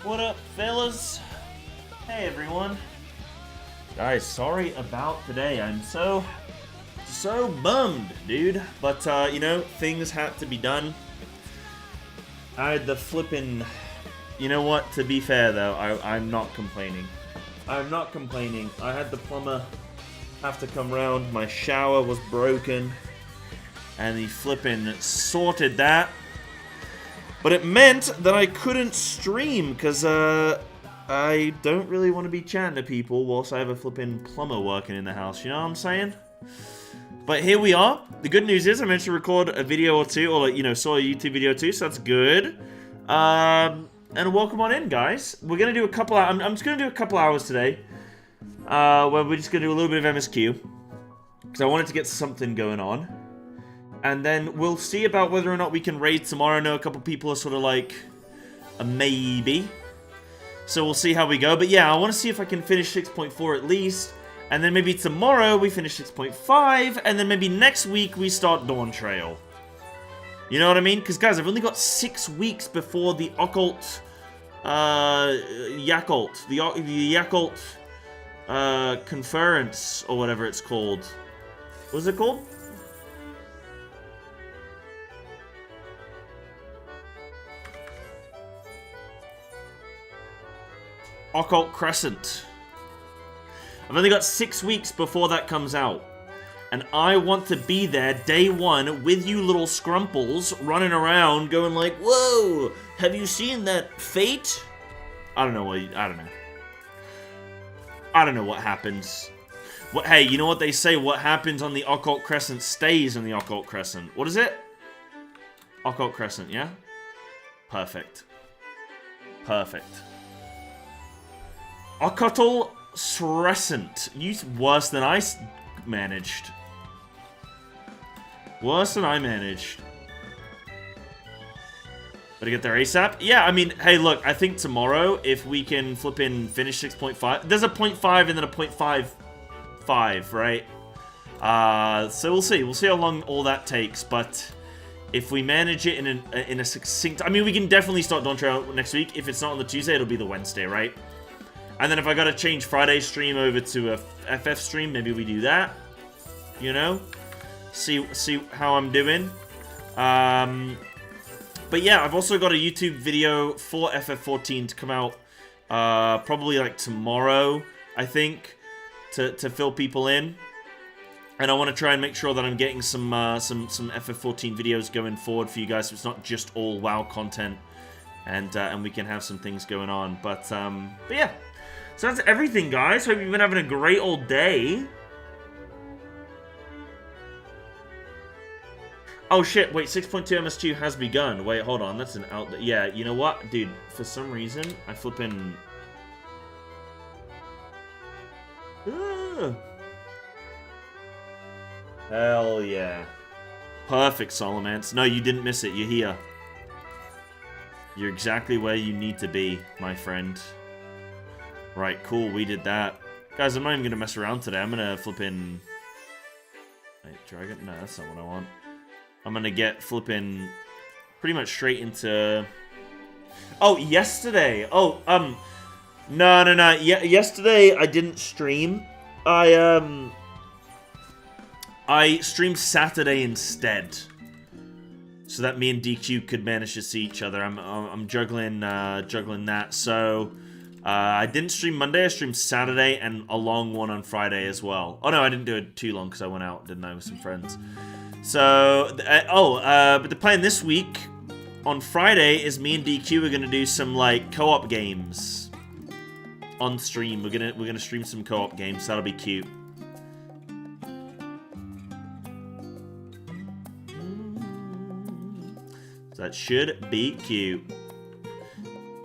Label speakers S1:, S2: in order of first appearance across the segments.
S1: What up, fellas? Hey, everyone. Guys, sorry about today. I'm so bummed, dude. But, you know, things had to be done. I had the flippin'... You know what? To be fair, though, I'm not complaining. I'm not complaining. I had the plumber have to come round. My shower was broken. And he flippin' sorted that. But it meant that I couldn't stream, because, I don't really want to be chatting to people whilst I have a flippin' plumber working in the house, you know what I'm saying? But here we are. The good news is I managed to record a video or two, or, you know, saw a YouTube video or two, so that's good. And welcome on in, guys. We're going to do a couple, I'm just going to do a couple hours today, where we're just going to do a little bit of MSQ, because I wanted to get something going on. And then we'll see about whether or not we can raid tomorrow. I know a couple people are sort of like a maybe. So we'll see how we go. But yeah, I want to see if I can finish 6.4 at least. And then maybe tomorrow we finish 6.5. And then maybe next week we start Dawntrail. You know what I mean? Because guys, I've only got 6 weeks before the occult... Yakult. The Yakult... conference, or whatever it's called. What's it called? Occult Crescent. I've only got 6 weeks before that comes out. And I want to be there day one with you little scrumples running around going like, whoa, have you seen that fate? I don't know I don't know what happens. Hey, you know what they say? What happens on the Occult Crescent stays on the Occult Crescent. What is it? Occult Crescent, yeah? Perfect. Perfect. Occult Crescent. Worse than I managed. Worse than I managed. Better get there ASAP. Yeah, I mean, hey, look, I think tomorrow, if we can flip in finish 6.5, there's a 0.5 and then a 0.55, right? So we'll see. We'll see how long all that takes, but if we manage it in a succinct... I mean, we can definitely start Dawntrail next week. If it's not on the Tuesday, it'll be the Wednesday, right? And then if I gotta change Friday's stream over to a FF stream, maybe we do that. You know? See how I'm doing. But yeah, I've also got a YouTube video for FF14 to come out probably like tomorrow, I think, to fill people in. And I want to try and make sure that I'm getting some FF14 videos going forward for you guys, so it's not just all WoW content, and we can have some things going on. But yeah. So that's everything, guys. Hope you've been having a great old day. Oh, shit. Wait, 6.2 MSQ has begun. Wait, hold on. That's an outlet. Yeah, you know what? Dude, for some reason, I flippin'... Hell yeah. Perfect, Solomance. No, you didn't miss it. You're here. You're exactly where you need to be, my friend. Right, cool, we did that. Guys, I'm not even going to mess around today. I'm going to flip in... Wait, Dragon? No, that's not what I want. I'm going to get flipping pretty much straight into... Oh, yesterday! Oh, No. Yesterday, I didn't stream. I streamed Saturday instead. So that me and DQ could manage to see each other. I'm juggling that, so... I didn't stream Monday, I streamed Saturday, and a long one on Friday as well. Oh no, I didn't do it too long because I went out, didn't I, with some friends. So, but the plan this week, on Friday, is me and DQ are going to do some, like, co-op games. On stream, we're gonna stream some co-op games, that'll be cute. So that should be cute.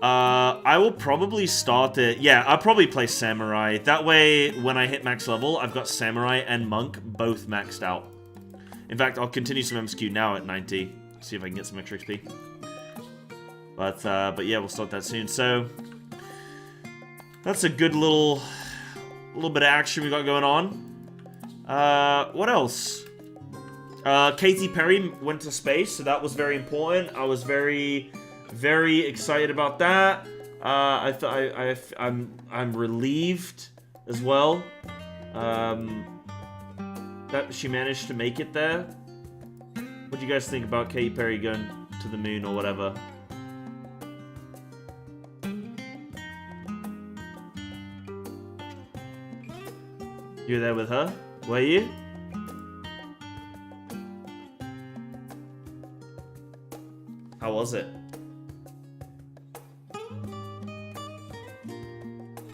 S1: I will probably start it. Yeah, I'll probably play Samurai. That way, when I hit max level, I've got Samurai and Monk both maxed out. In fact, I'll continue some MSQ now at 90. See if I can get some extra XP. But yeah, we'll start that soon. So, that's a good little bit of action we got going on. What else? Katy Perry went to space, so that was very important. I was very excited about that. I'm relieved as well. That she managed to make it there. What do you guys think about Katy Perry going to the moon or whatever? You were there with her? Were you? How was it?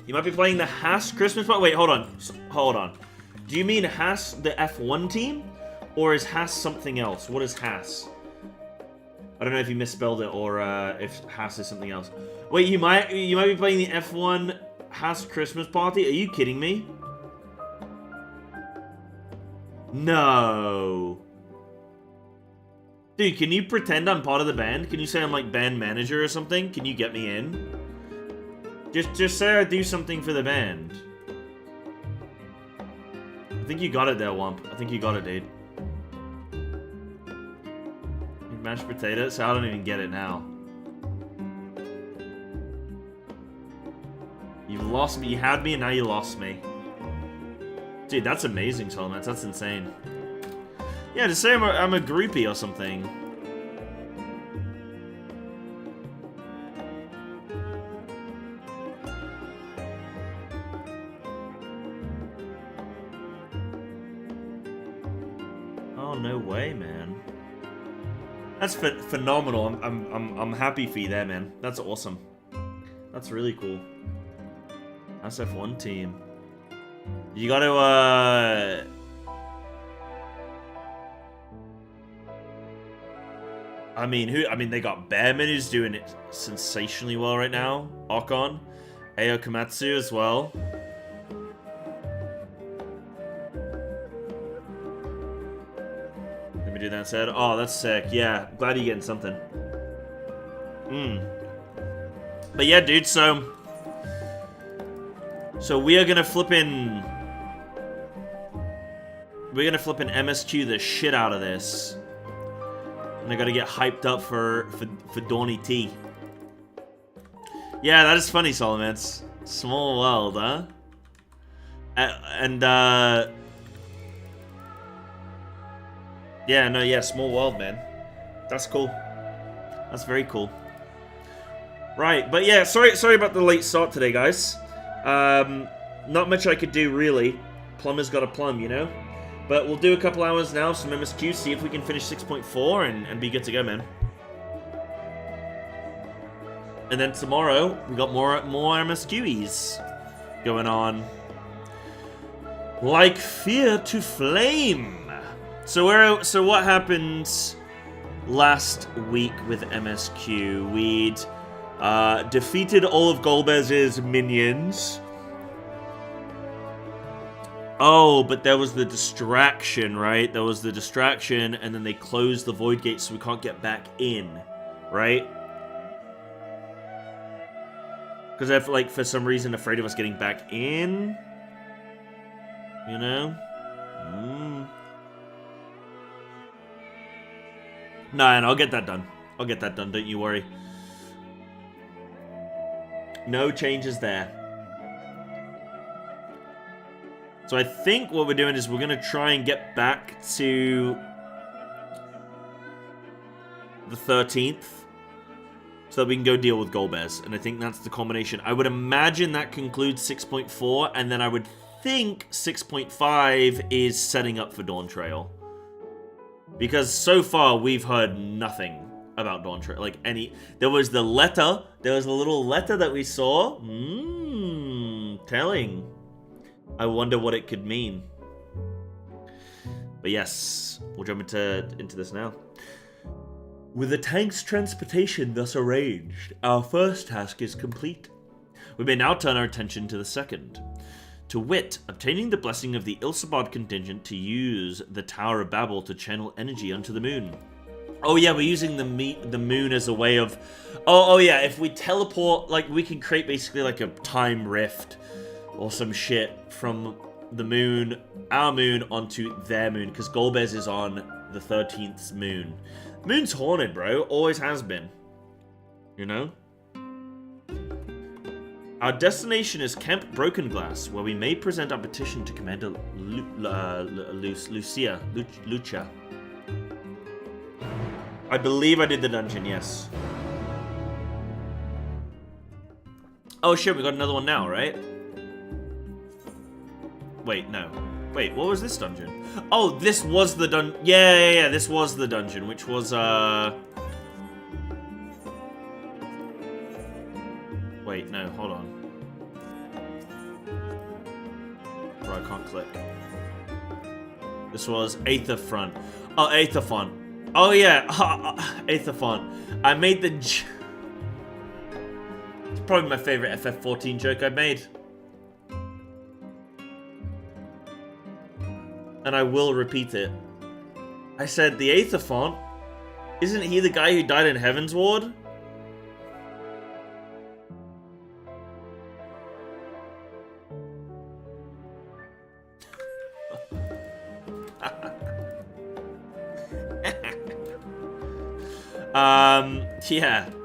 S1: You might be playing the Haas Christmas party. Wait, hold on. Hold on. Do you mean Haas, the F1 team? Or is Haas something else? What is Haas? I don't know if you misspelled it or if Haas is something else. Wait, you might be playing the F1 Haas Christmas party? Are you kidding me? No. Dude, can you pretend I'm part of the band? Can you say I'm like band manager or something? Can you get me in? Just say I do something for the band. I think you got it there, Wump. I think you got it, dude. Mashed potatoes? So I don't even get it now. You lost me. You had me and now you lost me. Dude, that's amazing, Solomon. That's insane. Yeah, just say I'm a groupie or something. Oh, no way, man. That's phenomenal. I'm happy for you there, man. That's awesome. That's really cool. That's F1 team. You gotta I mean they got Bearman who's doing it sensationally well right now. Ocon. Ayo Komatsu as well. Let me do that instead. Oh, that's sick. Yeah, glad you're getting something. But yeah, dude, so we are gonna flip in. We're gonna flip an MSQ the shit out of this. And I gotta get hyped up for Dawny T. Yeah, that is funny, Solomon. Small world, huh? Yeah, small world, man. That's cool. That's very cool. Right, but yeah, sorry about the late start today, guys. Not much I could do, really. Plumber's got a plum, you know? But we'll do a couple hours now, some MSQ, see if we can finish 6.4 and be good to go, man. And then tomorrow, we got more MSQs going on. Like fear to flame. So what happened last week with MSQ? We'd defeated all of Golbez's minions. Oh, but there was the distraction, right? There was the distraction, and then they closed the void gate so we can't get back in, right? Because they're, like, for some reason afraid of us getting back in. You know? Nah, and I'll get that done. I'll get that done, don't you worry. No changes there. So I think what we're doing is we're going to try and get back to the 13th so that we can go deal with Golbez. And I think that's the combination. I would imagine that concludes 6.4, and then I would think 6.5 is setting up for Dawntrail. Because so far we've heard nothing about Dawntrail. Like there was the letter. There was a little letter that we saw. Telling. I wonder what it could mean. But yes, we'll jump into this now. With the tank's transportation thus arranged, our first task is complete. We may now turn our attention to the second. To wit, obtaining the blessing of the Ilsabad contingent to use the Tower of Babel to channel energy onto the moon. Oh yeah, we're using the moon as a way of... Oh yeah, if we teleport, like, we can create basically like a time rift or some shit from the moon, our moon, onto their moon, because Golbez is on the 13th moon. Moon's haunted, bro. Always has been. You know? Our destination is Camp Broken Glass, where we may present our petition to Commander Lucia. I believe I did the dungeon, yes. Oh shit, we got another one now, right? Wait, no. Wait, what was this dungeon? Oh, this was the yeah, this was the dungeon, which was, Wait, no, hold on. Bro, I can't click. This was Aetherfront. Oh, Aetherfont. Oh, yeah. Aetherfont. I made the... It's probably my favorite FF14 joke I've made. And I will repeat it. I said, the Aetherfont? Isn't he the guy who died in Heaven's Ward?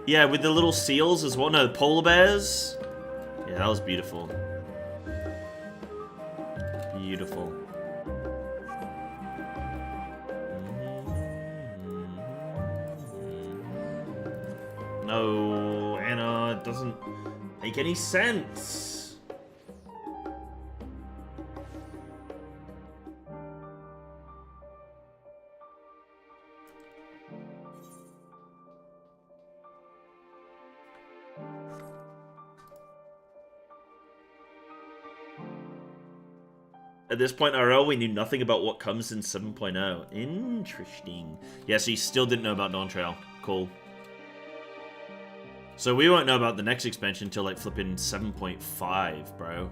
S1: Yeah, with the little seals as well. No, the polar bears. Yeah, that was beautiful. Beautiful. No, Anna, it doesn't make any sense. At this point in RL, we knew nothing about what comes in 7.0. Interesting. Yeah, so you still didn't know about Dawntrail. Cool. So we won't know about the next expansion until like flipping 7.5, bro.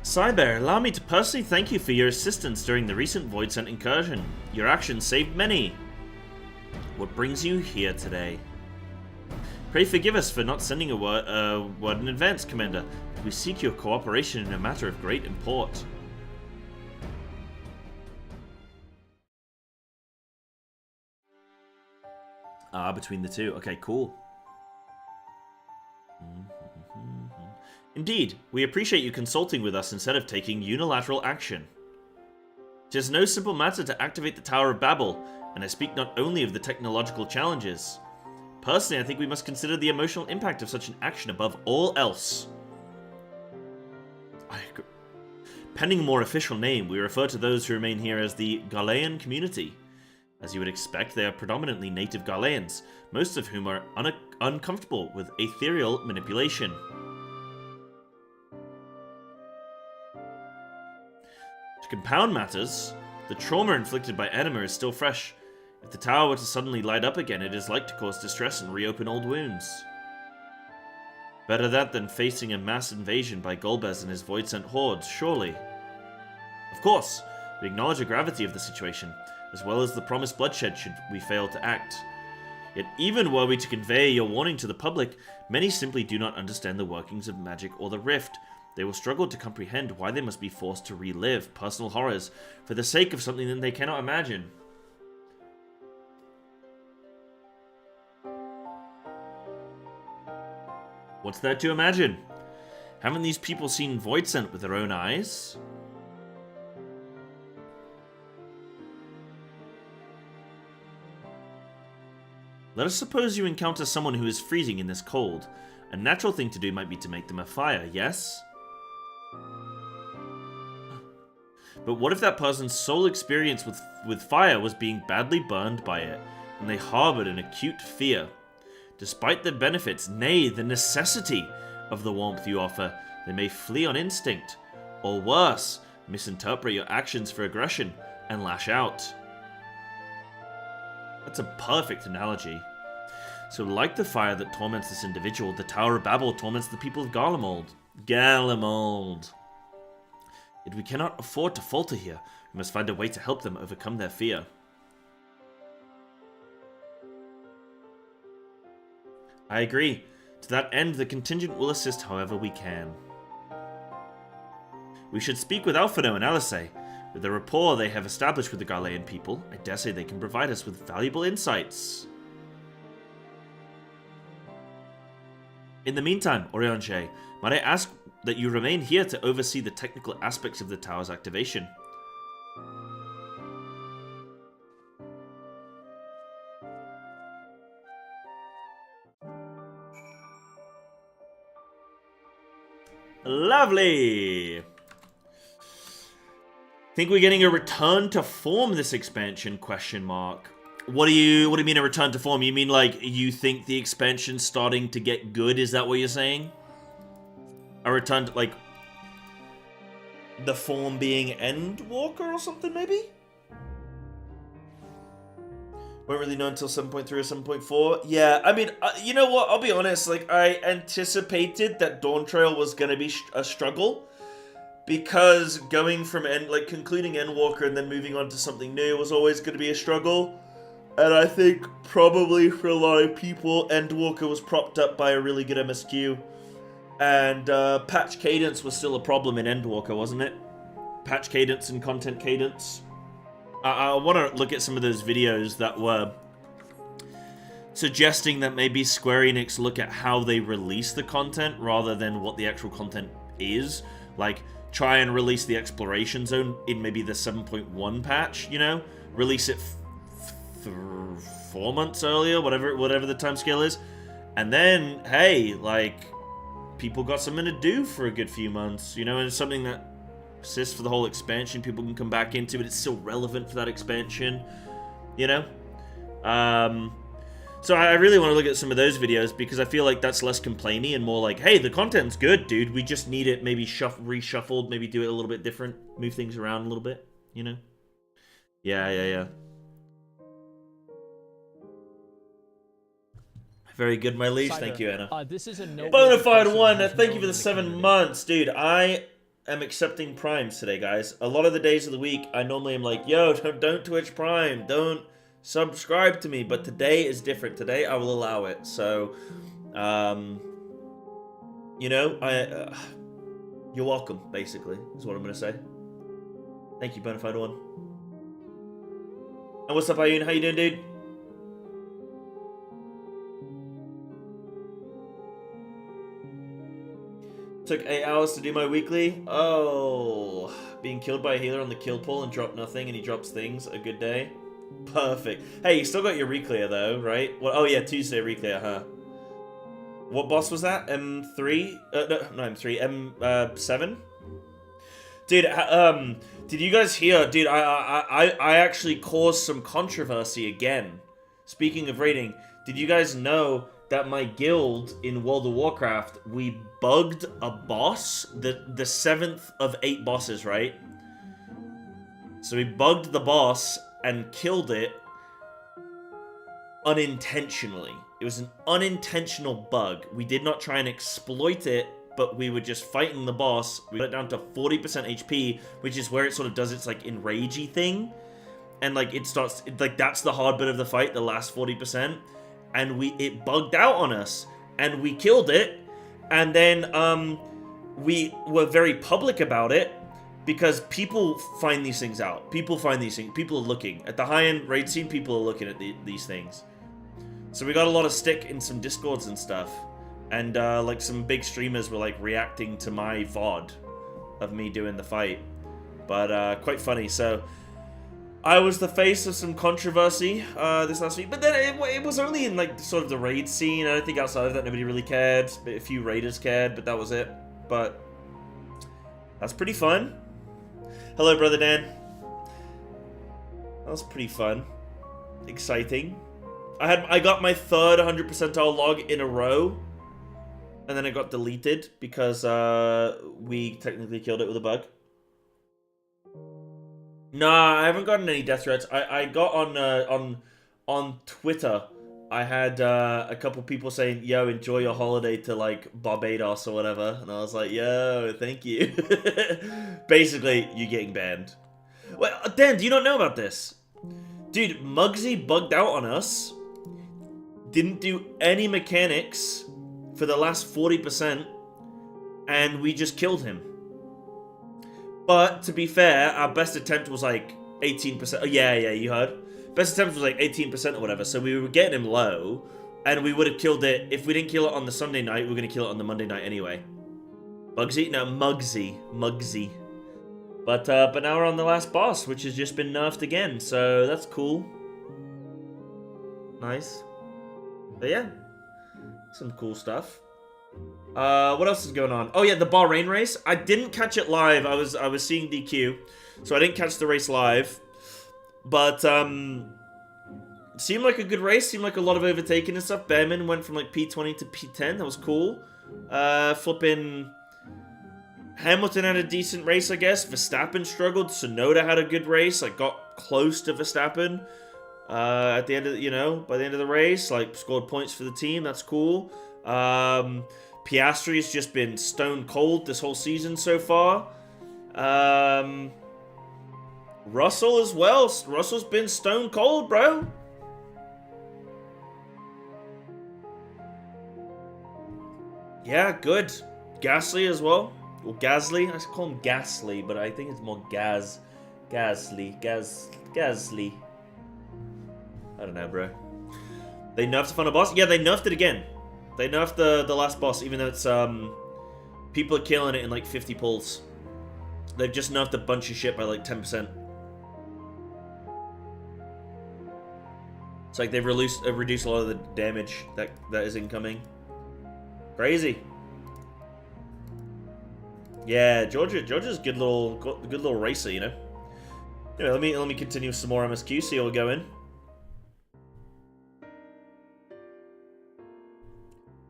S1: Psybear, allow me to personally thank you for your assistance during the recent Void Scent incursion. Your actions saved many. What brings you here today? Pray forgive us for not sending a word in advance, Commander. We seek your cooperation in a matter of great import. Between the two. Okay, cool. Indeed, we appreciate you consulting with us instead of taking unilateral action. It is no simple matter to activate the Tower of Babel, and I speak not only of the technological challenges. Personally, I think we must consider the emotional impact of such an action above all else. I agree. Pending a more official name, we refer to those who remain here as the Galean community. As you would expect, they are predominantly native Galeans, most of whom are uncomfortable with ethereal manipulation. To compound matters, the trauma inflicted by Enema is still fresh. If the tower were to suddenly light up again, it is like to cause distress and reopen old wounds. Better that than facing a mass invasion by Golbez and his Void-Sent hordes, surely. Of course, we acknowledge the gravity of the situation, as well as the promised bloodshed should we fail to act. Yet even were we to convey your warning to the public, many simply do not understand the workings of magic or the rift. They will struggle to comprehend why they must be forced to relive personal horrors for the sake of something that they cannot imagine. What's there to imagine? Haven't these people seen Void-Sent with their own eyes? Let us suppose you encounter someone who is freezing in this cold. A natural thing to do might be to make them a fire, yes? But what if that person's sole experience with fire was being badly burned by it, and they harbored an acute fear? Despite the benefits, nay, the necessity of the warmth you offer, they may flee on instinct, or worse, misinterpret your actions for aggression and lash out. That's a perfect analogy. So like the fire that torments this individual, the Tower of Babel torments the people of Garlemald. Garlemald. Yet we cannot afford to falter here. We must find a way to help them overcome their fear. I agree. To that end, the contingent will assist however we can. We should speak with Alphino and Alisei. With the rapport they have established with the Garlean people, I dare say they can provide us with valuable insights. In the meantime, Oriange, might I ask that you remain here to oversee the technical aspects of the tower's activation? Lovely! Think we're getting a return to form this expansion, question mark. What do you mean a return to form? You mean like you think the expansion's starting to get good? Is that what you're saying? A return to like the form being Endwalker or something maybe? Won't really know until 7.3 or 7.4. Yeah, I mean, you know what? I'll be honest. Like, I anticipated that Dawntrail was going to be a struggle. Because going from concluding Endwalker and then moving on to something new was always going to be a struggle. And I think probably for a lot of people, Endwalker was propped up by a really good MSQ. And patch cadence was still a problem in Endwalker, wasn't it? Patch cadence and content cadence. I want to look at some of those videos that were suggesting that maybe Square Enix look at how they release the content rather than what the actual content is. Like, try and release the exploration zone in maybe the 7.1 patch, you know? Release it 4 months earlier, whatever the timescale is. And then, hey, like, people got something to do for a good few months, you know? And it's something that persists for the whole expansion. People can come back into it. It's still relevant for that expansion, you know? So I really want to look at some of those videos because I feel like that's less complainy and more like, hey, the content's good, dude. We just need it maybe reshuffled, maybe do it a little bit different, move things around a little bit, you know? Yeah. Very good, my liege. Thank you, Anna.
S2: This is a
S1: Bonafide one. Thank you for the 7 months, dude. I am accepting primes today, guys. A lot of the days of the week, I normally am like, yo, don't Twitch Prime, don't subscribe to me, but today is different. Today I will allow it. So, you know, you're welcome. Basically, is what I'm gonna say. Thank you, Bonafide one. And what's up, Ayun? How you doing, dude? Took 8 hours to do my weekly. Oh, being killed by a healer on the kill pool and drop nothing, and he drops things. A good day. Perfect. Hey, you still got your reclear though, right? Well, oh yeah, Tuesday reclear, huh? What boss was that? M3? No, M3. M7? Dude, did you guys hear? Dude, I actually caused some controversy again. Speaking of raiding, did you guys know that my guild in World of Warcraft, we bugged a boss, the 7th of 8 bosses, right? So we bugged the boss and killed it unintentionally. It was an unintentional bug. We did not try and exploit it, but we were just fighting the boss. We got it down to 40% HP, which is where it sort of does its like enragey thing. And like it starts, like that's the hard bit of the fight, the last 40%. And it bugged out on us, and we killed it, and then we were very public about it, because people find these things out. People find these things. People are looking. At the high-end raid scene, people are looking at these things. So we got a lot of stick in some Discords and stuff, and like some big streamers were like reacting to my VOD of me doing the fight, but quite funny. So I was the face of some controversy this last week, but then it was only in like sort of the raid scene. I don't think outside of that nobody really cared. A few raiders cared, but that was it. But that's pretty fun. Hello, Brother Dan. That was pretty fun. Exciting. I got my third 100 percentile log in a row, and then it got deleted because we technically killed it with a bug. Nah, I haven't gotten any death threats. I got on Twitter. I had a couple people saying, "Yo, enjoy your holiday to like Barbados or whatever," and I was like, "Yo, thank you." Basically, you're getting banned. Well, Dan, do you not know about this? Dude, Muggsy bugged out on us. Didn't do any mechanics for the last 40%, and we just killed him. But to be fair, our best attempt was like 18%. Oh, yeah, you heard. Best attempt was like 18% or whatever, so we were getting him low, and we would have killed it. If we didn't kill it on the Sunday night, we were going to kill it on the Monday night anyway. Bugsy? No, Mugsy. But now we're on the last boss, which has just been nerfed again, so that's cool. Nice. But yeah, some cool stuff. What else is going on? Oh yeah, the Bahrain race. I didn't catch it live. I was seeing DQ, so I didn't catch the race live. But seemed like a good race. Seemed like a lot of overtaking and stuff. Behrman went from like P20 to P10. That was cool. Flipping Hamilton had a decent race, I guess. Verstappen struggled. Tsunoda had a good race. Like got close to Verstappen. At the end of by the end of the race, like scored points for the team. That's cool. Piastri's just been stone cold this whole season so far. Russell as well. Russell's been stone cold, bro. Yeah, good. Gasly as well. Or Gasly. I call him Gasly, but I think it's more Gasly. I don't know, bro. They nerfed the final boss? Yeah, they nerfed it again. They nerfed the last boss, even though it's people are killing it in like 50 pulls. They've just nerfed a bunch of shit by like 10%. It's like they've reduced a lot of the damage that is incoming. Crazy. Yeah, Georgia's a good little racer, you know. Anyway, let me continue with some more MSQ. See how we'll go in.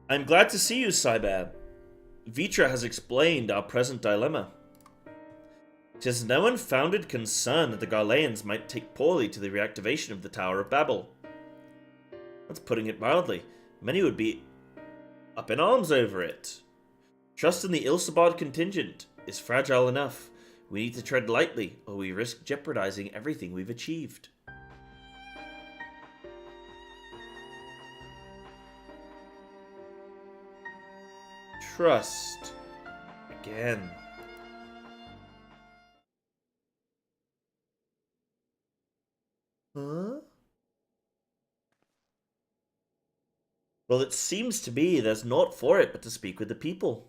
S1: I'm glad to see you, Psybear. Vitra has explained our present dilemma. She has no unfounded concern that the Garleans might take poorly to the reactivation of the Tower of Babel. That's putting it mildly. Many would be up in arms over it. Trust in the Ilsabard contingent is fragile enough. We need to tread lightly, or we risk jeopardizing everything we've achieved. Trust. Again. Huh? Well, it seems to me there's naught for it but to speak with the people.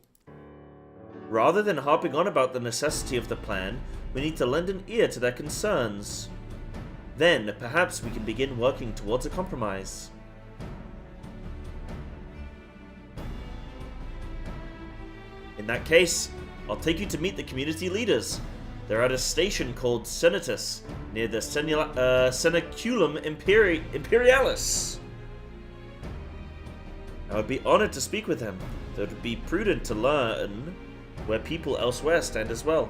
S1: Rather than harping on about the necessity of the plan, we need to lend an ear to their concerns. Then, perhaps we can begin working towards a compromise. In that case, I'll take you to meet the community leaders. They're at a station called Senatus, near the Seneculum Imperialis. I would be honored to speak with them, though it would be prudent to learn where people elsewhere stand as well.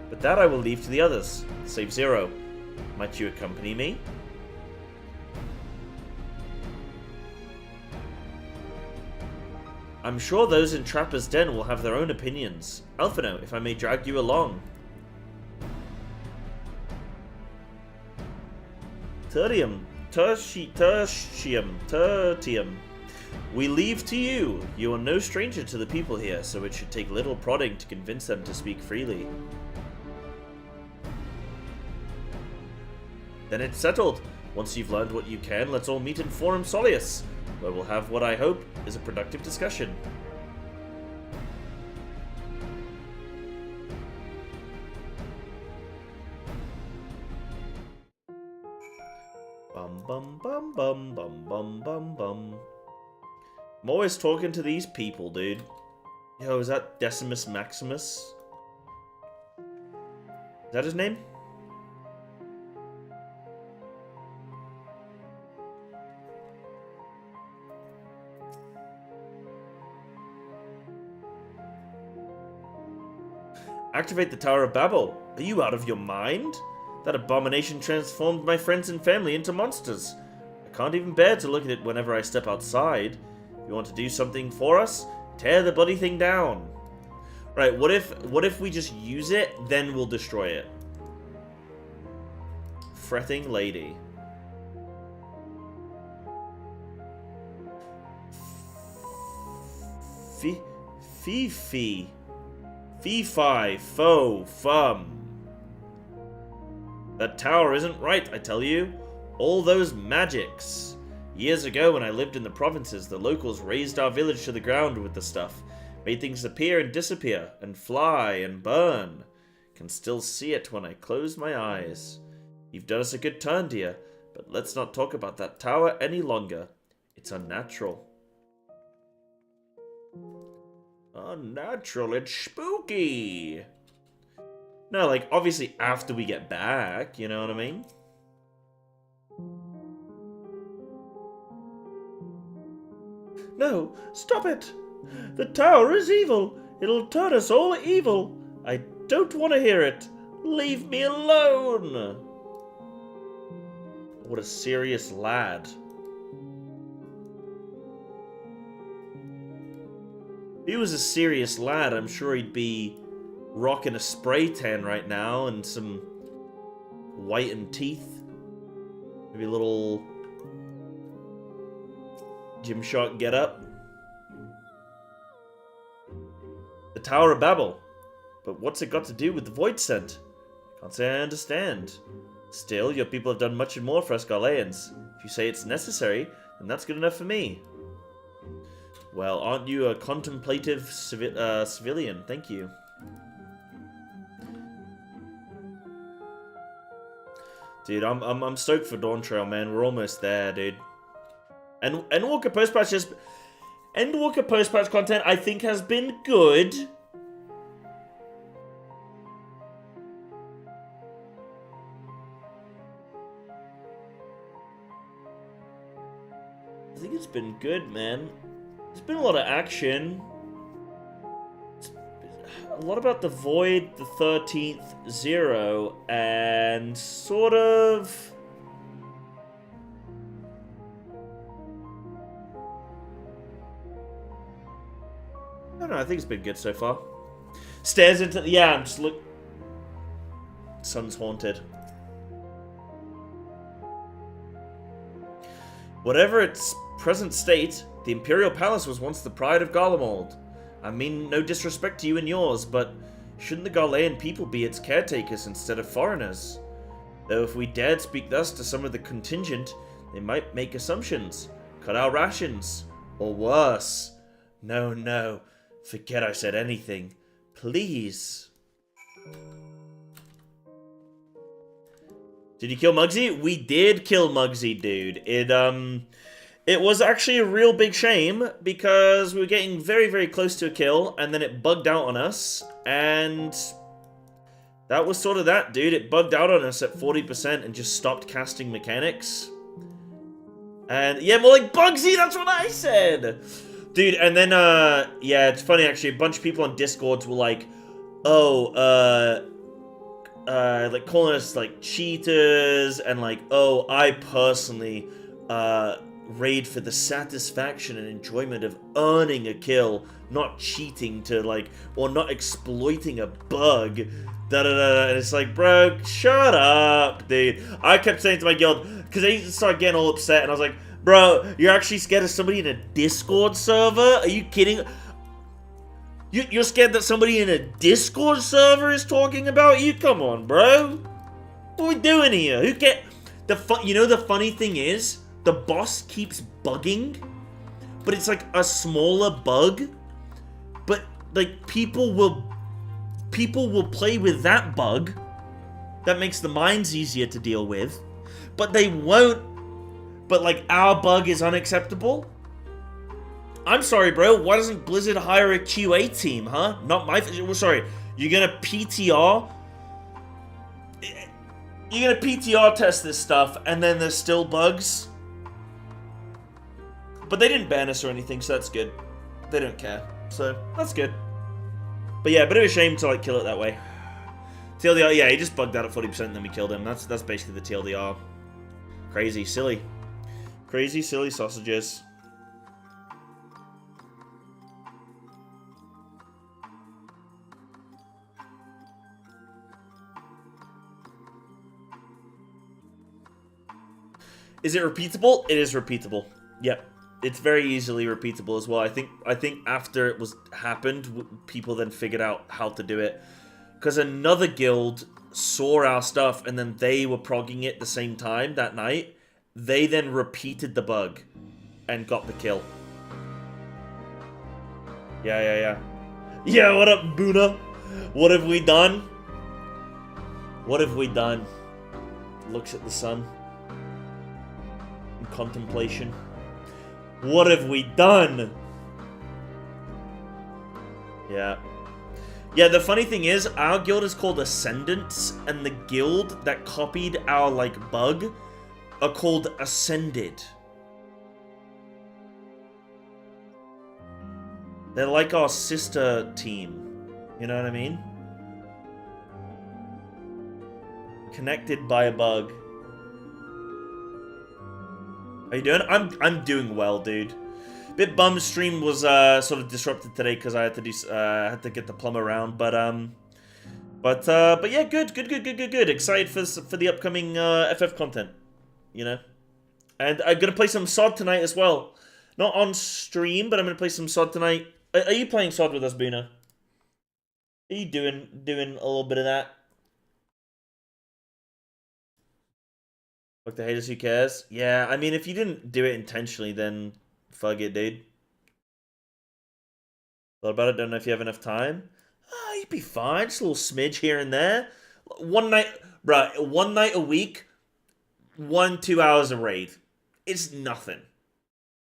S1: But that I will leave to the others, save Zero. Might you accompany me? I'm sure those in Trapper's Den will have their own opinions. Alphino, if I may drag you along. Tertium. We leave to you. You are no stranger to the people here, so it should take little prodding to convince them to speak freely. Then it's settled. Once you've learned what you can, let's all meet in Forum Solius, where we'll have what I hope is a productive discussion. Bum bum bum bum bum bum bum bum. I'm always talking to these people, dude. Yo, is that Decimus Maximus? Is that his name? Activate the Tower of Babel. Are you out of your mind? That abomination transformed my friends and family into monsters. I can't even bear to look at it whenever I step outside. If you want to do something for us, tear the bloody thing down. Right, what if we just use it, then we'll destroy it? Fretting lady. Fifi. Fee-fi, fo, fum. That tower isn't right, I tell you. All those magics. Years ago, when I lived in the provinces, the locals razed our village to the ground with the stuff. Made things appear and disappear, and fly and burn. Can still see it when I close my eyes. You've done us a good turn, dear, but let's not talk about that tower any longer. It's unnatural. Unnatural, it's spooky. No, like, obviously after we get back, you know what I mean? No, stop it! The tower is evil! It'll turn us all evil! I don't want to hear it! Leave me alone! What a serious lad. If he was a serious lad, I'm sure he'd be rocking a spray tan right now and some whitened teeth. Maybe a little Gymshark get up. The Tower of Babel. But what's it got to do with the Void Scent? Can't say I understand. Still, your people have done much more for us Ghanaians. If you say it's necessary, then that's good enough for me. Well, aren't you a contemplative civilian? Thank you. Dude, I'm stoked for Dawntrail, man. We're almost there, dude. And Endwalker post-patch Endwalker post-patch content I think has been good. I think it's been good, man. There's been a lot of action. A lot about the Void, the 13th, Zero, and sort of... I don't know, I think it's been good so far. Stares into the... Yeah, I'm just look... Sun's haunted. Whatever its present state, the Imperial Palace was once the pride of Garlemald. I mean, no disrespect to you and yours, but shouldn't the Ghanaian people be its caretakers instead of foreigners? Though if we dared speak thus to some of the contingent, they might make assumptions, cut our rations, or worse. No, no, forget I said anything. Please. Did you kill Muggsy? We did kill Muggsy, dude. It was actually a real big shame, because we were getting very, very close to a kill, and then it bugged out on us, and that was sort of that, dude. It bugged out on us at 40% and just stopped casting mechanics. And, yeah, more like Bugsy, that's what I said! Dude, and then, yeah, it's funny, actually, a bunch of people on Discords were like, oh, like, calling us, like, cheaters, and like, oh, I personally, raid for the satisfaction and enjoyment of earning a kill, not cheating to, like, or not exploiting a bug, da-da-da-da, and it's like, bro, shut up, dude. I kept saying to my guild, because they started getting all upset, and I was like, bro, you're actually scared of somebody in a Discord server? Are you kidding? You're scared that somebody in a Discord server is talking about you? Come on, bro. What are we doing here? Who get you know, the funny thing is, the boss keeps bugging, but it's like a smaller bug. But like people will play with that bug that makes the mines easier to deal with, but they won't. But like our bug is unacceptable. I'm sorry, bro. Why doesn't Blizzard hire a QA team, huh? Not my... Sorry. You're gonna PTR? You're gonna PTR test this stuff, and then there's still bugs? But they didn't ban us or anything, so that's good. They don't care. So, that's good. But yeah, bit of a shame to, like, kill it that way. TLDR, yeah, he just bugged out at 40% and then we killed him. That's basically the TLDR. Crazy, silly. Crazy, silly sausages. Is it repeatable? It is repeatable. Yep. it's very easily repeatable as well. I think after it was happened, people then figured out how to do it. Because another guild saw our stuff and then they were progging it the same time that night. They then repeated the bug and got the kill. Yeah. Yeah, what up, Boona? What have we done? What have we done? Looks at the sun. In contemplation. What have we done? Yeah. Yeah, the funny thing is, our guild is called Ascendants, and the guild that copied our, like, bug are called Ascended. They're like our sister team. You know what I mean? Connected by a bug. How you doing? I'm doing well, dude. Bit bummed stream was sort of disrupted today because I had to do had to get the plumber around, but yeah, good. Excited for the upcoming FF content, you know. And I'm gonna play some SOD tonight as well. Not on stream, but I'm gonna play some SOD tonight. Are you playing SOD with us, Boona? Are you doing a little bit of that? Fuck the haters, who cares? Yeah, I mean, if you didn't do it intentionally, then fuck it, dude. Thought about it, don't know if you have enough time. Ah, you'd be fine, just a little smidge here and there. One night, bruh, one night a week, 1-2 hours a raid. It's nothing.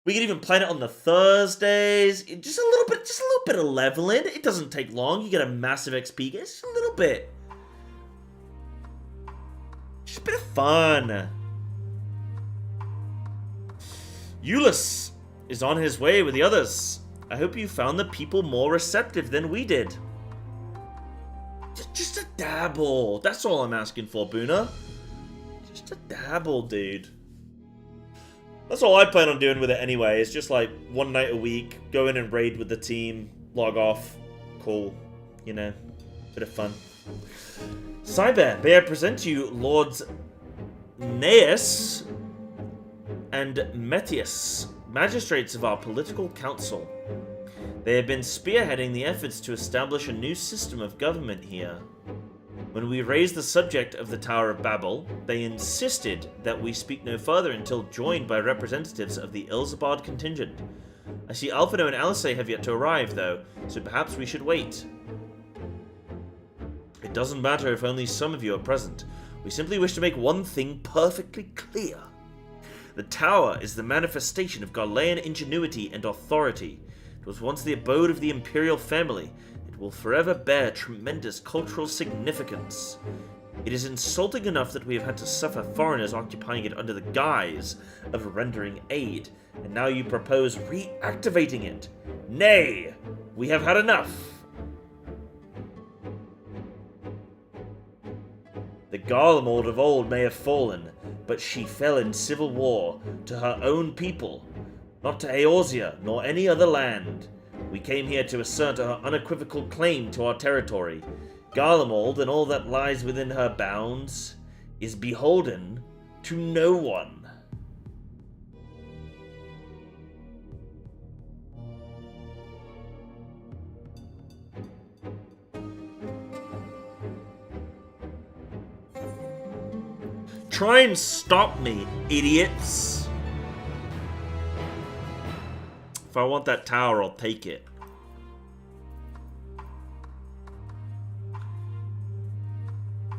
S1: We can even plan it on the Thursdays. Just a little bit of leveling. It doesn't take long. You get a massive XP. It's a little bit. Just a bit of fun. Euless is on his way with the others. I hope you found the people more receptive than we did. Just a dabble. That's all I'm asking for, Boona. Just a dabble, dude. That's all I plan on doing with it anyway. It's just like one night a week, go in and raid with the team, log off, cool, you know, bit of fun. Cyber, may I present to you Lords Neus and Metius, magistrates of our political council. They have been spearheading the efforts to establish a new system of government here. When we raised the subject of the Tower of Babel, they insisted that we speak no further until joined by representatives of the Ilzabad contingent. I see Alphino and Alice have yet to arrive, though, so perhaps we should wait. It doesn't matter if only some of you are present. We simply wish to make one thing perfectly clear. The Tower is the manifestation of Garlean ingenuity and authority. It was once the abode of the Imperial family. It will forever bear tremendous cultural significance. It is insulting enough that we have had to suffer foreigners occupying it under the guise of rendering aid, and now you propose reactivating it. Nay, we have had enough. The Garlemald of old may have fallen, but she fell in civil war to her own people, not to Eorzea nor any other land. We came here to assert her unequivocal claim to our territory. Garlemald and all that lies within her bounds is beholden to no one. Try and stop me, idiots. If I want that tower, I'll take it.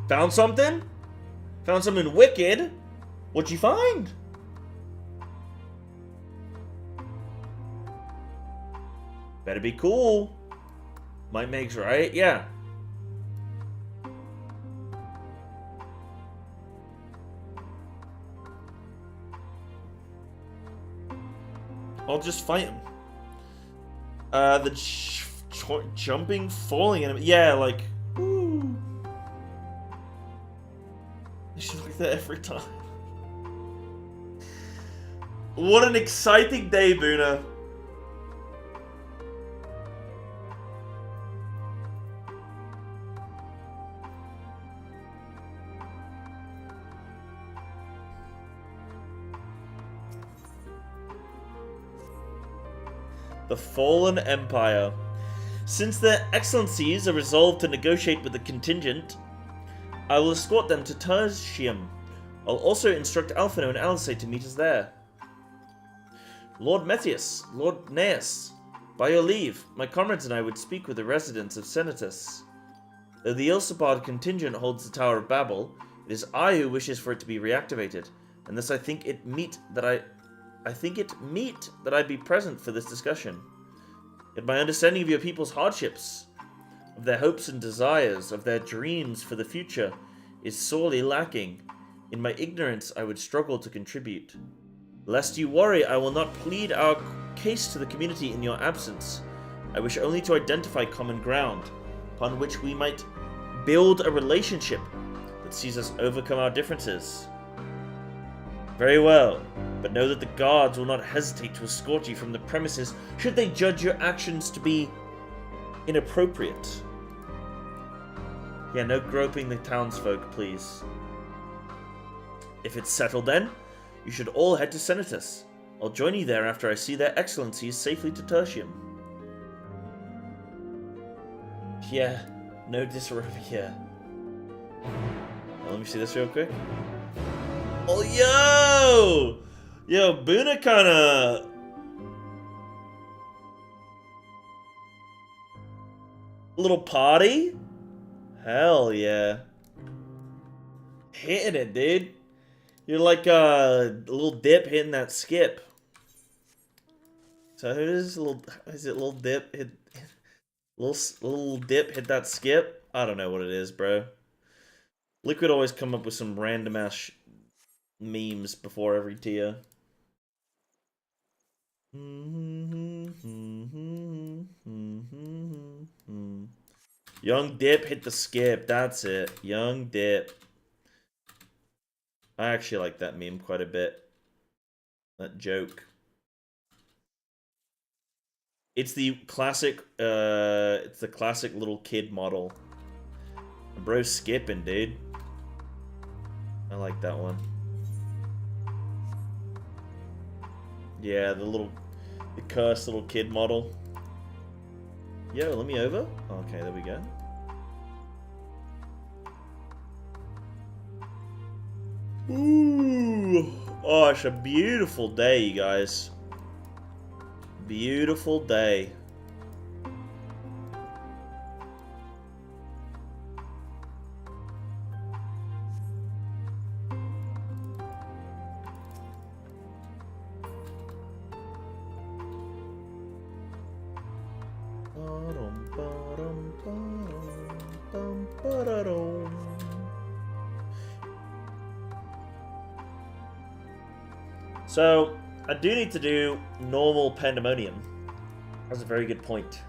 S1: Found something? Found something wicked? What'd you find? Better be cool. Might makes right, yeah. I'll just fight him. The jumping, falling enemy. Yeah, like, ooh. I should like that every time. What an exciting day, Boona. The Fallen Empire. Since their excellencies are resolved to negotiate with the contingent, I will escort them to Tertium. I'll also instruct Alphino and Alice to meet us there. Lord Methius, Lord Neus, by your leave, my comrades and I would speak with the residents of Senatus. Though the Ilsabard contingent holds the Tower of Babel, it is I who wishes for it to be reactivated, and thus I think it meet that I be present for this discussion. Yet my understanding of your people's hardships, of their hopes and desires, of their dreams for the future, is sorely lacking. In my ignorance, I would struggle to contribute. Lest you worry, I will not plead our case to the community in your absence. I wish only to identify common ground, upon which we might build a relationship that sees us overcome our differences. Very well, but know that the guards will not hesitate to escort you from the premises should they judge your actions to be inappropriate. Yeah, no groping the townsfolk, please. If it's settled then, you should all head to Senatus. I'll join you there after I see their excellencies safely to Tertium. Yeah, no dysrobia. Well, let me see this real quick. Oh, yo! Yo, Buna kinda... little party? Hell yeah. Hitting it, dude. You're like a little dip hitting that skip. So is it little dip hit little dip hit that skip? I don't know what it is, bro. Liquid always come up with some random ass memes before every tier. Young dip hit the skip. That's it. Young dip. I actually like that meme quite a bit. That joke. It's the classic little kid model. Bro's skipping, dude. I like that one. Yeah, the cursed little kid model. Yo, let me over. Okay, there we go. Ooh, oh, it's a beautiful day, you guys. Beautiful day. So, I do need to do normal pandemonium. That's a very good point.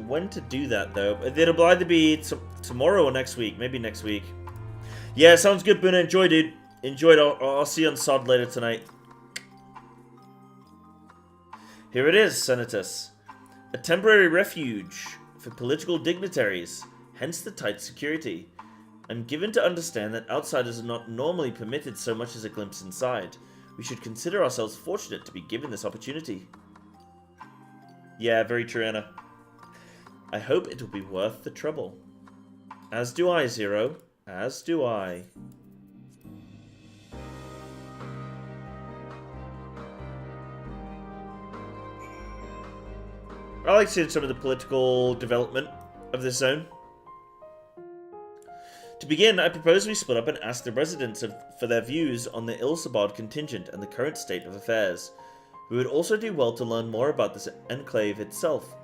S1: When to do that, though? It'll either be tomorrow or next week. Maybe next week. Yeah, sounds good, Buna. Enjoy, dude. Enjoy it. I'll see you on SOD later tonight. Here it is, Senatus. A temporary refuge for political dignitaries, hence the tight security. I'm given to understand that outsiders are not normally permitted so much as a glimpse inside. We should consider ourselves fortunate to be given this opportunity. Yeah, very true, Anna. I hope it will be worth the trouble. As do I, Zero. As do I. I like seeing some of the political development of this zone. To begin, I propose we split up and ask the residents for their views on the Ilsabard contingent and the current state of affairs. We would also do well to learn more about this enclave itself.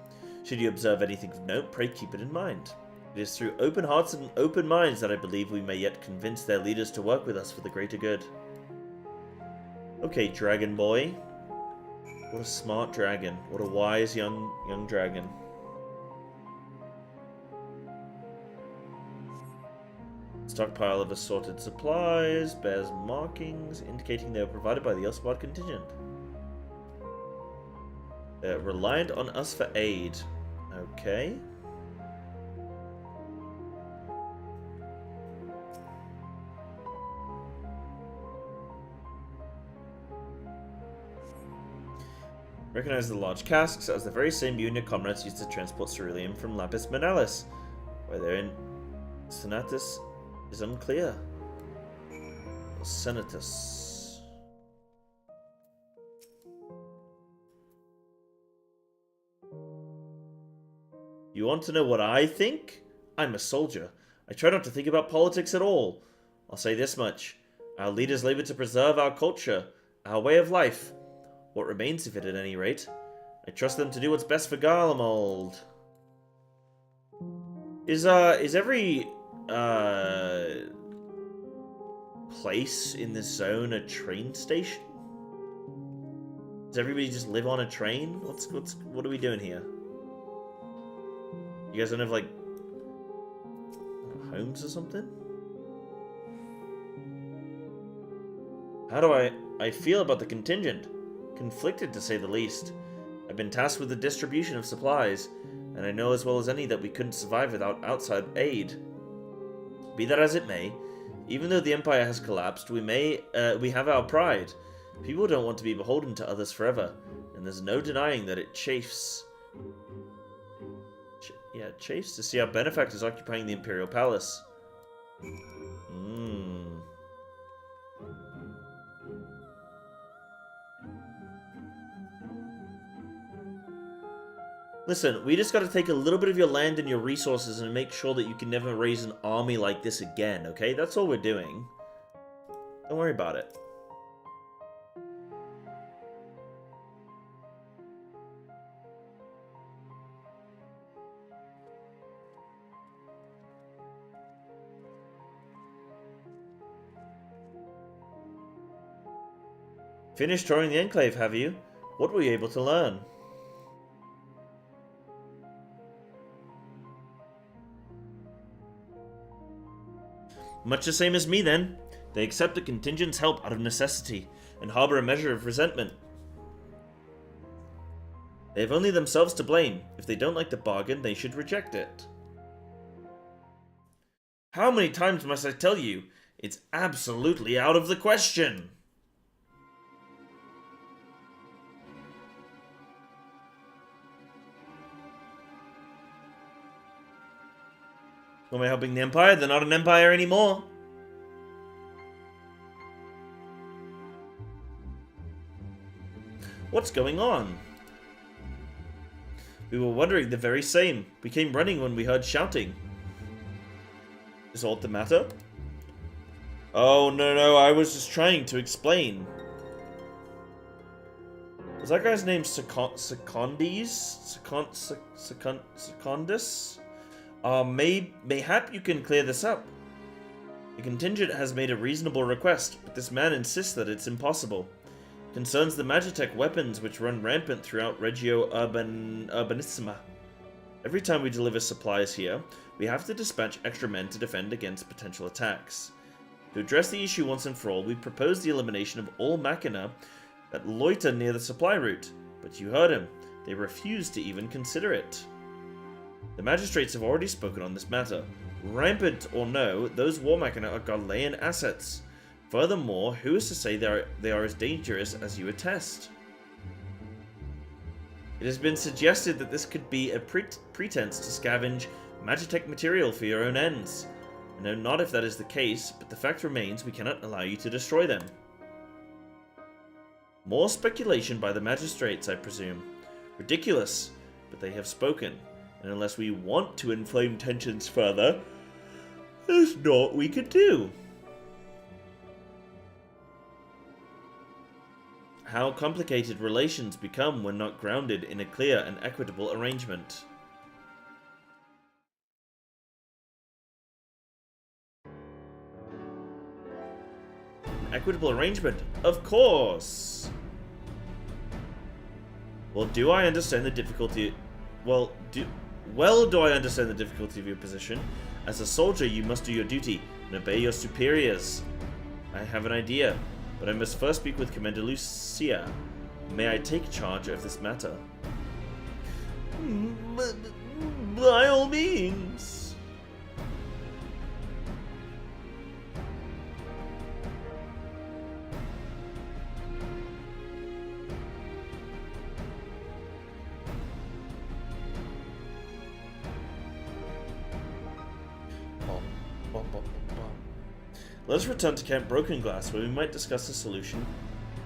S1: Should you observe anything of note, pray keep it in mind. It is through open hearts and open minds that I believe we may yet convince their leaders to work with us for the greater good. Okay, Dragon Boy. What a smart dragon. What a wise young dragon. Stockpile of assorted supplies bears markings indicating they were provided by the Ilsabard contingent. They're reliant on us for aid. Okay. Recognize the large casks as the very same you and your comrades used to transport ceruleum from Lapis Manalis. Why they're in Senatus is unclear. Or Senatus. You want to know what I think? I'm a soldier. I try not to think about politics at all. I'll say this much. Our leaders labor to preserve our culture, our way of life. What remains of it, at any rate. I trust them to do what's best for Garlemald. Is every, place in this zone a train station? Does everybody just live on a train? What are we doing here? You guys don't have, like, homes or something? How do I feel about the contingent? Conflicted, to say the least. I've been tasked with the distribution of supplies, and I know as well as any that we couldn't survive without outside aid. Be that as it may, even though the Empire has collapsed, we have our pride. People don't want to be beholden to others forever, and there's no denying that it chafes. It chafes to see our benefactors occupying the Imperial Palace. Listen, we just gotta take a little bit of your land and your resources and make sure that you can never raise an army like this again, okay? That's all we're doing. Don't worry about it. Finished touring the Enclave, have you? What were you able to learn? Much the same as me, then. They accept the contingent's help out of necessity, and harbor a measure of resentment. They have only themselves to blame. If they don't like the bargain, they should reject it. How many times must I tell you? It's absolutely out of the question! Who am I helping the Empire? They're not an Empire anymore. What's going on? We were wondering the very same. We came running when we heard shouting. Is aught the matter? Oh, no, I was just trying to explain. Was that guy's name Secondus? Mayhap you can clear this up. The contingent has made a reasonable request, but this man insists that it's impossible. It concerns the Magitech weapons which run rampant throughout Regio Urbanissima. Every time we deliver supplies here, we have to dispatch extra men to defend against potential attacks. To address the issue once and for all, we propose the elimination of all machina that loiter near the supply route, but you heard him. They refuse to even consider it. The magistrates have already spoken on this matter. Rampant or no, those war machina are Galilean assets. Furthermore, who is to say they are as dangerous as you attest? It has been suggested that this could be a pretense to scavenge Magitech material for your own ends. I know not if that is the case, but the fact remains we cannot allow you to destroy them. More speculation by the magistrates, I presume. Ridiculous, but they have spoken. And unless we want to inflame tensions further, there's naught we can do. How complicated relations become when not grounded in a clear and equitable arrangement. Equitable arrangement, of course! Well, do I understand the difficulty... do I understand the difficulty of your position? As a soldier, you must do your duty and obey your superiors. I have an idea, but I must first speak with Commander Lucia. May I take charge of this matter? By all means. Let's return to Camp Broken Glass, where we might discuss a solution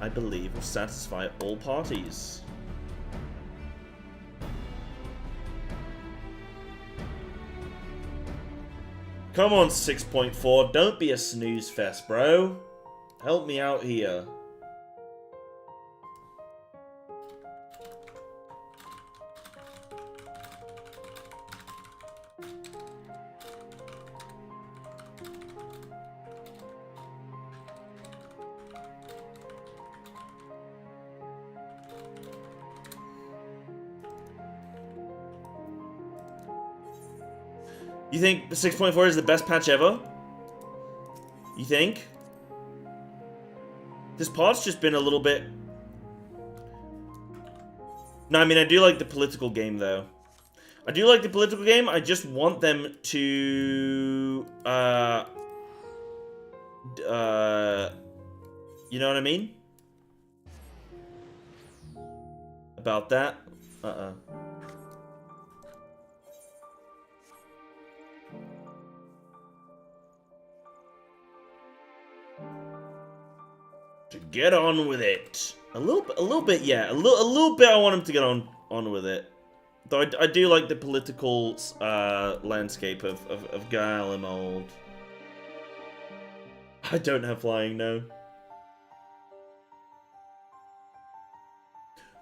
S1: I believe will satisfy all parties. Come on, 6.4, don't be a snooze fest, bro. Help me out here. You think 6.4 is the best patch ever? You think? This part's just been a little bit... No, I mean, I do like the political game, though. I do like the political game, I just want them to... you know what I mean? About that? To get on with it. A little bit, yeah. A little bit I want him to get on with it. Though I do like the political landscape of Garlemald. I don't have flying, no.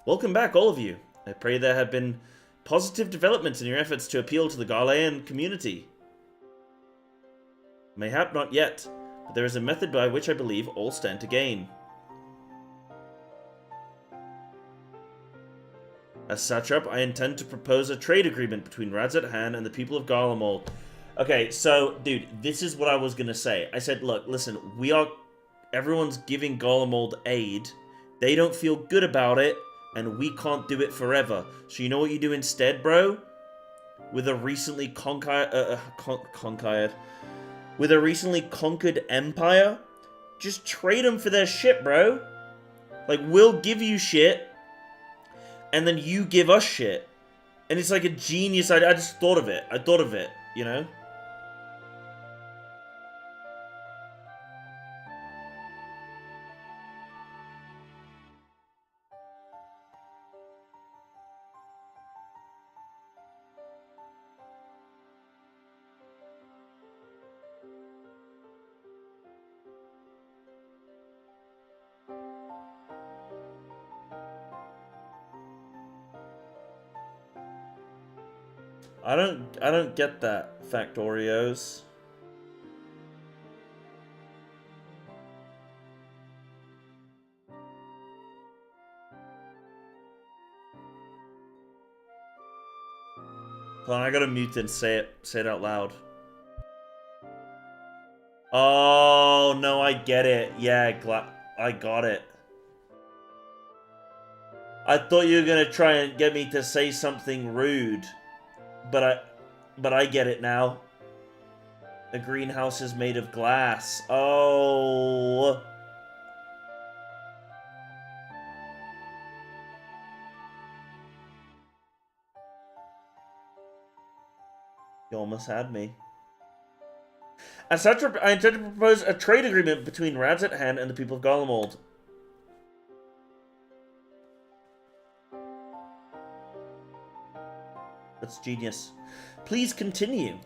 S1: Welcome back, all of you. I pray there have been positive developments in your efforts to appeal to the Garlean community. Mayhap not yet, but there is a method by which I believe all stand to gain. As satrap, I intend to propose a trade agreement between Radzat Han and the people of Garlemald. Okay, so, dude, this is what I was gonna say. I said, look, listen, everyone's giving Garlemald aid. They don't feel good about it, and we can't do it forever. So you know what you do instead, bro? With a recently with a recently conquered empire, just trade them for their shit, bro. Like, we'll give you shit, and then you give us shit. And it's like a genius idea. I just thought of it. I thought of it, you know? I don't get that, Factorios. Hold on, I gotta mute and say it out loud. Oh, no, I get it. Yeah, I got it. I thought you were gonna try and get me to say something rude. But I get it now. The greenhouse is made of glass. Oh. You almost had me. As such, I intend to propose a trade agreement between Radzat Han and the people of Garlemald. That's genius. Please continue.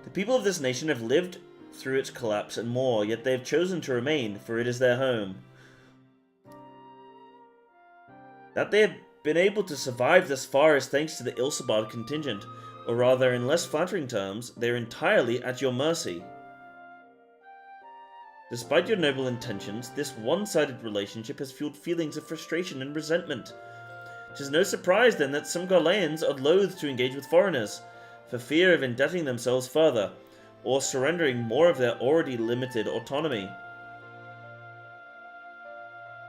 S1: The people of this nation have lived through its collapse and more, yet they have chosen to remain, for it is their home. That they have been able to survive thus far is thanks to the Ilsabard contingent, or rather, in less flattering terms, they are entirely at your mercy. Despite your noble intentions, this one-sided relationship has fueled feelings of frustration and resentment. It is no surprise, then, that some Garleans are loath to engage with foreigners, for fear of indebting themselves further, or surrendering more of their already limited autonomy.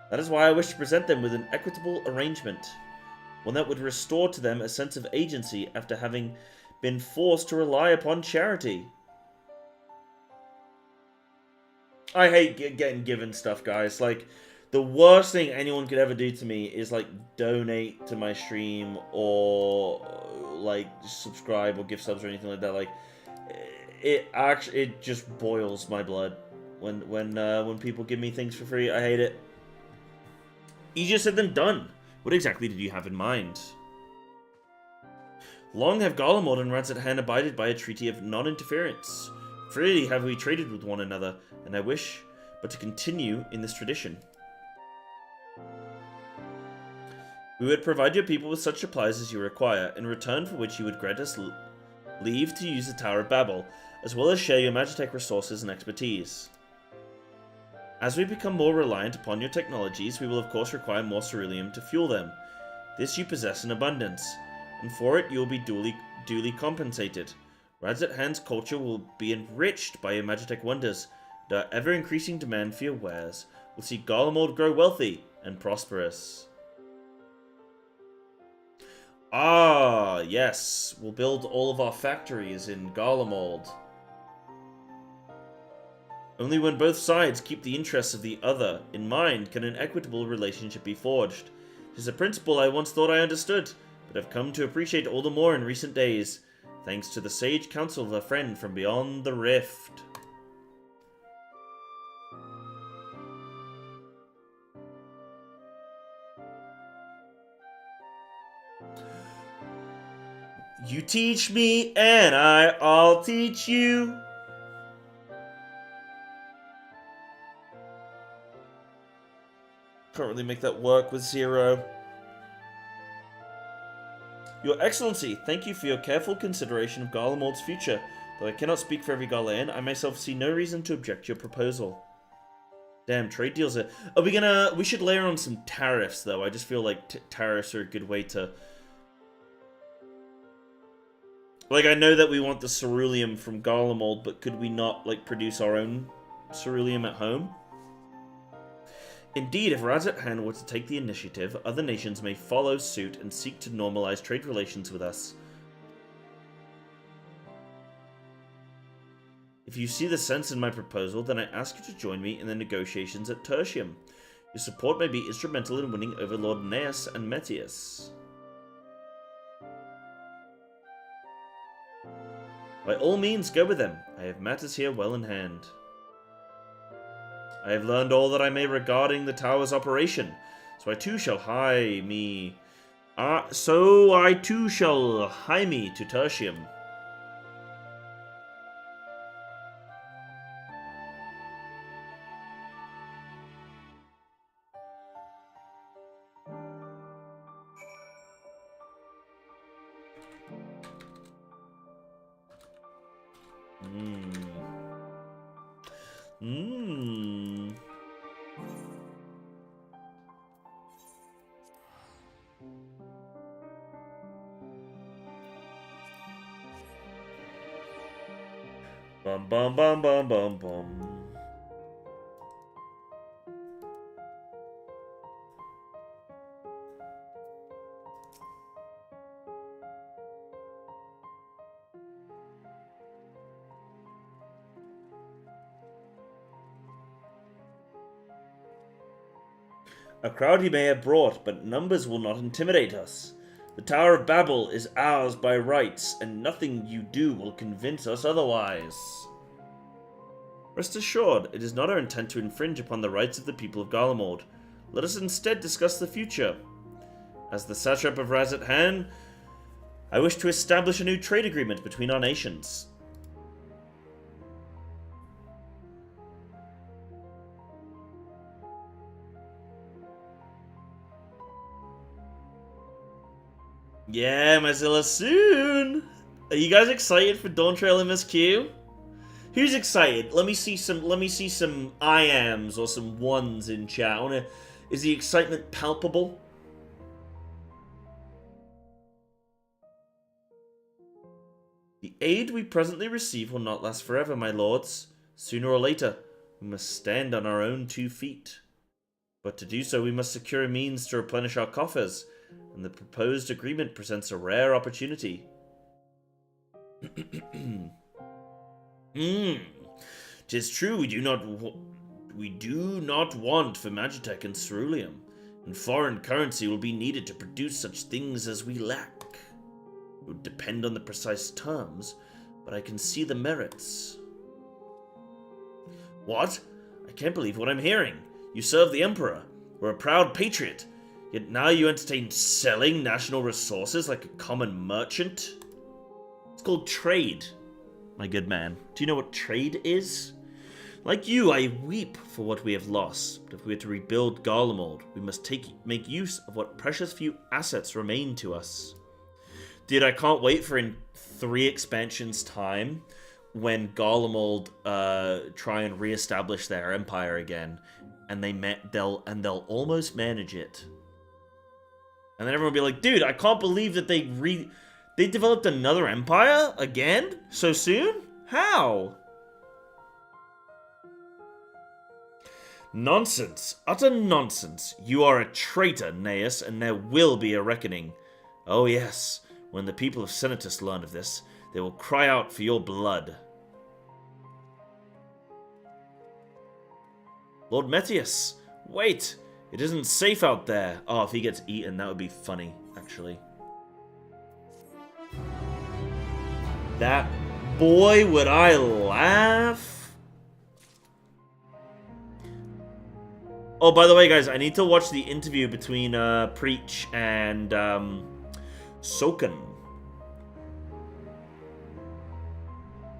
S1: That is why I wish to present them with an equitable arrangement, one that would restore to them a sense of agency after having been forced to rely upon charity. I hate getting given stuff, guys. Like, the worst thing anyone could ever do to me is, like, donate to my stream or, like, subscribe or give subs or anything like that. Like, it just boils my blood when people give me things for free. I hate it. Easier said than done. What exactly did you have in mind? Long have Garlemald and Radzat abided by a treaty of non-interference. Freely have we traded with one another, and I wish but to continue in this tradition. We would provide your people with such supplies as you require, in return for which you would grant us leave to use the Tower of Babel, as well as share your Magitech resources and expertise. As we become more reliant upon your technologies, we will of course require more ceruleum to fuel them. This you possess in abundance, and for it you will be duly compensated. Radzat culture will be enriched by your Magitech wonders, and our ever-increasing demand for your wares will see Garlemald grow wealthy and prosperous. Ah, yes, we'll build all of our factories in Garlemald. Only when both sides keep the interests of the other in mind can an equitable relationship be forged. It is a principle I once thought I understood, but have come to appreciate all the more in recent days, thanks to the sage counsel of a friend from beyond the rift. You teach me, and I'll teach you. Can't really make that work with Zero. Your Excellency, thank you for your careful consideration of Garlemald's future. Though I cannot speak for every Garlean, I myself see no reason to object to your proposal. Damn, trade deals are... we should layer on some tariffs, though. I just feel like tariffs are a good way to... Like, I know that we want the ceruleum from Garlemald, but could we not, like, produce our own ceruleum at home? Indeed, if Radzat were to take the initiative, other nations may follow suit and seek to normalize trade relations with us. If you see the sense in my proposal, then I ask you to join me in the negotiations at Tertium. Your support may be instrumental in winning over Lord Neas and Metius. By all means, go with them. I have matters here well in hand. I have learned all that I may regarding the tower's operation, so I too shall hie me to Tertium. Bum bum bum bum bum bum. A crowd he may have brought, but numbers will not intimidate us. The Tower of Babel is ours by rights, and nothing you do will convince us otherwise. Rest assured, it is not our intent to infringe upon the rights of the people of Garlemald. Let us instead discuss the future. As the satrap of Radzat, I wish to establish a new trade agreement between our nations. Yeah, Mozilla soon! Are you guys excited for Dawntrail MSQ? Who's excited? Let me see some I ams or some ones in chat. Is the excitement palpable? The aid we presently receive will not last forever, my lords. Sooner or later, we must stand on our own 2 feet. But to do so, we must secure a means to replenish our coffers, and the proposed agreement presents a rare opportunity. 'Tis true we do not want for Magitech and ceruleum, and foreign currency will be needed to produce such things as we lack. It would depend on the precise terms, but I can see the merits. What? I can't believe what I'm hearing. You serve the Emperor, were a proud patriot, yet now you entertain selling national resources like a common merchant? It's called trade, my good man. Do you know what trade is? Like you, I weep for what we have lost, but if we are to rebuild Garlemald, we must make use of what precious few assets remain to us. Dude, I can't wait for in 3 expansions' time when Garlemald try and reestablish their empire again, and they'll almost manage it. And then everyone will be like, dude, I can't believe that they developed another empire again so soon? How? Nonsense. Utter nonsense. You are a traitor, Naeus, and there will be a reckoning. Oh yes, when the people of Senatus learn of this, they will cry out for your blood. Lord Metius, wait! It isn't safe out there. Oh, if he gets eaten, that would be funny, actually. That boy, would I laugh? Oh, by the way, guys, I need to watch the interview between Preach and Soken.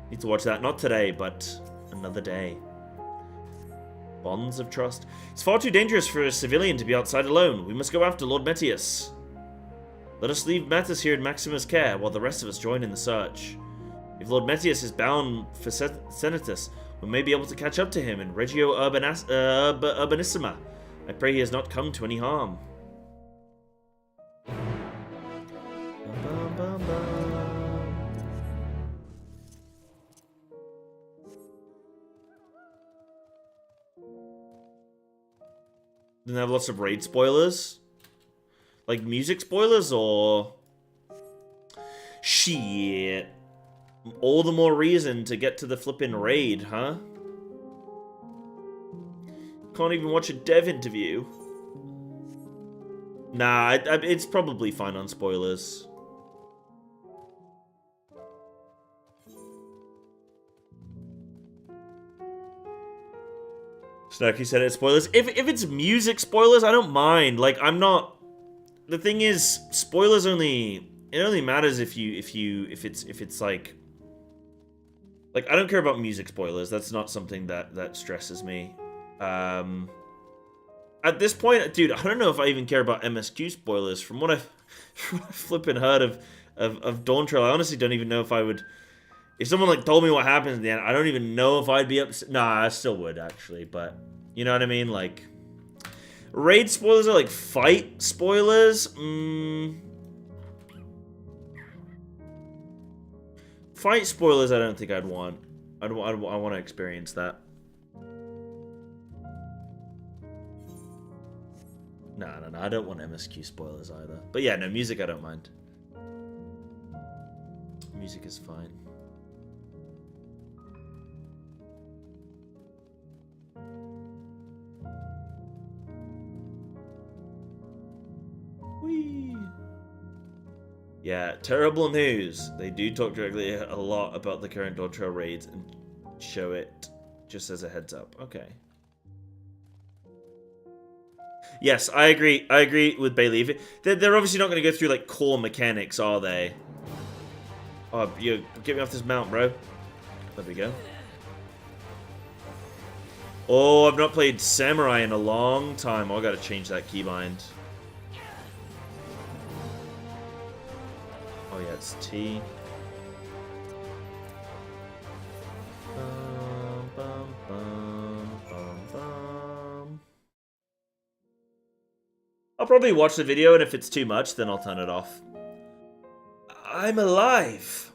S1: Need to watch that. Not today, but another day. Bonds of trust. It's far too dangerous for a civilian to be outside alone. We must go after Lord Metius. Let us leave Matters here in Maximus' care, while the rest of us join in the search. If Lord Metius is bound for Senatus, we may be able to catch up to him in Regio Urbanissima. I pray he has not come to any harm. Then they have lots of raid spoilers? Like music spoilers or... Shit. All the more reason to get to the flippin' raid, huh? Can't even watch a dev interview. Nah, it's probably fine on spoilers. Snarky said it's spoilers. If it's music spoilers, I don't mind. Like, I'm not... The thing is, spoilers only... It only matters if it's like... Like, I don't care about music spoilers. That's not something that stresses me. At this point, dude, I don't know if I even care about MSQ spoilers. From what I've flipping heard of Dawntrail, I honestly don't even know if I would... If someone, like, told me what happens at the end, I don't even know if I'd be upset. Nah, I still would, actually, but... You know what I mean? Like... Raid spoilers are, like, fight spoilers? Fight spoilers, I don't think I'd want. I want to experience that. No, I don't want MSQ spoilers either. But yeah, no, music I don't mind. Music is fine. Whee! Yeah, terrible news. They do talk directly a lot about the current Dawntrail raids and show it just as a heads up. Okay. Yes, I agree. I agree with Bailey. They're obviously not going to go through, like, core mechanics, are they? Oh, you get me off this mount, bro. There we go. Oh, I've not played Samurai in a long time. Oh, I got to change that keybind. Oh, yeah, it's T. Bum, bum, bum, bum, bum. I'll probably watch the video, and if it's too much, then I'll turn it off. I'm alive!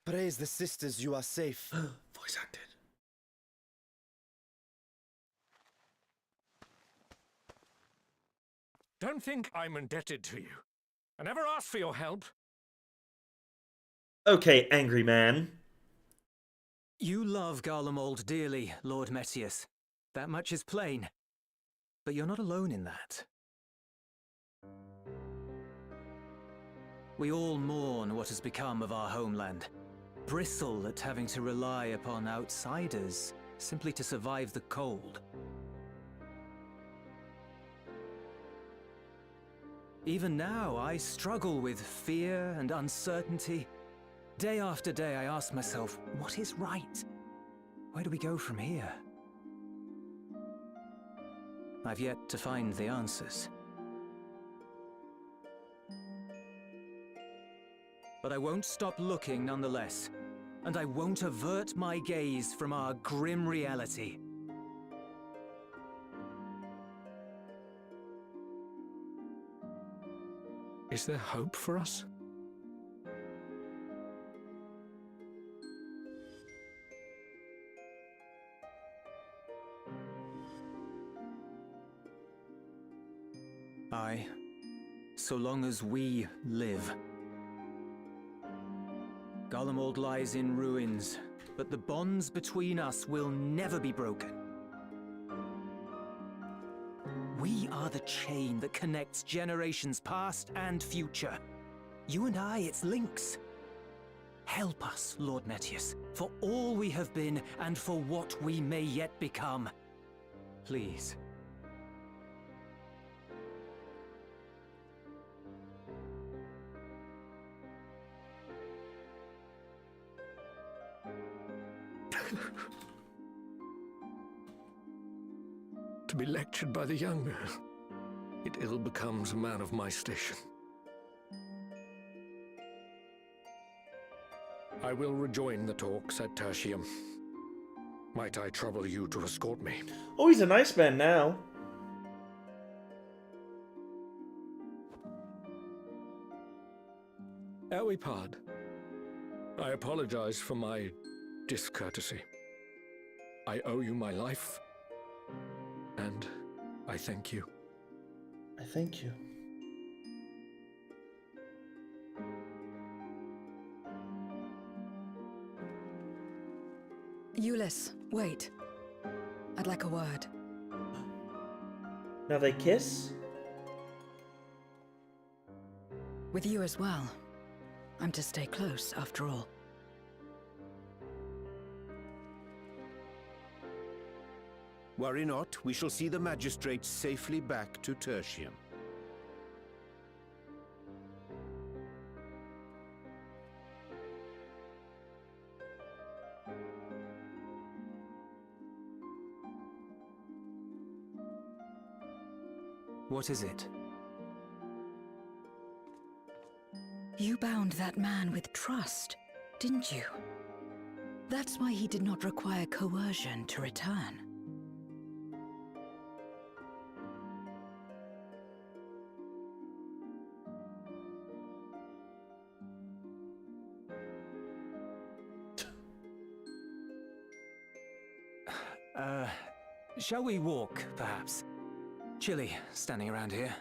S2: Praise the sisters, you are safe.
S1: Voice acted.
S3: Don't think I'm indebted to you. I never asked for your help.
S1: Okay, angry man.
S4: You love Garlemald dearly, Lord Metius. That much is plain. But you're not alone in that. We all mourn what has become of our homeland. Bristle at having to rely upon outsiders simply to survive the cold. Even now, I struggle with fear and uncertainty. Day after day, I ask myself, what is right? Where do we go from here? I've yet to find the answers. But I won't stop looking nonetheless, and I won't avert my gaze from our grim reality.
S3: Is there hope for us?
S4: Aye, so long as we live. Garlemald lies in ruins, but the bonds between us will never be broken. We are the chain that connects generations past and future. You and I, it's links. Help us, Lord Metius, for all we have been and for what we may yet become. Please.
S3: To be lectured by the younger, it ill becomes a man of my station. I will rejoin the talks at Tertium. Might I trouble you to escort me?
S1: Oh, he's a nice man now.
S3: Ere we part, I apologize for my discourtesy. I owe you my life, and I thank you.
S1: I thank you.
S5: Euless, wait. I'd like a word.
S1: Now they kiss?
S5: With you as well. I'm to stay close, after all.
S6: Worry not, we shall see the magistrate safely back to Tertium.
S4: What is it?
S5: You bound that man with trust, didn't you? That's why he did not require coercion to return.
S4: Shall we walk, perhaps? Chilly, standing around here.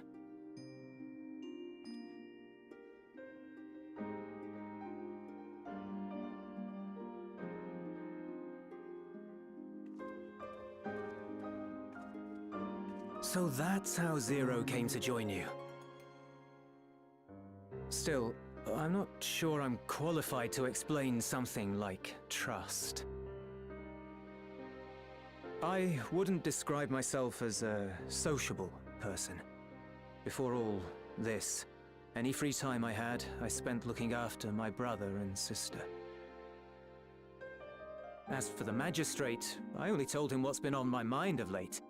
S4: So that's how Zero came to join you. Still, I'm not sure I'm qualified to explain something like trust. I wouldn't describe myself as a sociable person. Before all this, any free time I had, I spent looking after my brother and sister. As for the magistrate, I only told him what's been on my mind of late.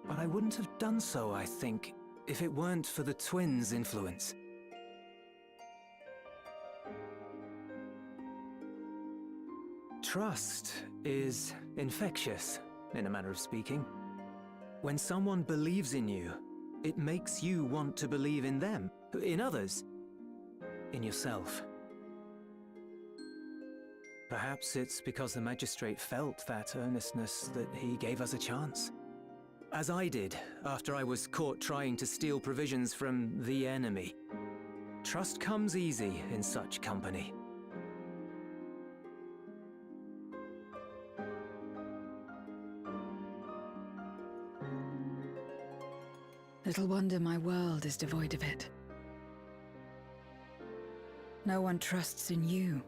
S4: But I wouldn't have done so, I think, if it weren't for the twins' influence. Trust is infectious, in a manner of speaking. When someone believes in you, it makes you want to believe in them, in others, in yourself. Perhaps it's because the magistrate felt that earnestness that he gave us a chance. As I did, after I was caught trying to steal provisions from the enemy. Trust comes easy in such company.
S5: Little wonder my world is devoid of it. No one trusts in you,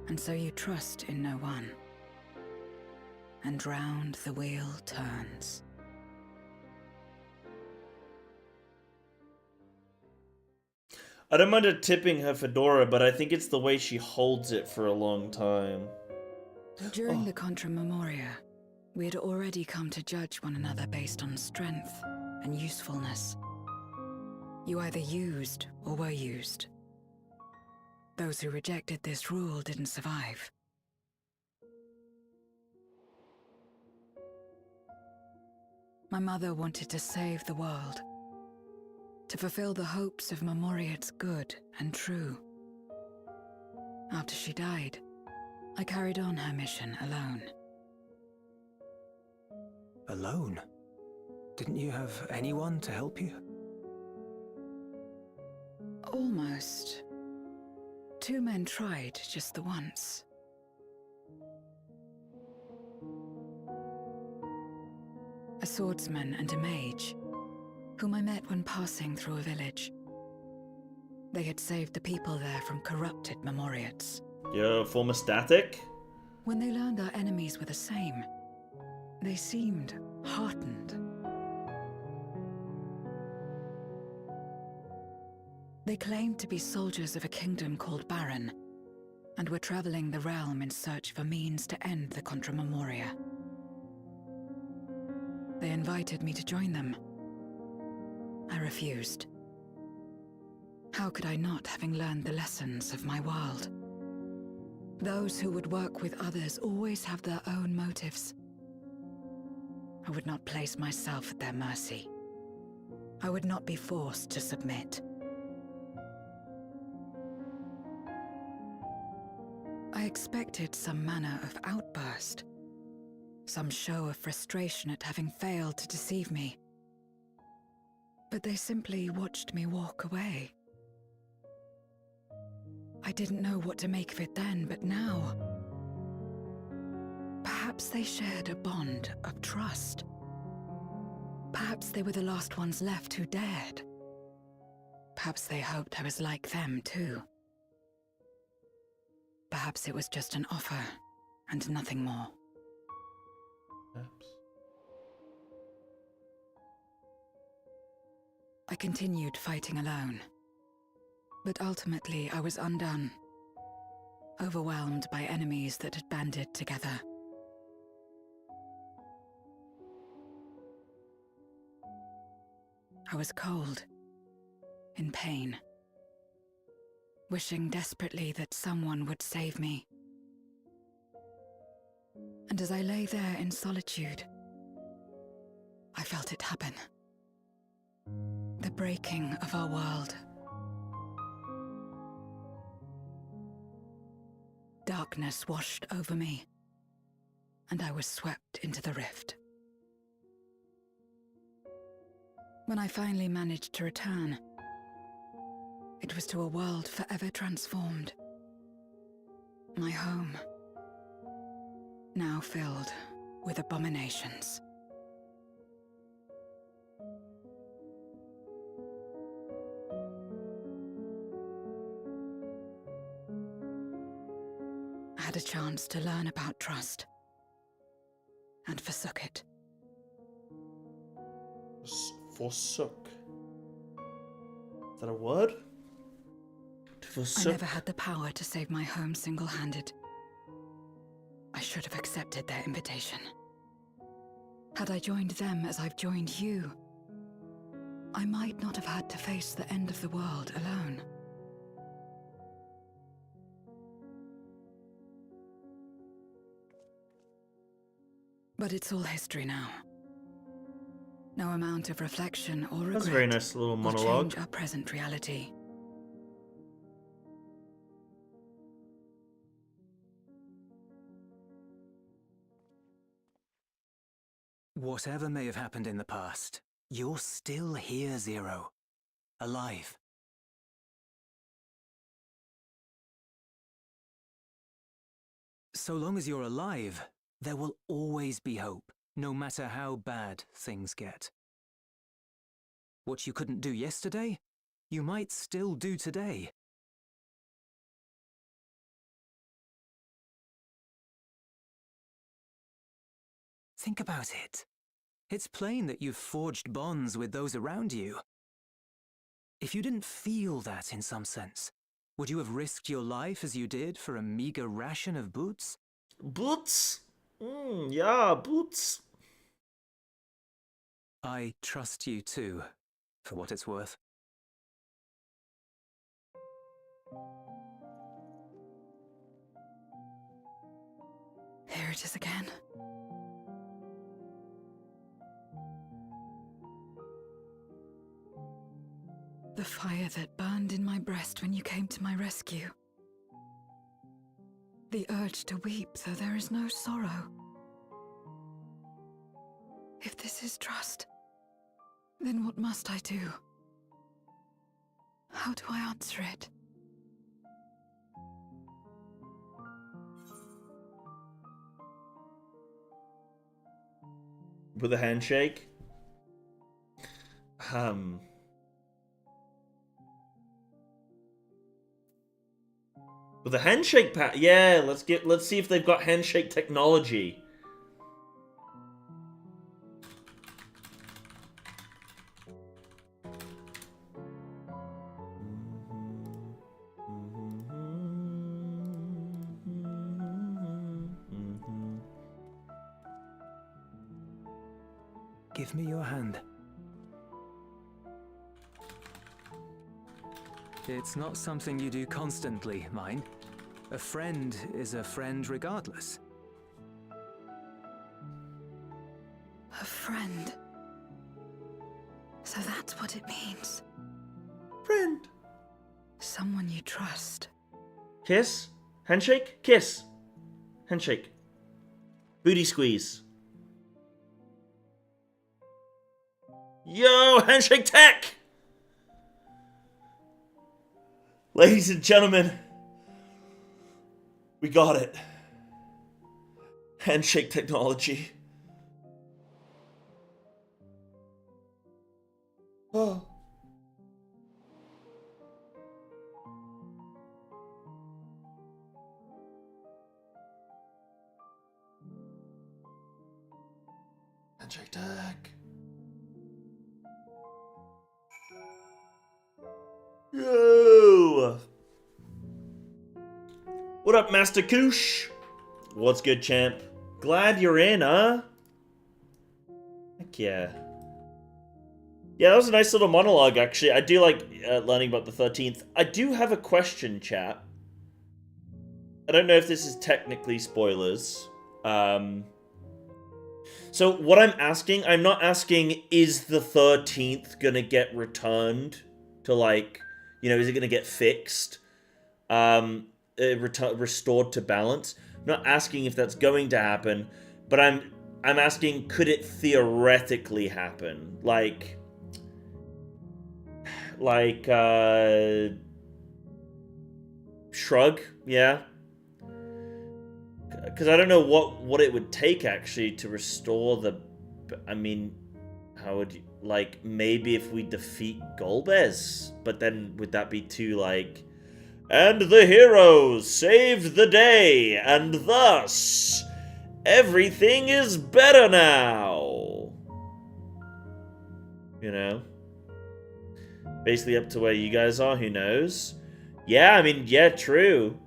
S5: and so you trust in no one. And round the wheel turns.
S1: I don't mind her tipping her fedora, but I think it's the way she holds it for a long time.
S5: During the Contra Memoria, we had already come to judge one another based on strength and usefulness. You either used or were used. Those who rejected this rule didn't survive. My mother wanted to save the world, to fulfill the hopes of Memoria's good and true. After she died, I carried on her mission alone.
S4: Alone? Didn't you have anyone to help you?
S5: Almost. 2 men tried just the once. A swordsman and a mage, whom I met when passing through a village. They had saved the people there from corrupted Memoriates.
S1: Yo, former static?
S5: When they learned our enemies were the same, they seemed heartened. They claimed to be soldiers of a kingdom called Baron, and were traveling the realm in search for means to end the Contra Memoria. They invited me to join them. I refused. How could I not, having learned the lessons of my world? Those who would work with others always have their own motives. I would not place myself at their mercy. I would not be forced to submit. I expected some manner of outburst, some show of frustration at having failed to deceive me. But they simply watched me walk away. I didn't know what to make of it then, but now... Perhaps they shared a bond of trust. Perhaps they were the last ones left who dared. Perhaps they hoped I was like them, too. Perhaps it was just an offer, and nothing more.
S1: Perhaps.
S5: I continued fighting alone. But ultimately I was undone, overwhelmed by enemies that had banded together. I was cold, in pain, wishing desperately that someone would save me. And as I lay there in solitude, I felt it happen. The breaking of our world. Darkness washed over me, and I was swept into the rift. When I finally managed to return, it was to a world forever transformed. My home, now filled with abominations. I had a chance to learn about trust, and forsook it.
S1: Forsook. Is that a word? To
S5: I
S1: forsook.
S5: never had the power to save my home single-handed. I should have accepted their invitation. Had I joined them as I've joined you, I might not have had to face the end of the world alone. But it's all history now. No amount of reflection or regret
S1: That's a very nice little
S5: will
S1: monologue.
S5: change our present reality.
S4: Whatever may have happened in the past, you're still here, Zero. Alive. So long as you're alive, there will always be hope, no matter how bad things get. What you couldn't do yesterday, you might still do today. Think about it. It's plain that you've forged bonds with those around you. If you didn't feel that in some sense, would you have risked your life as you did for a meager ration of boots?
S1: Boots? Yeah, boots.
S4: I trust you too, for what it's worth.
S5: Here it is again. The fire that burned in my breast when you came to my rescue. The urge to weep though there is no sorrow. If this is trust, then what must I do? How do I answer it?
S1: With a handshake? With a handshake yeah, let's see if they've got handshake technology.
S4: Give me your hand. It's not something you do constantly, mind. A friend is a friend regardless.
S5: A friend. So that's what it means.
S1: Friend.
S5: Someone you trust.
S1: Kiss? Handshake? Kiss. Handshake. Booty squeeze. Yo, handshake tech! Ladies and gentlemen, we got it. Handshake technology. Oh. Handshake tech. Yo! What up, Master Koosh? What's good, champ? Glad you're in, huh? Heck yeah. Yeah, that was a nice little monologue, actually. I do like learning about the 13th. I do have a question, chat. I don't know if this is technically spoilers. So what I'm asking, I'm not asking, is the 13th gonna get returned to, like, you know, is it gonna get fixed? Restored to balance? I'm not asking if that's going to happen, but I'm asking, could it theoretically happen? Like, shrug, yeah. Because I don't know what it would take, actually, to restore the... I mean, how would you... Like, maybe if we defeat Golbez? But then, would that be too, like... And the heroes saved the day, and thus... everything is better now! You know? Basically up to where you guys are, who knows? Yeah, I mean, yeah, true.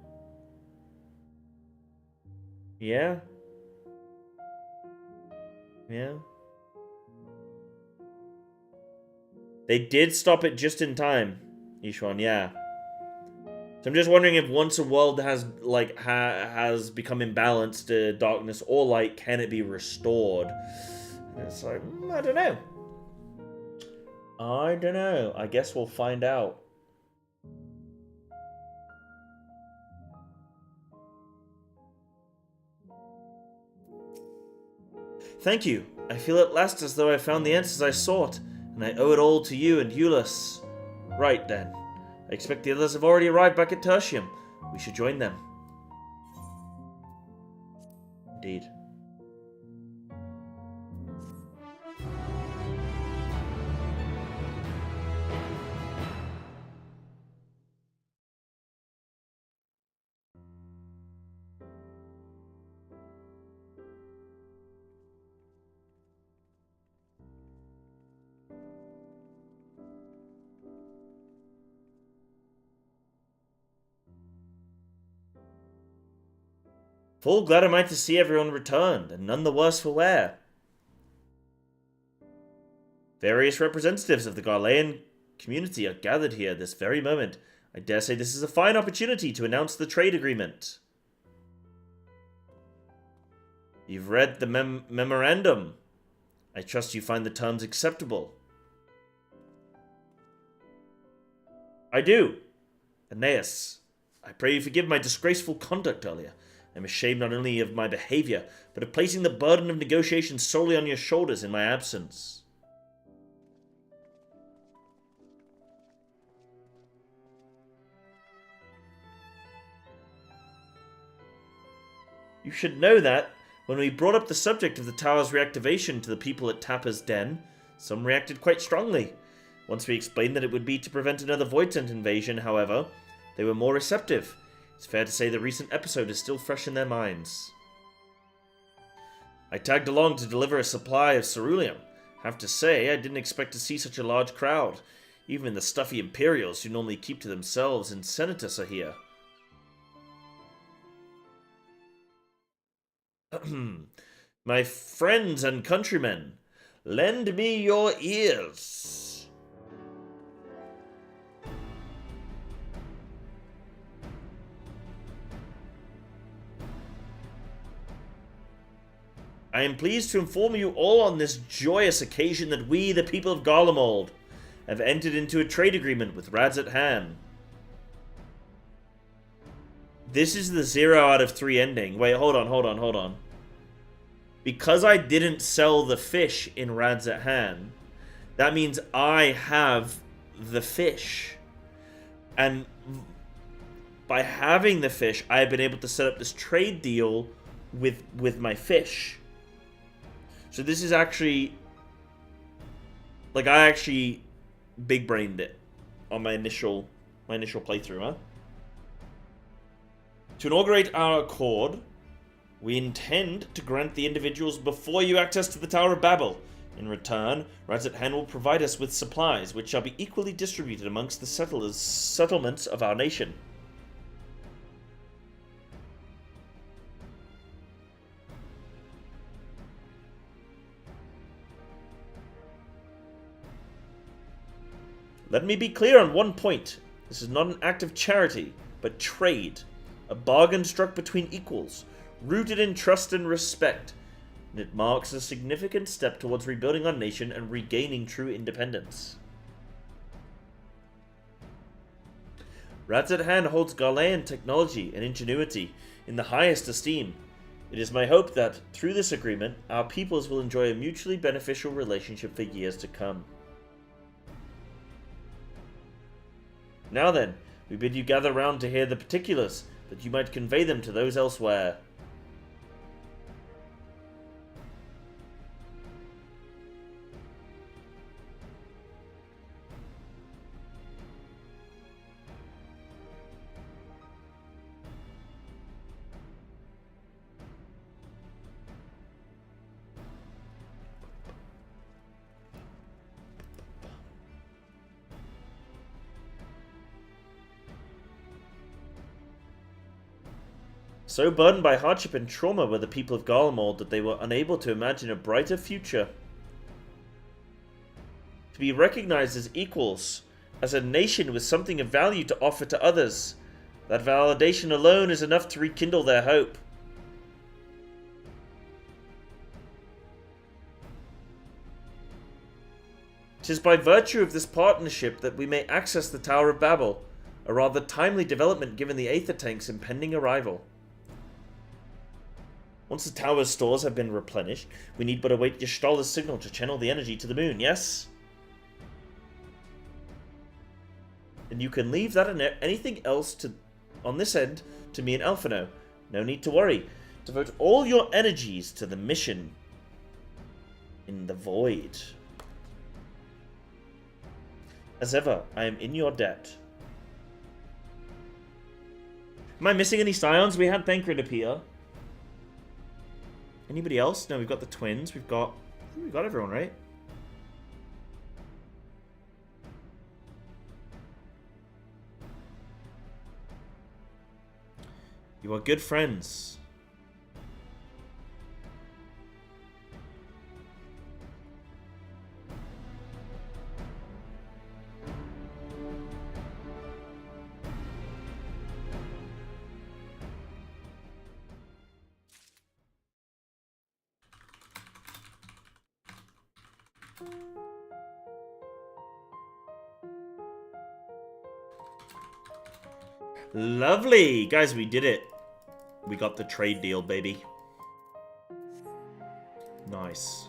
S1: Yeah. Yeah. They did stop it just in time, Ishwan, yeah. So I'm just wondering if once a world has, like, has become imbalanced to darkness or light, can it be restored? And it's like, I don't know. I don't know. I guess we'll find out. Thank you. I feel at last as though I found the answers I sought, and I owe it all to you and Euless. Right then. I expect the others have already arrived back at Tertium. We should join them. Indeed. Full glad am I to see everyone returned, and none the worse for wear. Various representatives of the Garlean community are gathered here this very moment. I dare say this is a fine opportunity to announce the trade agreement. You've read the memorandum. I trust you find the terms acceptable. I do. Aeneas, I pray you forgive my disgraceful conduct earlier. I am ashamed not only of my behavior, but of placing the burden of negotiation solely on your shoulders in my absence. You should know that, when we brought up the subject of the tower's reactivation to the people at Tapper's Den, some reacted quite strongly. Once we explained that it would be to prevent another Voidsent invasion, however, they were more receptive. It's fair to say the recent episode is still fresh in their minds. I tagged along to deliver a supply of ceruleum. Have to say, I didn't expect to see such a large crowd. Even the stuffy Imperials who normally keep to themselves and Senatus are here. My friends and countrymen, lend me your ears. I am pleased to inform you all on this joyous occasion that we, the people of Garlemald, have entered into a trade agreement with Radzat-Han. This is the 0 out of 3 ending. Wait, hold on. Because I didn't sell the fish in Radzat-Han, that means I have the fish. And by having the fish, I have been able to set up this trade deal with my fish. So this is actually... like, I actually big-brained it on my initial playthrough, huh? To inaugurate our accord, we intend to grant the individuals before you access to the Tower of Babel. In return, Radzat-Han will provide us with supplies, which shall be equally distributed amongst the settlements of our nation. Let me be clear on one point. This is not an act of charity, but trade. A bargain struck between equals, rooted in trust and respect, and it marks a significant step towards rebuilding our nation and regaining true independence. Radzat-Han holds Garlean technology and ingenuity in the highest esteem. It is my hope that, through this agreement, our peoples will enjoy a mutually beneficial relationship for years to come. Now then, we bid you gather round to hear the particulars, that you might convey them to those elsewhere. So burdened by hardship and trauma were the people of Garlemald that they were unable to imagine a brighter future. To be recognized as equals, as a nation with something of value to offer to others, that validation alone is enough to rekindle their hope. Tis by virtue of this partnership that we may access the Tower of Babel, a rather timely development given the Aether Tank's impending arrival. Once the tower's stores have been replenished, we need but await Yshtala's signal to channel the energy to the moon, yes? And you can leave that and anything else on this end to me and Alphino. No need to worry. Devote all your energies to the mission in the void. As ever, I am in your debt. Am I missing any scions? We had Thancred appear. Anybody else? No, we've got the twins. We've got everyone, right? You are good friends. Lovely! Guys, we did it. We got the trade deal, baby. Nice.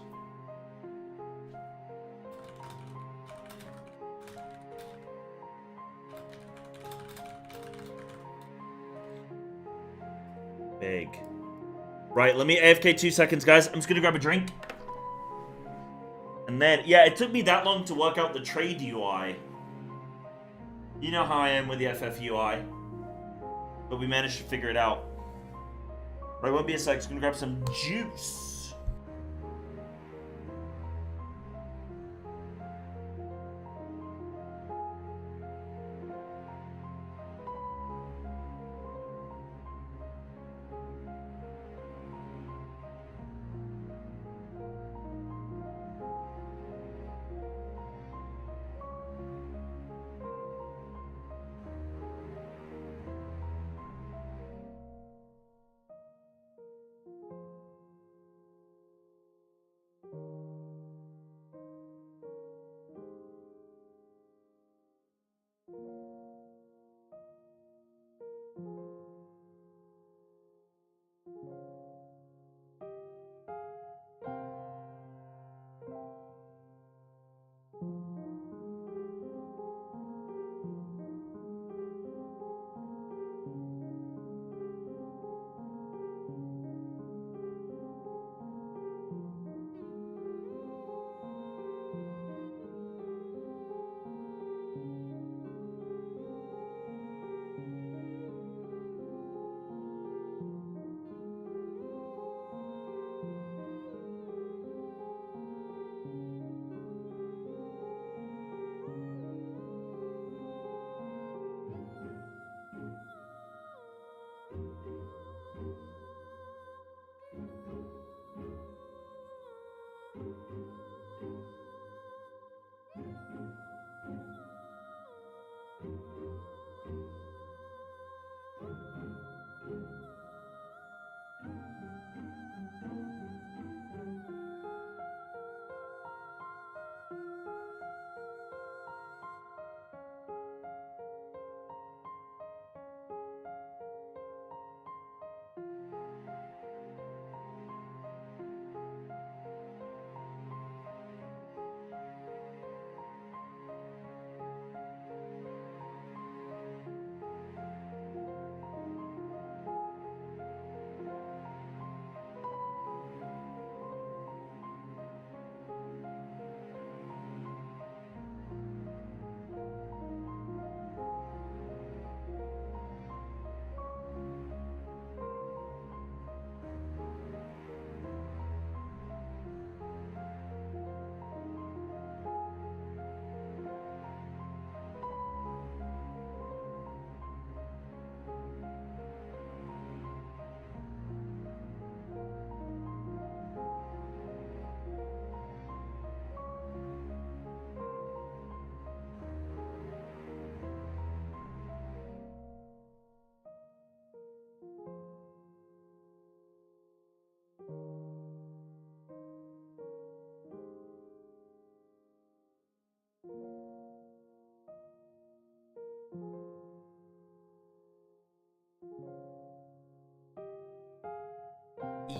S1: Big. Right, let me AFK 2 seconds, guys. I'm just gonna grab a drink. And then, yeah, it took me that long to work out the trade UI. You know how I am with the FF UI. But we managed to figure it out. Right, won't be a sec. Just gonna grab some juice.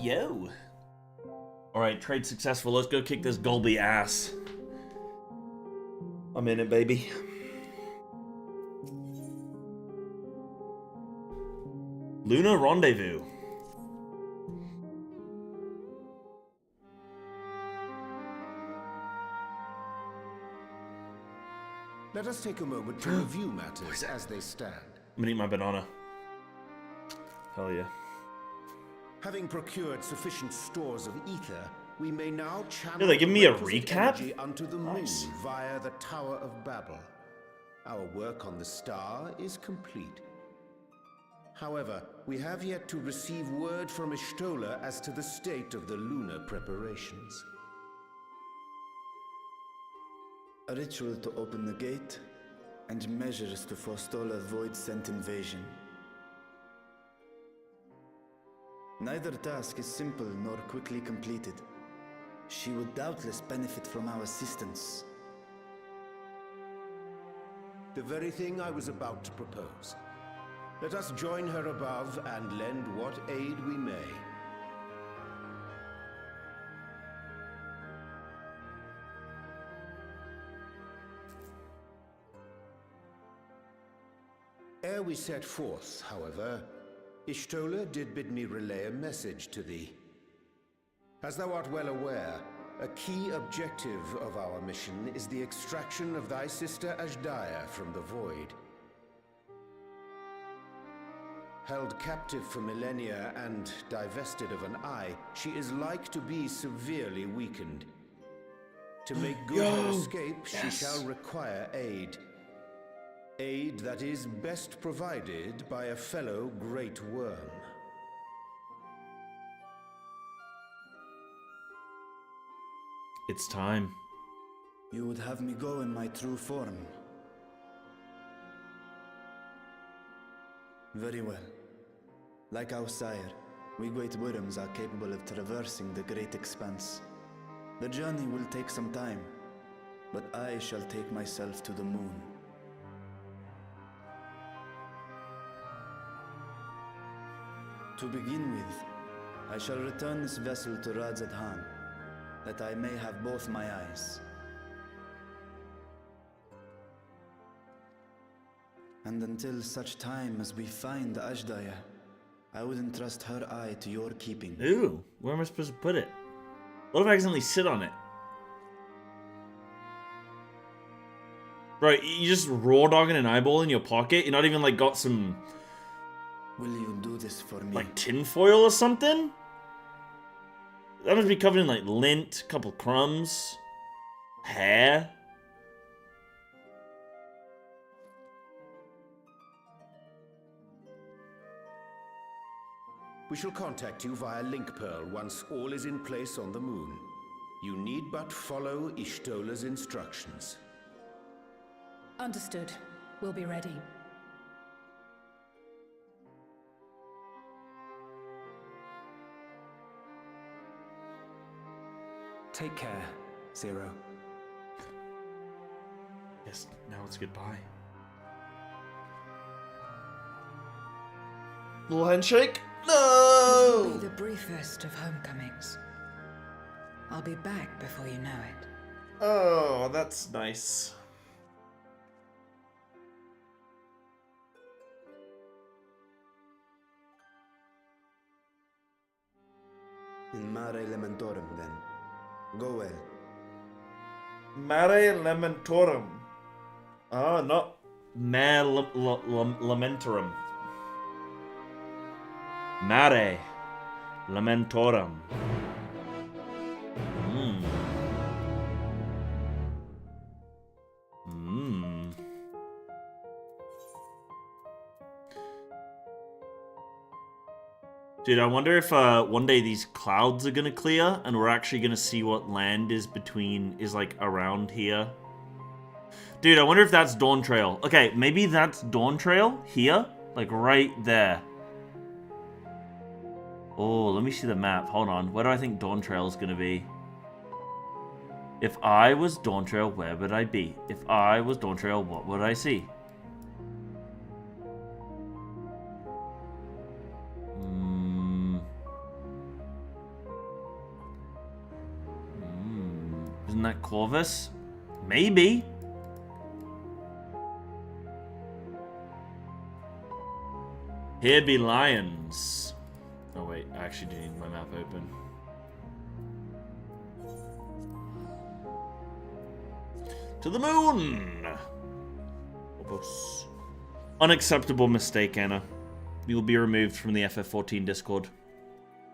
S1: Yo. Alright, trade successful. Let's go kick this Golby ass. I'm in it, baby. Luna Rendezvous.
S6: Let us take a moment to review matters as they stand.
S1: I'm gonna eat my banana. Hell yeah.
S6: Having procured sufficient stores of ether, we may now channel
S1: Yeah, they give me a
S6: requisite
S1: recap?
S6: energy unto the moon
S1: Nice.
S6: via the Tower of Babel. Our work on the star is complete. However, we have yet to receive word from Ishtola as to the state of the lunar preparations.
S2: A ritual to open the gate, and measures to forestall a void-sent invasion. Neither task is simple nor quickly completed. She would doubtless benefit from our assistance.
S6: The very thing I was about to propose. Let us join her above and lend what aid we may. Ere we set forth, however, Y'shtola did bid me relay a message to thee. As thou art well aware, a key objective of our mission is the extraction of thy sister Ashdaya from the Void. Held captive for millennia and divested of an eye, she is like to be severely weakened. To make good her escape, she shall require aid. Aid that is best provided by a fellow Great Worm.
S1: It's time.
S2: You would have me go in my true form. Very well. Like our sire, we Great Worms are capable of traversing the great expanse. The journey will take some time, but I shall take myself to the moon. To begin with, I shall return this vessel to Radzadhan, that I may have both my eyes. And until such time as we find Ashdaya, I would entrust her eye to your keeping.
S1: Ooh, where am I supposed to put it? What if I accidentally sit on it? Right, you just raw dogging an eyeball in your pocket? You're not even like got some
S2: Will you do this for me?
S1: like tinfoil or something? That must be covered in like lint, couple crumbs, hair.
S6: We shall contact you via Link Pearl once all is in place on the moon. You need but follow Y'shtola's instructions.
S7: Understood. We'll be ready.
S4: Take care, Zero.
S1: Yes, now it's goodbye. Little handshake?
S5: It will
S1: No!
S5: be the briefest of homecomings. I'll be back before you know it.
S1: Oh, that's nice.
S2: In Mare Elementorum, then. Go well.
S1: Mare Lamentorum. Oh, not Mare Lamentorum. Mare Lamentorum. Mmm. Mmm. Dude, I wonder if one day these clouds are gonna clear and we're actually gonna see what land is like around here. Dude, I wonder if that's Dawntrail. Okay, maybe that's Dawntrail here, like right there. Oh, let me see the map. Hold on. Where do I think Dawntrail is gonna be? If I was Dawntrail, where would I be? If I was Dawntrail, what would I see? Isn't that Corvus? Maybe. Here be lions. Oh wait, I actually do need my map open. To the moon! Unacceptable mistake, Anna. You will be removed from the FF14 Discord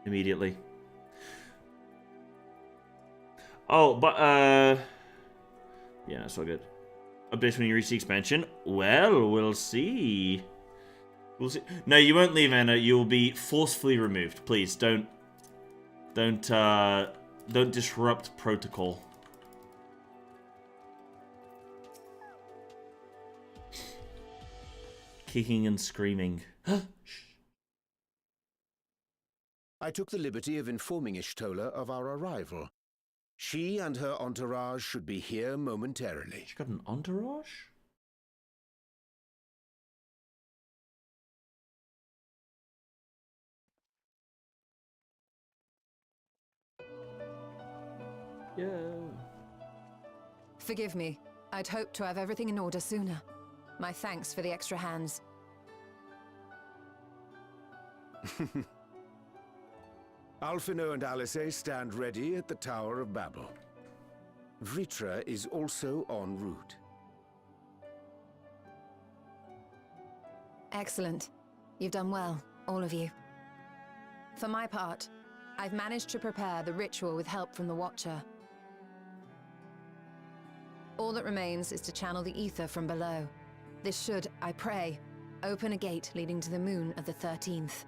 S1: immediately. Oh, but, yeah, that's all good. Updates when you reach the expansion? Well, we'll see. We'll see. No, you won't leave, Anna. You'll be forcefully removed. Please, don't disrupt protocol. Kicking and screaming.
S6: I took the liberty of informing Y'shtola of our arrival. She and her entourage should be here momentarily.
S1: She got an entourage? Yeah.
S7: Forgive me. I'd hoped to have everything in order sooner. My thanks for the extra hands.
S6: Alphino and Alice stand ready at the Tower of Babel. Vritra is also en route.
S7: Excellent. You've done well, all of you. For my part, I've managed to prepare the ritual with help from the Watcher. All that remains is to channel the ether from below. This should, I pray, open a gate leading to the moon of the 13th.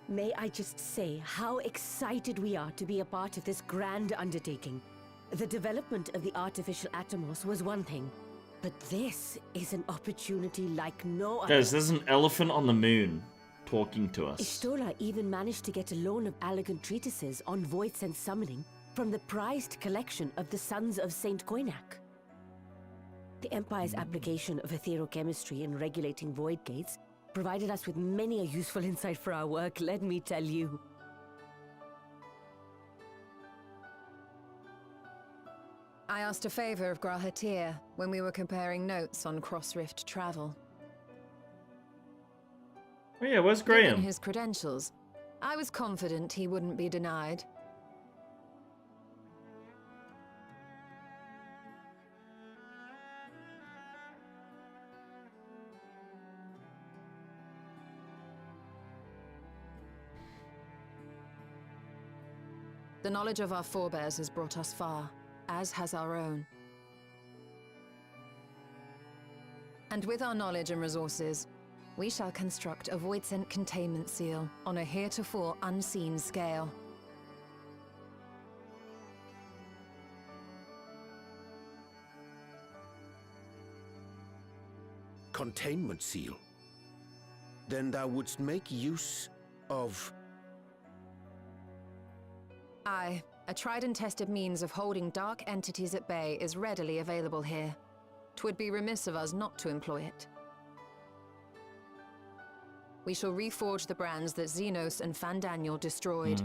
S8: May I just say how excited we are to be a part of this grand undertaking. The development of the artificial Atomos was one thing, but this is an opportunity like no other.
S1: Guys, there's an elephant on the moon talking to us.
S8: Ishtola even managed to get a loan of elegant treatises on voice and summoning from the prized collection of the Sons of Saint Koinak. The Empire's application of etherochemistry in regulating void gates provided us with many a useful insight for our work, let me tell you.
S7: I asked a favor of Grahatir when we were comparing notes on cross-rift travel.
S1: Oh yeah, where's
S7: Given
S1: Graham?
S7: his credentials, I was confident he wouldn't be denied. The knowledge of our forebears has brought us far, as has our own. And with our knowledge and resources, we shall construct a void-sent containment seal on a heretofore unseen scale.
S6: Containment seal? Then thou wouldst make use of...
S7: Aye, a tried and tested means of holding dark entities at bay is readily available here. 'Twould be remiss of us not to employ it. We shall reforge the brands that Xenos and Fandaniel destroyed.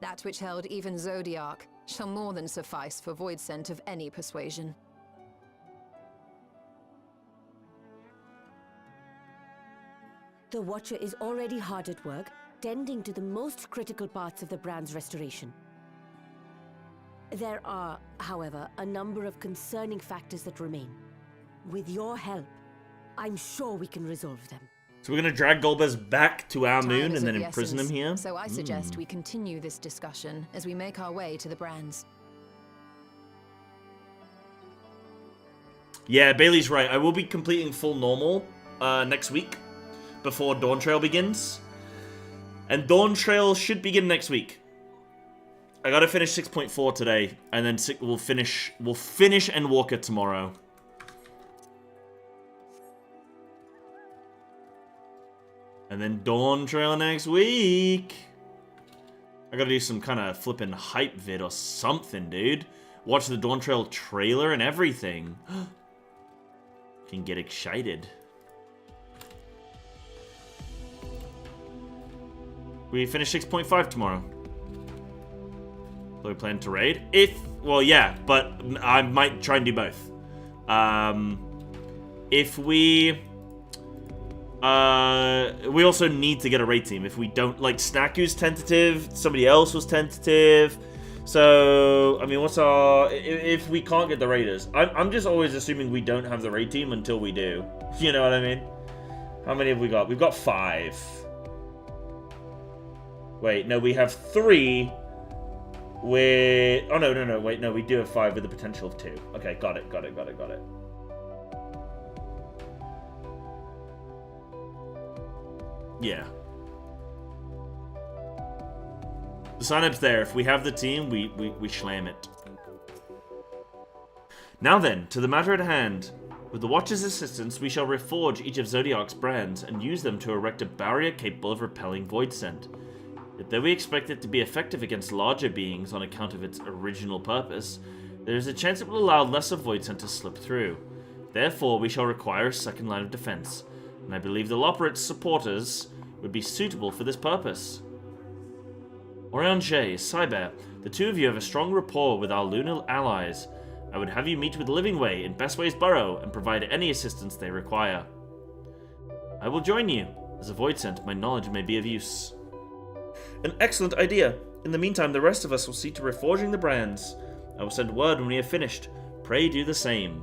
S7: That which held even Zodiac shall more than suffice for void scent of any persuasion.
S8: The Watcher is already hard at work, tending to the most critical parts of the brand's restoration. There are, however, a number of concerning factors that remain. With your help, I'm sure we can resolve them.
S1: So we're gonna drag Golbez back to our
S7: Time
S1: moon
S7: is
S1: and
S7: of
S1: then
S7: the
S1: imprison him
S7: essence,
S1: here?
S7: So I suggest we continue this discussion as we make our way to the brands.
S1: Yeah, Bailey's right. I will be completing full normal next week before Dawntrail begins. And Dawntrail should begin next week. I gotta finish 6.4 today, and then we'll finish Endwalker tomorrow. And then Dawntrail next week. I gotta do some kind of flippin' hype vid or something, dude. Watch the Dawntrail trailer and everything. Can get excited. We finish 6.5 tomorrow. Do we plan to raid? Well, yeah, but I might try and do both. If we also need to get a raid team. If we don't, like, Snacku's tentative, somebody else was tentative. So, I mean, what's our... If we can't get the raiders, I'm just always assuming we don't have the raid team until we do. You know what I mean? How many have we got? We've got 5. Wait, no, we have 3 with... Oh, no, wait, no, we do have 5 with the potential of 2. Okay, got it. Yeah. The sign-up's there. If we have the team, we slam it. Now then, to the matter at hand. With the Watcher's assistance, we shall reforge each of Zodiac's brands and use them to erect a barrier capable of repelling void scent. Yet though we expect it to be effective against larger beings on account of its original purpose, there is a chance it will allow lesser void scent to slip through. Therefore, we shall require a second line of defense, and I believe the Loporit's supporters would be suitable for this purpose. Oriange, Cyber, the two of you have a strong rapport with our lunar allies. I would have you meet with Livingway in Bestway's Burrow and provide any assistance they require. I will join you. As a void scent, my knowledge may be of use. An excellent idea. In the meantime, the rest of us will see to reforging the brands. I will send word when we have finished. Pray do the same.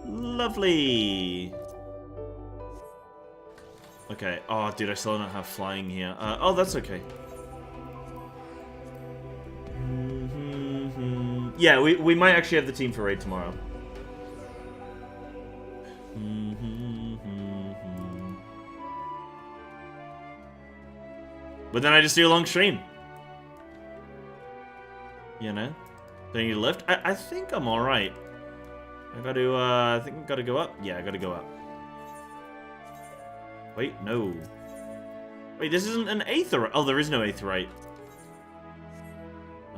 S1: Lovely. Okay. Oh, dude, I still don't have flying here. Oh, that's okay. Yeah, we might actually have the team for raid tomorrow. But then I just do a long stream. You know? Don't need to lift? I think I'm alright. I gotta, I think I gotta go up. Yeah, I gotta go up. Wait, no. Wait, this isn't an aetherite. Oh, there is no aetherite.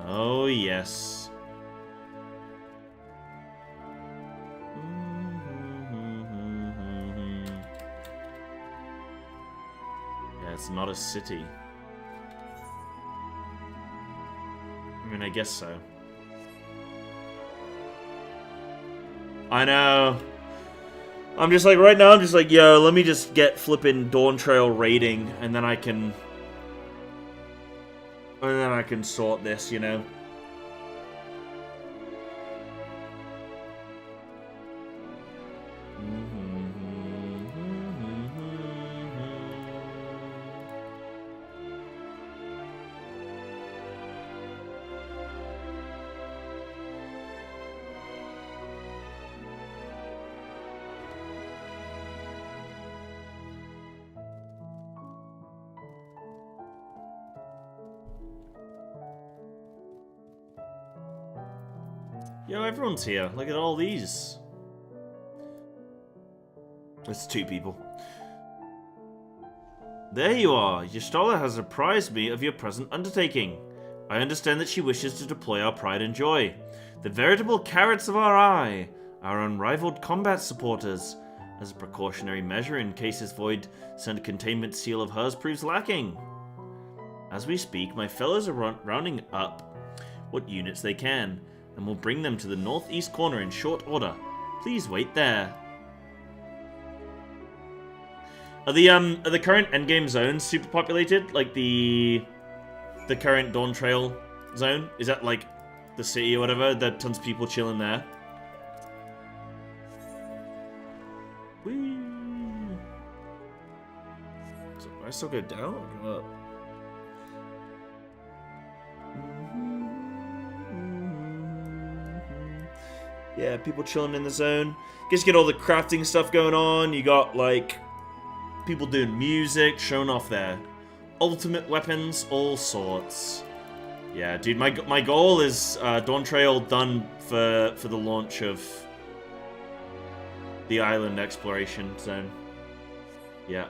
S1: Oh, yes. Yeah, it's not a city. I mean, I guess so. I know. I'm just like, right now, I'm just like, yo, let me just get flipping Dawntrail raiding, and then I can... And then I can sort this, you know? Yo, everyone's here. Look at all these. It's two people. There you are. Y'shtola has apprised me of your present undertaking. I understand that she wishes to deploy our pride and joy. The veritable carrots of our eye. Our unrivaled combat supporters. As a precautionary measure in case this void sent containment seal of hers proves lacking. As we speak, my fellows are rounding up what units they can, and we'll bring them to the northeast corner in short order. Please wait there. Are the current endgame zones super populated? Like the current Dawntrail zone? Is that like the city or whatever? There are tons of people chilling there. Whee! So do I still go down or go up? Yeah, people chilling in the zone. Just get all the crafting stuff going on. You got, like, people doing music, showing off their ultimate weapons, all sorts. Yeah, dude, my goal is Dawntrail done for the launch of the island exploration zone. Yeah.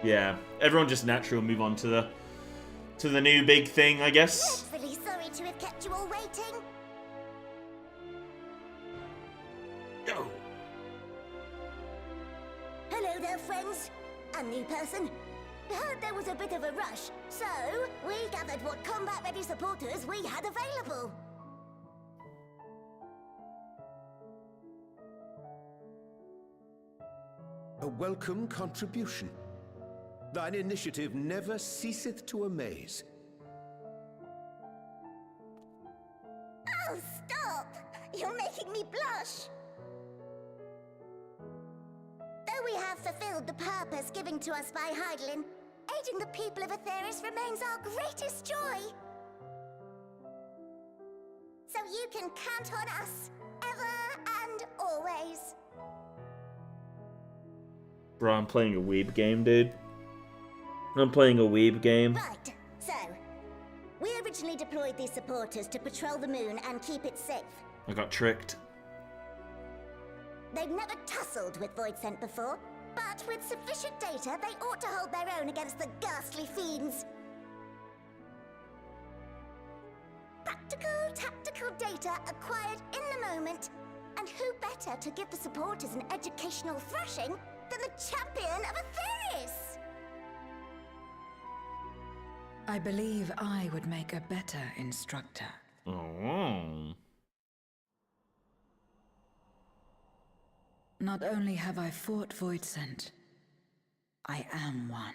S1: Yeah, everyone just naturally move on to the new big thing, I guess.
S9: Dreadfully sorry to have kept you all waiting.
S1: Yo.
S9: Hello there, friends. A new person. Heard there was a bit of a rush, so we gathered what combat-ready supporters we had available.
S6: A welcome contribution. Thine initiative never ceaseth to amaze.
S9: Oh, stop! You're making me blush! Though we have fulfilled the purpose given to us by Heidelin, aiding the people of Aetheris remains our greatest joy. So you can count on us, ever and always.
S1: Bro, I'm playing a weeb game, dude. I'm playing a weeb game.
S9: Right, so, originally deployed these supporters to patrol the moon and keep it safe.
S1: I got tricked.
S9: They've never tussled with Voidsent before, but with sufficient data, they ought to hold their own against the ghastly fiends. Practical, tactical data acquired in the moment. And who better to give the supporters an educational thrashing than the champion of Aetherius?
S5: I believe I would make a better instructor.
S1: Oh.
S5: Not only have I fought Voidsent, I am one.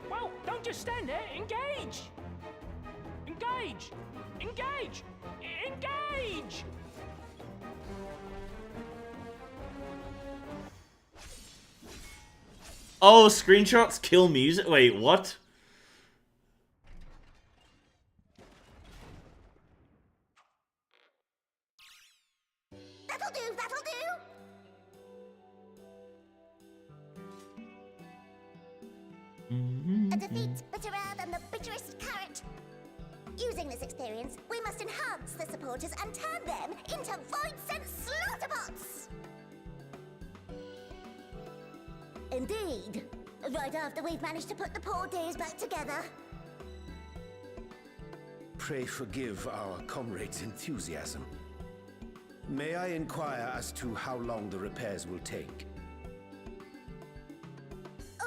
S10: Well, don't just stand there. Engage! Engage! Engage! Engage!
S1: Oh, screenshots kill music? Wait, what?
S9: That'll do, that'll do! A defeat's bitterer than the bitterest carrot. Using this experience, we must enhance the supporters and turn them into Voidsent slaughterbots! Indeed. Right after we've managed to put the poor dears back together.
S6: Pray forgive our comrade's enthusiasm. May I inquire as to how long the repairs will take?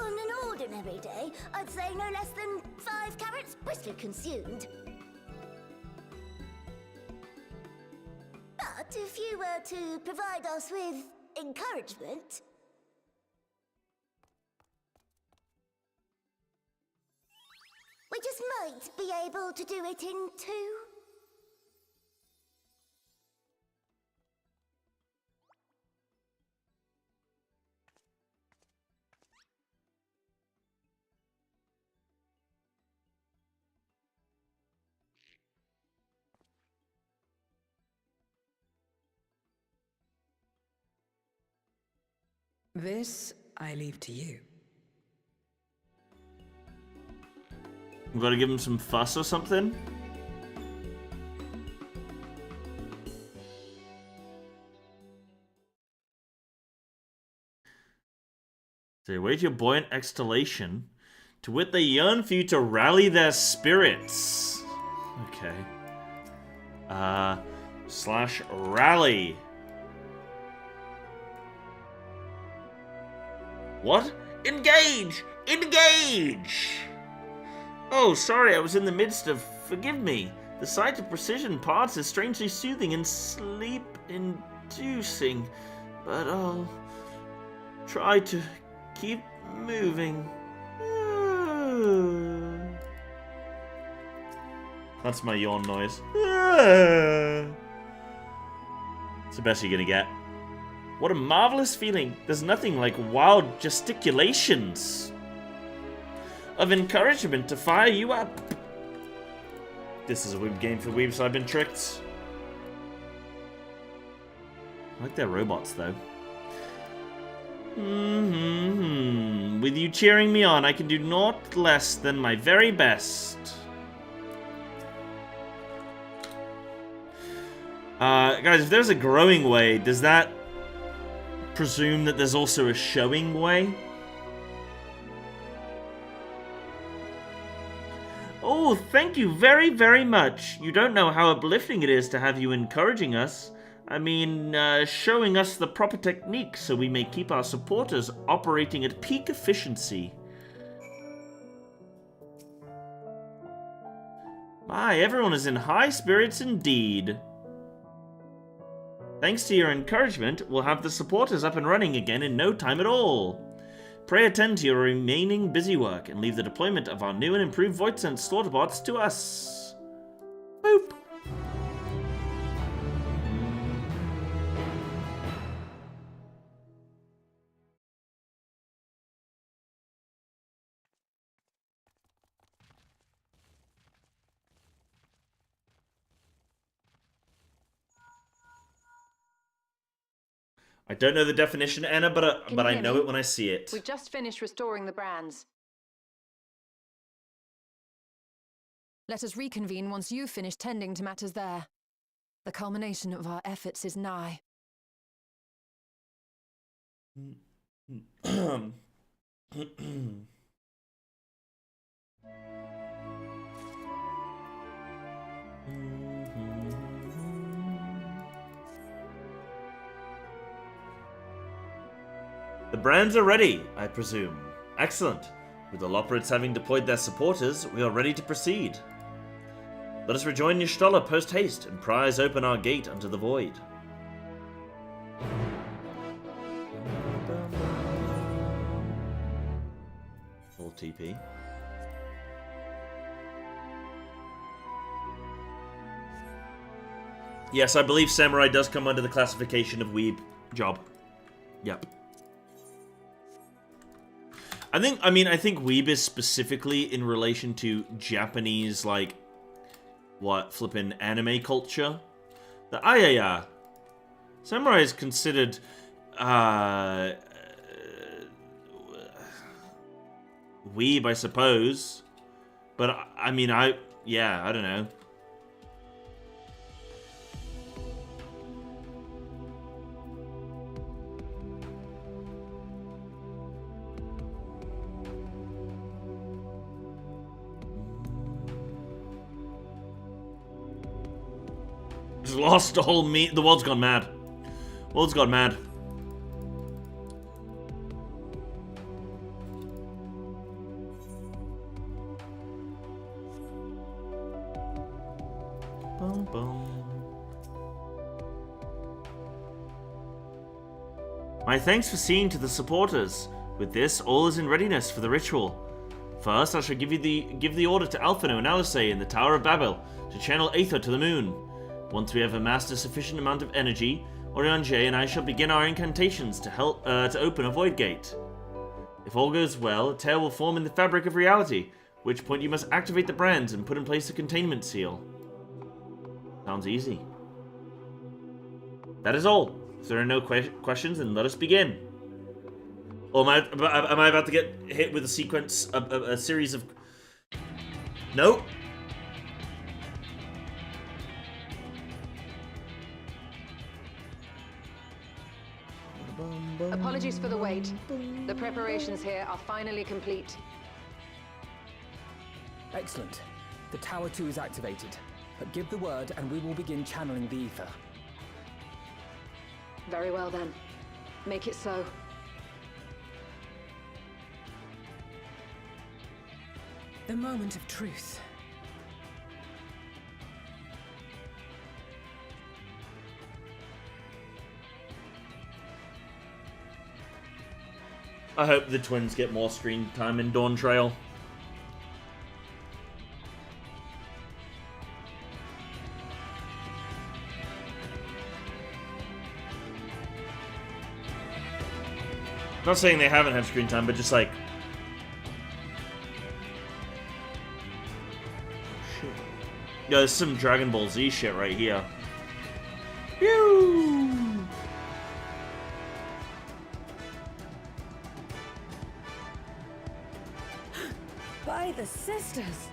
S9: On an ordinary day, I'd say no less than 5 carrots briskly consumed. But if you were to provide us with encouragement... we just might be able to do it in 2.
S5: This I leave to you.
S1: We gotta give him some fuss or something? They await your buoyant exhalation. To wit, they yearn for you to rally their spirits. Okay. Slash rally. What? Engage! Engage! Oh, sorry, I was in the midst of... Forgive me. The sight of precision parts is strangely soothing and sleep-inducing. But I'll... try to keep moving. That's my yawn noise. It's the best you're gonna get. What a marvelous feeling. There's nothing like wild gesticulations of encouragement to fire you up. This is a weeb game for weebs, so I've been tricked. I like their robots, though. With you cheering me on, I can do naught less than my very best. Guys, if there's a growing way, does that presume that there's also a showing way? Oh, thank you very, very much. You don't know how uplifting it is to have you encouraging us. I mean, showing us the proper technique so we may keep our supporters operating at peak efficiency. My, everyone is in high spirits indeed. Thanks to your encouragement, we'll have the supporters up and running again in no time at all. pray attend to your remaining busy work and leave the deployment of our new and improved Voidsense slaughterbots to us. Boop. I don't know the definition, Anna, but I know it when I see it.
S7: We've just finished restoring the brands. Let us reconvene once you've finished tending to matters there. The culmination of our efforts is nigh.
S1: The brands are ready, I presume. Excellent. With the Loporrids having deployed their supporters, we are ready to proceed. Let us rejoin Y'shtola post-haste and prise open our gate unto the void. Full TP. Yes, I believe Samurai does come under the classification of weeb job. Yep. I think weeb is specifically in relation to Japanese, like, what, flippin' anime culture? Samurai is considered, weeb, I suppose. But, I don't know. Lost the whole the world's gone mad. World's gone mad. Boom, boom. My thanks for seeing to the supporters. With this, all is in readiness for the ritual. First, I shall give the order to Alphino and Alice in the Tower of Babel to channel Aether to the moon. Once we have amassed a sufficient amount of energy, Orion J and I shall begin our incantations to help to open a void gate. If all goes well, a tear will form in the fabric of reality, at which point you must activate the brands and put in place a containment seal. Sounds easy. That is all. If there are no questions, then let us begin. Or am I about to get hit with a sequence, a series of... Nope.
S7: Apologies for the wait. The preparations here are finally complete.
S4: Excellent. The Tower 2 is activated. But give the word and we will begin channeling the ether.
S7: Very well then. Make it so.
S4: The moment of truth.
S1: I hope the twins get more screen time in Dawntrail. Not saying they haven't had screen time, but just like... Shit. Yo, there's some Dragon Ball Z shit right here. Pew!
S8: By the sisters!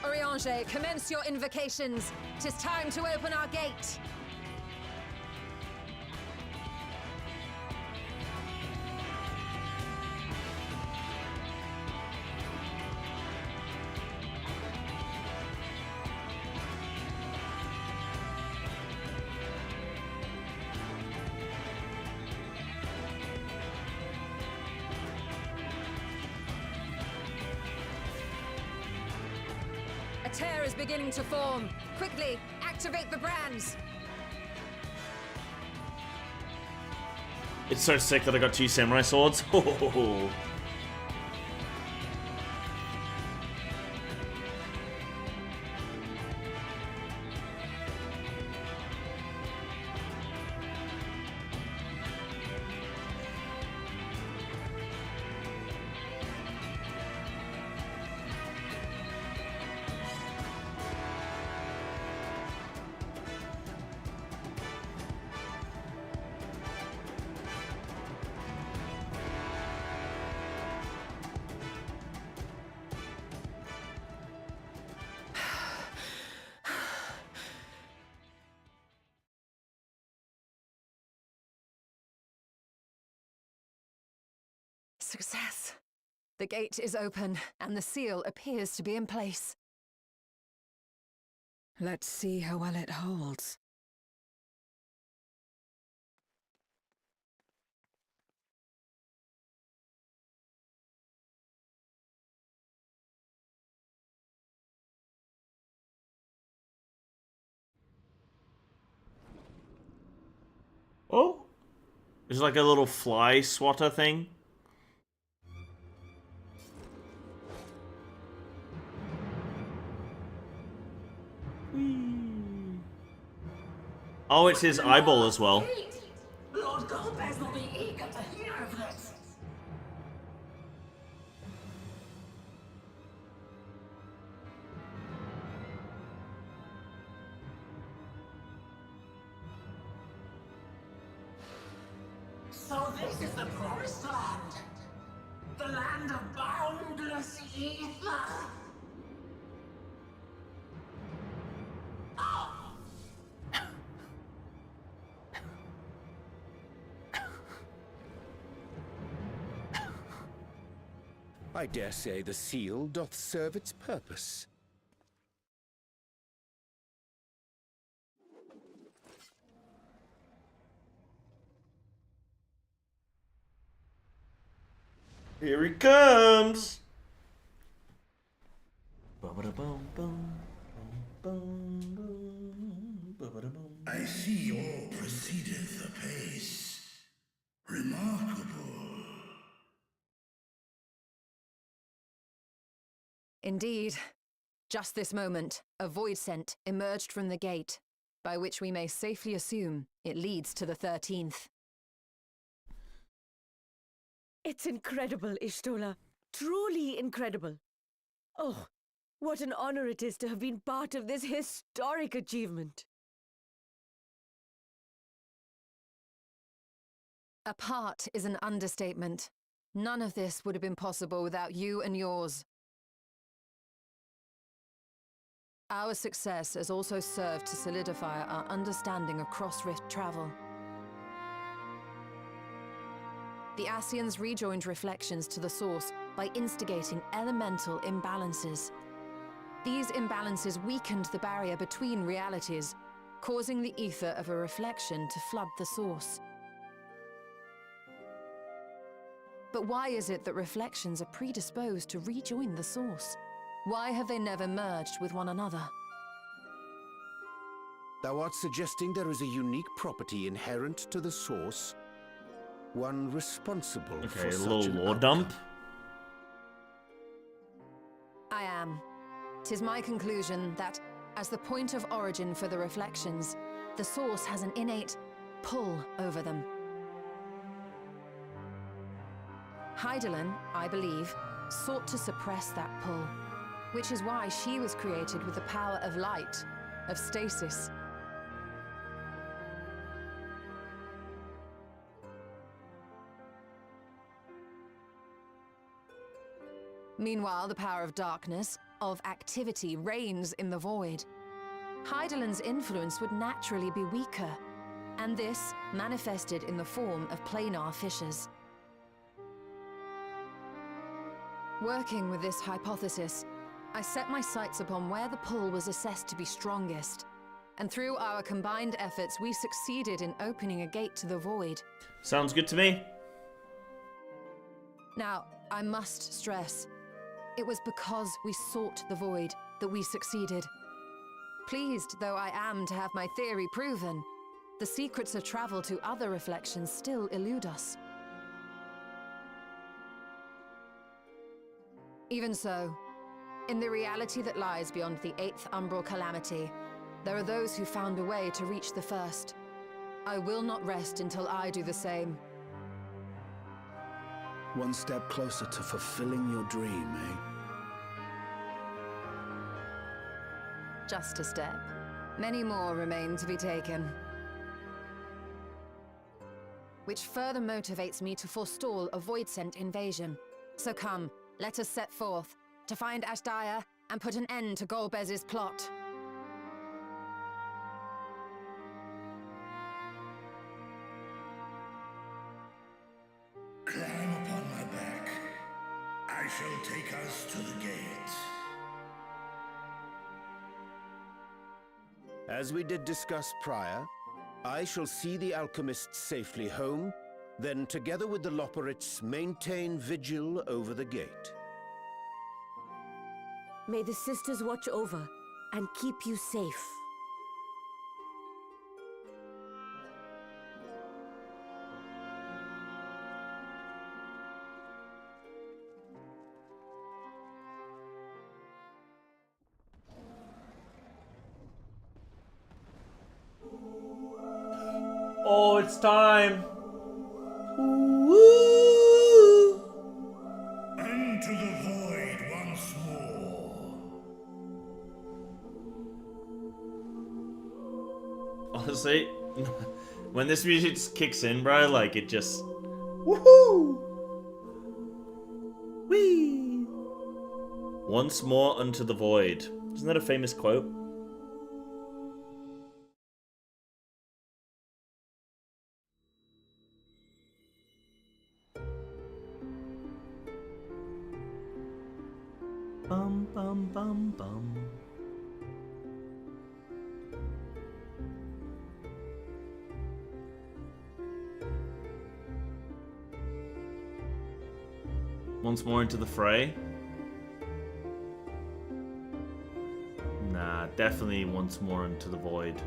S7: Oriange, commence your invocations. 'Tis time to open our gate. A tear is beginning to form. Quickly, activate the brands.
S1: It's so sick that I got 2 samurai swords.
S7: Success. The gate is open, and the seal appears to be in place.
S5: Let's see how well it holds.
S1: Oh, it's like a little fly swatter thing. Oh, it's his eyeball as well.
S10: Lord Golbez will be eager to hear of this. So this is the promised land. The land of boundless ether.
S6: I dare say the seal doth serve its purpose.
S1: Here he comes!
S11: I see all proceedeth apace. Remarkable.
S7: Indeed. Just this moment, a void scent emerged from the gate, by which we may safely assume it leads to the 13th.
S8: It's incredible, Y'shtola. Truly incredible. Oh, what an honor it is to have been part of this historic achievement.
S7: A part is an understatement. None of this would have been possible without you and yours. Our success has also served to solidify our understanding of cross-rift travel. The Ascians rejoined reflections to the source by instigating elemental imbalances. These imbalances weakened the barrier between realities, causing the ether of a reflection to flood the source. But why is it that reflections are predisposed to rejoin the source? Why have they never merged with one another?
S6: Thou art suggesting there is a unique property inherent to the source, one responsible for
S1: Okay, a
S6: such
S1: little
S6: an
S1: lore
S6: outcome.
S1: dump.
S7: I am. 'Tis my conclusion that, as the point of origin for the reflections, the source has an innate pull over them. Hydaelyn, I believe, sought to suppress that pull, which is why she was created with the power of light, of stasis. Meanwhile, the power of darkness, of activity, reigns in the void. Hydaelyn's influence would naturally be weaker, and this manifested in the form of planar fissures. Working with this hypothesis, I set my sights upon where the pull was assessed to be strongest, and through our combined efforts, we succeeded in opening a gate to the void.
S1: Sounds good to me.
S7: Now, I must stress, it was because we sought the void that we succeeded. Pleased though I am to have my theory proven, the secrets of travel to other reflections still elude us. Even so, in the reality that lies beyond the 8th umbral calamity, there are those who found a way to reach the first. I will not rest until I do the same.
S12: One step closer to fulfilling your dream, eh?
S7: Just a step. Many more remain to be taken. Which further motivates me to forestall a void-sent invasion. So come, let us set forth, to find Ashdaya and put an end to Golbez's plot.
S11: Climb upon my back. I shall take us to the gate.
S6: As we did discuss prior, I shall see the alchemists safely home, then together with the Loporrits maintain vigil over the gate.
S8: May the sisters watch over and keep you safe.
S1: Oh, it's time. Woo!
S11: Into the void once more.
S1: Honestly, when this music just kicks in, bro, like it just woohoo! Whee! Once more unto the void. Isn't that a famous quote? Bum bum bum bum. Once more into the fray. Nah, definitely once more into the void.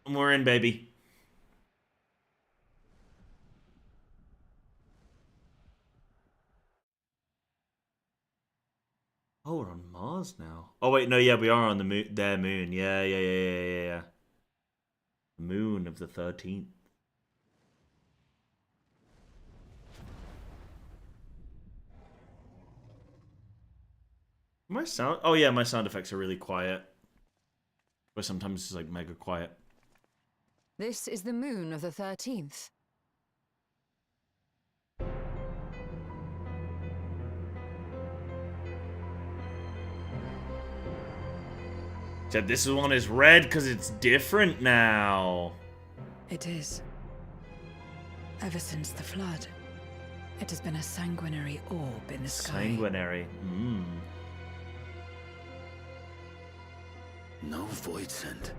S1: We're in, baby. Oh, we're on Mars now. Oh wait, no, yeah, we are on the moon. Their moon. Yeah. Moon of the 13th. My sound. Oh yeah, my sound effects are really quiet. But sometimes it's like mega quiet.
S7: This is the moon of the 13th.
S1: Except this one is red because it's different now.
S5: It is. Ever since the flood, it has been a sanguinary orb in the sky.
S1: Sanguinary.
S12: No void scent.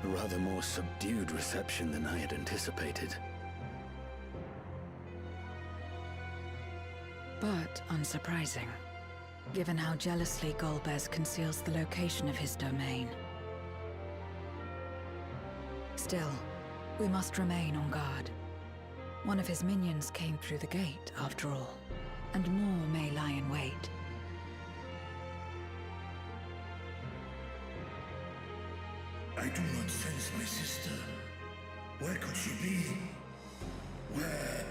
S12: A rather more subdued reception than I had anticipated.
S5: But unsurprising, given how jealously Golbez conceals the location of his domain. Still, we must remain on guard. One of his minions came through the gate, after all, and more may lie in wait.
S11: I do not sense my sister. Where could she be? Where?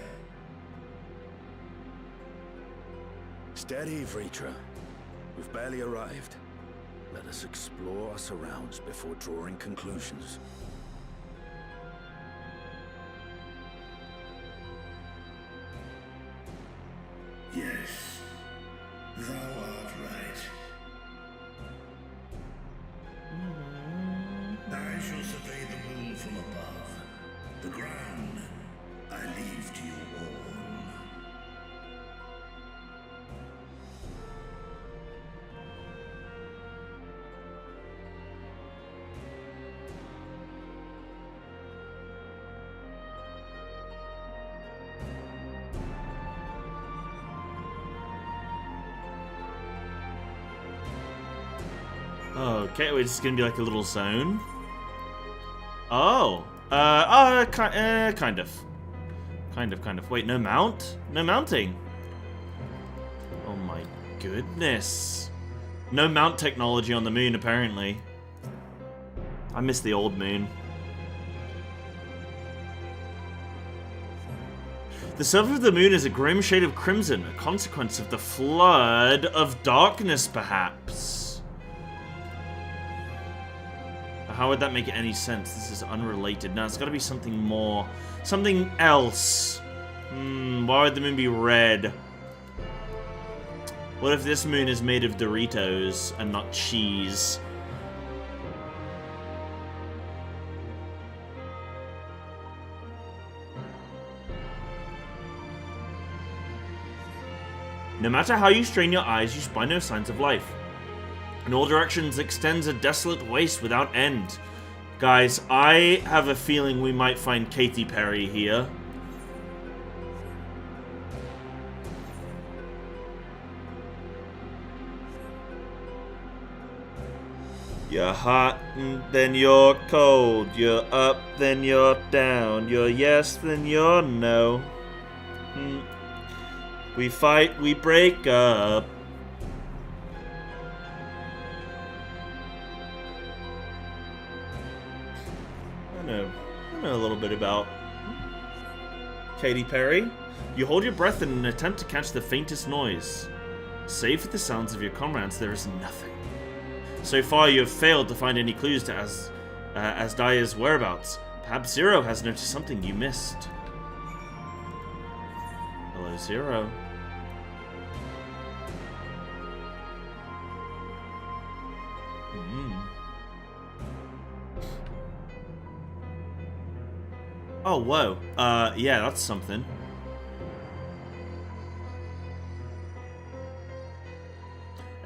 S12: Steady, Vritra. We've barely arrived. Let us explore our surrounds before drawing conclusions.
S11: Yes, thou art right. I shall survey the moon from above. The ground I leave to you all.
S1: Okay, wait, it's gonna be like a little zone. Oh. Kind of. Kind of. Wait, no mount? No mounting. Oh my goodness. No mount technology on the moon, apparently. I miss the old moon. The surface of the moon is a grim shade of crimson, a consequence of the flood of darkness, perhaps. How would that make any sense? This is unrelated. No, it's got to be something more. Something else. Why would the moon be red? What if this moon is made of Doritos and not cheese? No matter how you strain your eyes, you spy no signs of life. In all directions extends a desolate waste without end. Guys, I have a feeling we might find Katy Perry here. You're hot, then you're cold. You're up, then you're down. You're yes, then you're no. We fight, we break up. I know a little bit about Katy Perry. You hold your breath in an attempt to catch the faintest noise. Save for the sounds of your comrades, there is nothing. So far, you have failed to find any clues to Asdaya's whereabouts. Perhaps Zero has noticed something you missed. Hello, Zero. Oh, whoa. Yeah, that's something.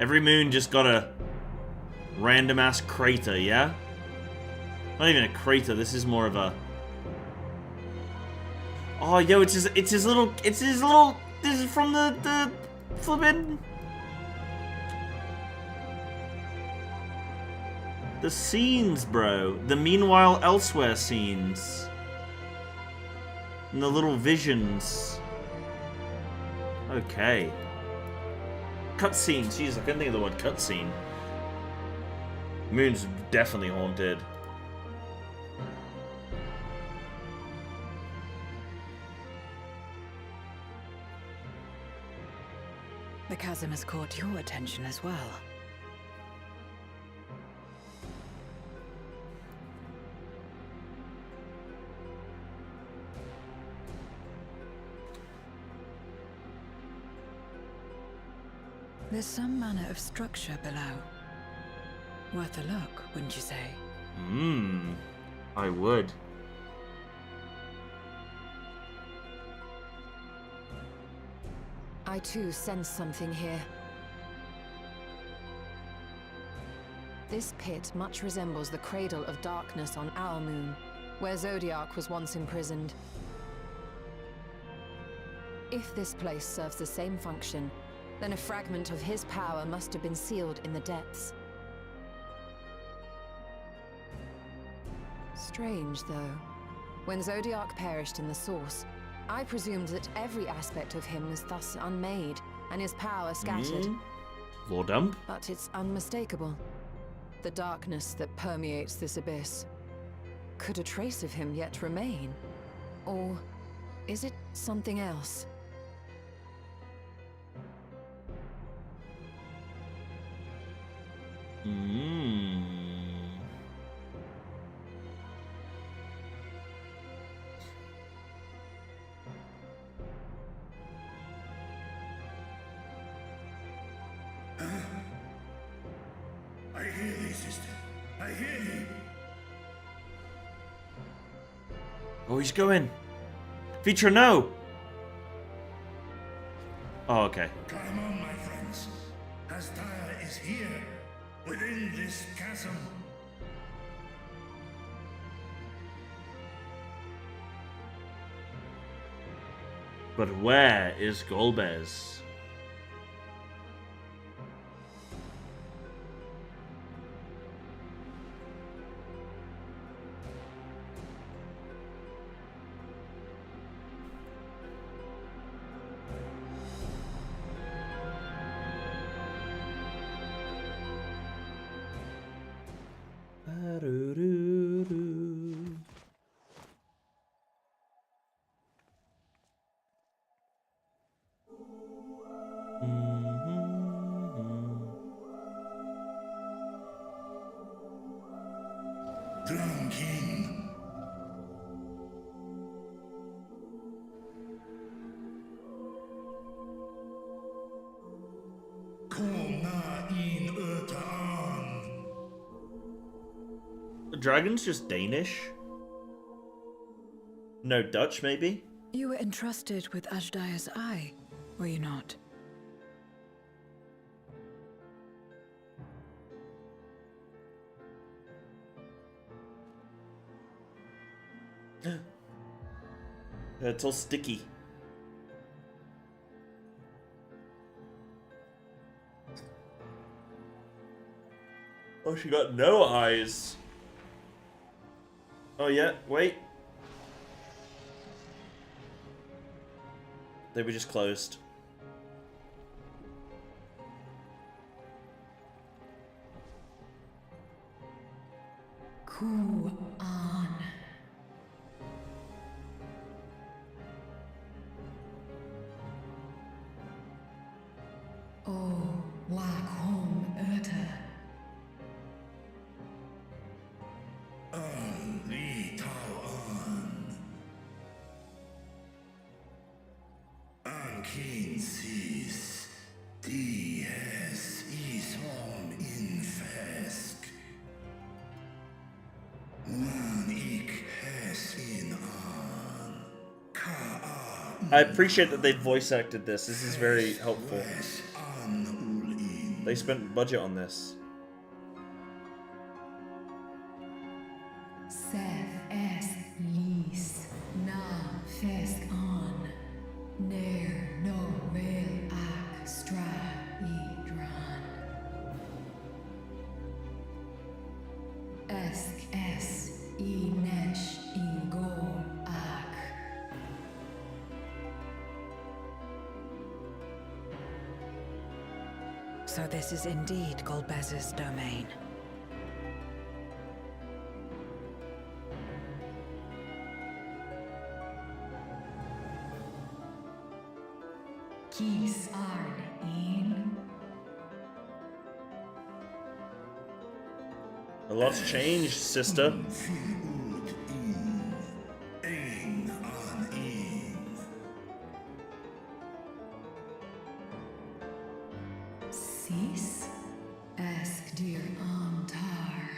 S1: Every moon just got a random-ass crater, yeah? Not even a crater, this is more of a... Oh, yo, it's his little, this is from the flippin'... The scenes, bro. The Meanwhile Elsewhere scenes. And the little visions. Okay. Cutscene. Jeez, I couldn't think of the word cutscene. Moon's definitely haunted.
S5: The chasm has caught your attention as well. There's some manner of structure below. Worth a look, wouldn't you say?
S1: I would.
S7: I too sense something here. This pit much resembles the cradle of darkness on our moon, where Zodiac was once imprisoned. If this place serves the same function, then a fragment of his power must have been sealed in the depths. Strange, though. When Zodiac perished in the Source, I presumed that every aspect of him was thus unmade, and his power scattered.
S1: Lord Dump?
S7: But it's unmistakable. The darkness that permeates this abyss. Could a trace of him yet remain? Or is it something else?
S11: I hear thee, sister. I hear thee.
S1: Oh, he's going. Feature no. Oh, okay.
S11: Come on, my friends. Asdaya is here, within this chasm.
S1: But where is Golbez?
S11: Drunken. Kom na in ötaan.
S1: The dragon's just Danish? No, Dutch, maybe?
S5: You were entrusted with Ajdaya's eye, were you not?
S1: It's all sticky. Oh, she got no eyes. Oh, yeah, wait. They were just closed.
S5: Ku-an. Oh, Wakhom Urta.
S11: Li Tao An. Ankin sis. Dies is hom in fesk. Man ik hes in an. Ka
S1: I appreciate that they voice acted this. This is very helpful. They spent budget on this.
S5: Seth es lis na fesk on. Ner no vel ak stra idran. Esk es I nesh I gol ak. So this is indeed Golbez's domain. Kis arn in.
S1: A lot's changed, sister.
S5: Sis? Ask dear Antar.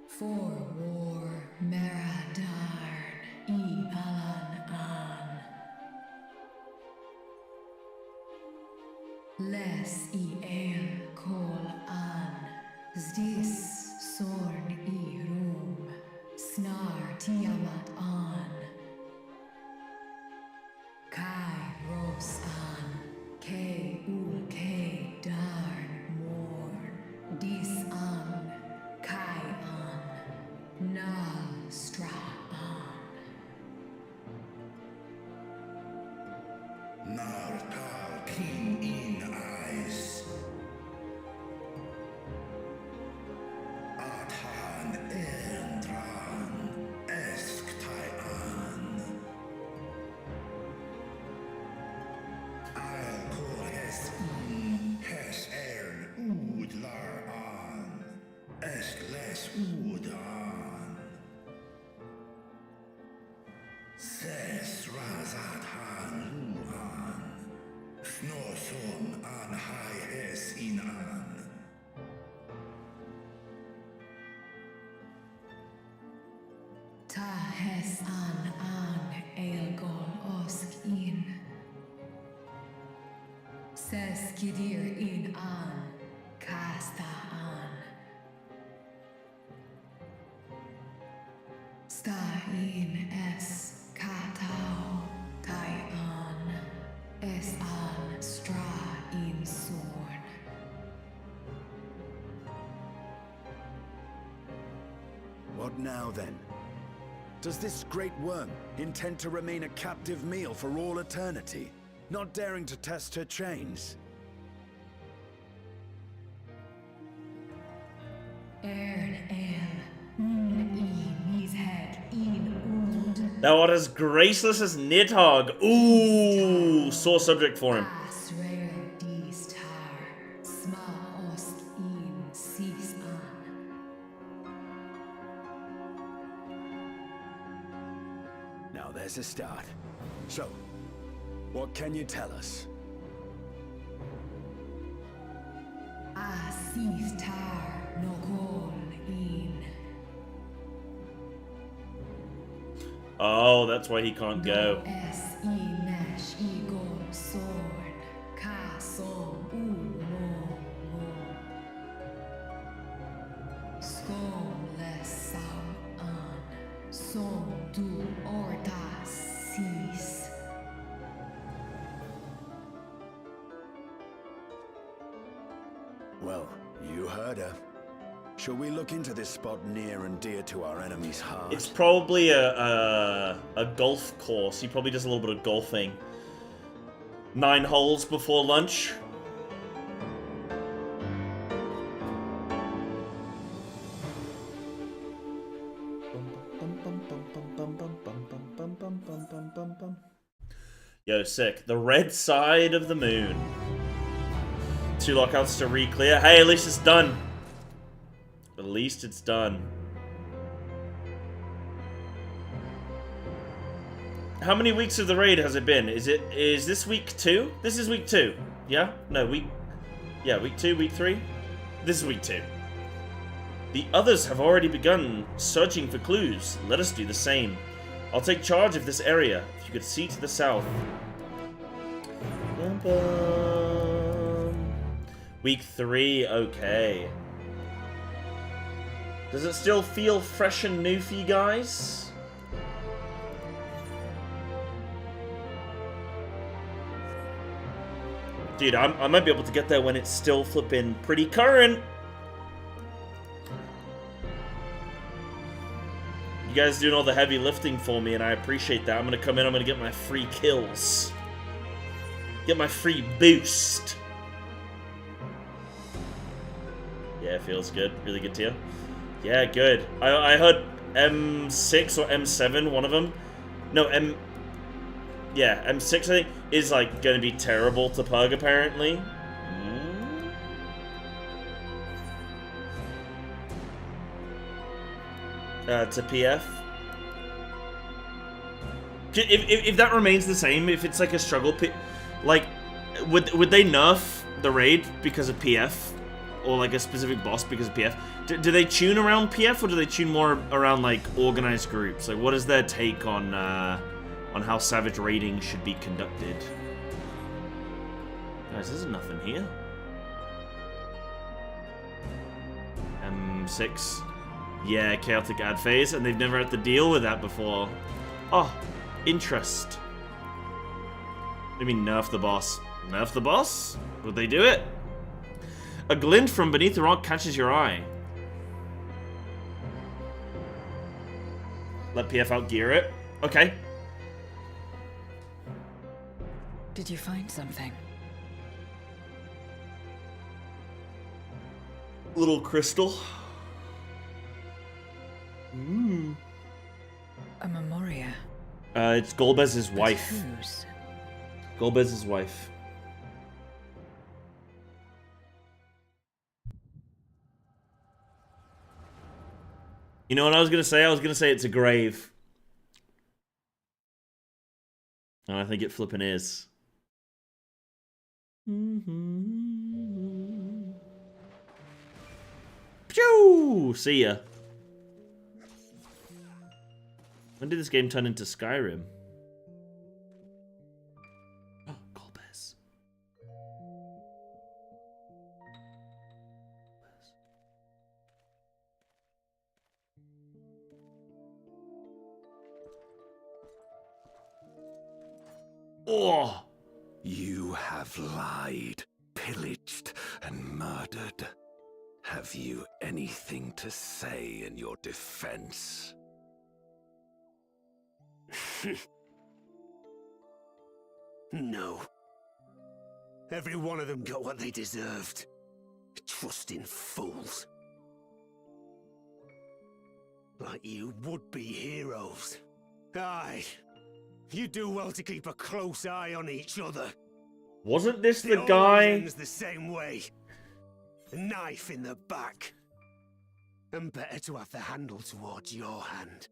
S5: For war Meradarn I Alan An. Les I El Kol An. Zdis Sorn I Rum. Snar Tiamat An. Kai Ros An. Ke Ul Ke Darn Morn. Dis An. Kai An. Nal Stra An.
S11: Nar Tal King in eyes. Athan Endran Esk Taian. I'll call Hes Hes Ern Ud Lar An. Esk Les Ud An. Ses Razat Han Luan. Snoson An Hai Hes In An.
S5: Ta Hes An An Elgol Osk In. Ses Kidir In An. Kasta An. Sta In Es Katao Tai An. Es An Stra In Sorn.
S12: What now, then? Does this great worm intend to remain a captive meal for all eternity, not daring to test her chains?
S5: Ern El. His head in Uld.
S1: Thou art as graceless as Nidhogg. Ooh, sore subject for him.
S5: Dawntrail dies tar, sma ost in sis an.
S12: Now there's a start. So, what can you tell us?
S5: Sis tar no gol in.
S1: Oh, that's why he can't go.
S5: S I nash I gol sorn, ka som mo. Skål sam an, som du orta sis.
S12: Well, you heard her. Shall we look into this spot near and dear to our enemy's heart?
S1: It's probably a golf course. He probably does a little bit of golfing. 9 holes before lunch. Yo, sick. The red side of the moon. 2 lockouts to re-clear. Hey, at least it's done. At least it's done. How many weeks of the raid has it been? Is this week 2? This is week 2. Yeah? No, week 2, week 3? This is week 2. The others have already begun searching for clues. Let us do the same. I'll take charge of this area. If you could see to the south. Week 3, okay. Does it still feel fresh and new for you guys? Dude, I might be able to get there when it's still flipping pretty current. You guys doing all the heavy lifting for me, and I appreciate that. I'm gonna come in, I'm gonna get my free kills. Get my free boost. Yeah, it feels good. Really good to you. Yeah, good. I heard M6 or M7, one of them. No, M6 I think is like gonna be terrible to pug apparently. To PF. If that remains the same, if it's like a struggle, like would they nerf the raid because of PF, or like a specific boss because of PF? Do they tune around PF, or do they tune more around like organized groups? Like, what is their take on how savage raiding should be conducted? Guys, there's nothing here. M6. Yeah, chaotic ad phase, and they've never had to deal with that before. Oh, interest. What do you mean nerf the boss? Nerf the boss? Would they do it? A glint from beneath the rock catches your eye. Let PF outgear it. Okay.
S5: Did you find something?
S1: Little crystal.
S5: A memoria.
S1: It's Golbez's wife.
S5: Whose?
S1: Golbez's wife. You know what I was gonna say? I was gonna say it's a grave. And I think it flippin' is. Pew! See ya. When did this game turn into Skyrim? Oh, Golbez. Oh!
S12: You have lied, pillaged, and murdered. Have you anything to say in your defense?
S6: No. Every one of them got what they deserved. Trusting fools. Like you would-be heroes. Aye. You do well to keep a close eye on each other.
S1: Wasn't this the
S13: It
S1: guy?
S13: always ends the same way. A knife in the back. And better to have the handle towards your hand.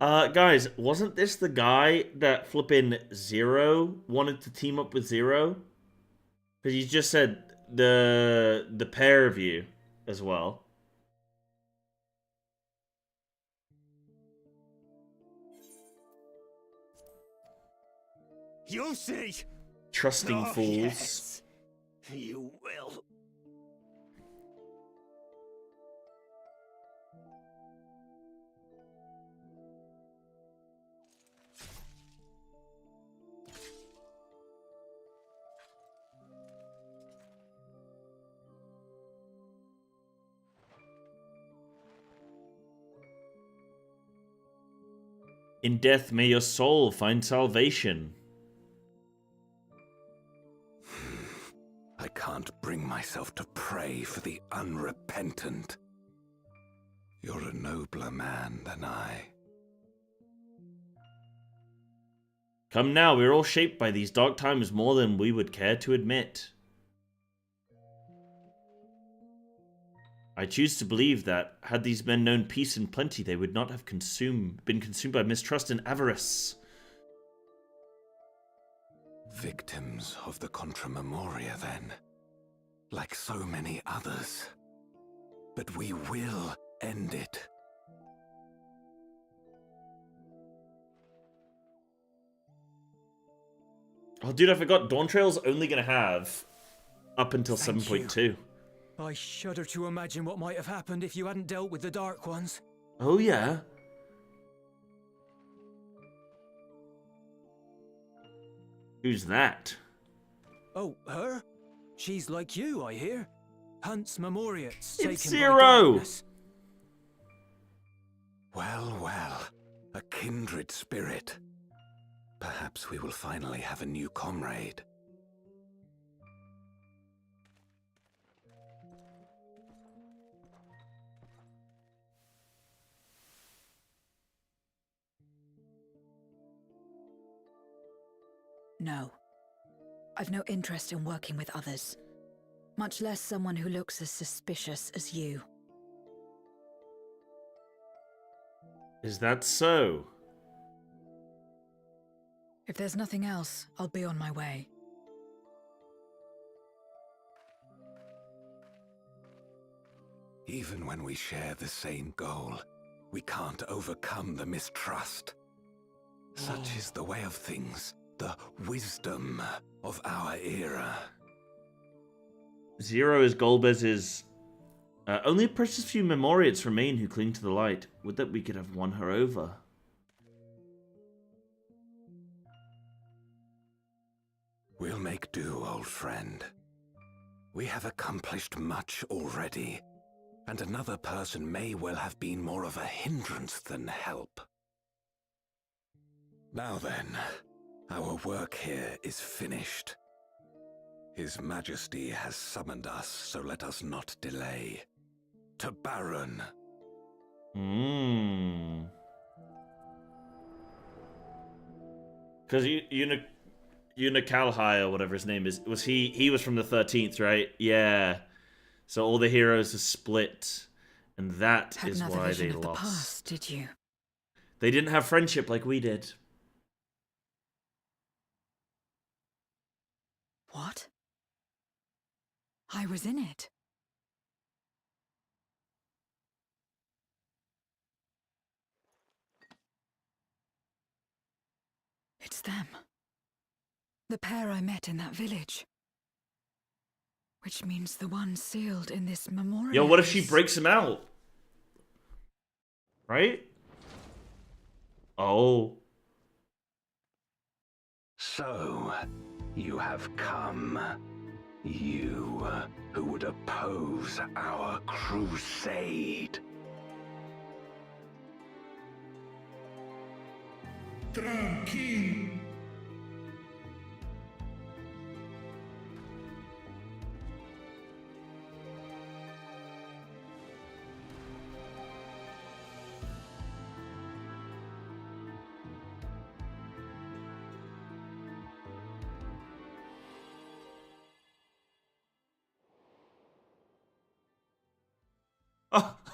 S1: Guys, wasn't this the guy that flippin' Zero wanted to team up with Zero? Because he just said the pair of you as well.
S13: You'll see.
S1: Trusting
S13: Oh,
S1: fools.
S13: yes. You will.
S1: In death may your soul find salvation.
S12: I can't bring myself to pray for the unrepentant. You're a nobler man than I.
S1: Come now, we're all shaped by these dark times more than we would care to admit. I choose to believe that, had these men known peace and plenty, they would not have been consumed by mistrust and avarice.
S12: Victims of the Contra Memoria, then. Like so many others. But we will end it.
S1: Oh, dude, I forgot. Dawntrail's only going to have up until 7.2.
S4: I shudder to imagine what might have happened if you hadn't dealt with the Dark Ones.
S1: Oh, yeah. Who's that?
S4: Oh, her? She's like you, I hear. Hunts Memoriates.
S1: It's
S4: taken by
S1: Zero!
S4: darkness.
S12: Well, well. A kindred spirit. Perhaps we will finally have a new comrade.
S5: No. I've no interest in working with others. Much less someone who looks as suspicious as you.
S1: Is that so?
S5: If there's nothing else, I'll be on my way.
S12: Even when we share the same goal, we can't overcome the mistrust. Such is the way of things, the wisdom of our era.
S1: Zero is Golbez's... only a precious few Memoriates remain who cling to the light. Would that we could have won her over.
S12: We'll make do, old friend. We have accomplished much already, and another person may well have been more of a hindrance than help. Now then, our work here is finished. His Majesty has summoned us, so let us not delay. To Baron.
S1: Because Unakalhai, or whatever his name is, he was from the 13th, right? Yeah. So all the heroes are split, and that is why they lost.
S5: The past, did you?
S1: They didn't have friendship like we did.
S5: What? I was in it. It's them. The pair I met in that village. Which means the one sealed in this memorial.
S1: Yo, what if she breaks him out? Right? Oh.
S12: So, you have come. You who would oppose our crusade.
S11: Tranquilo.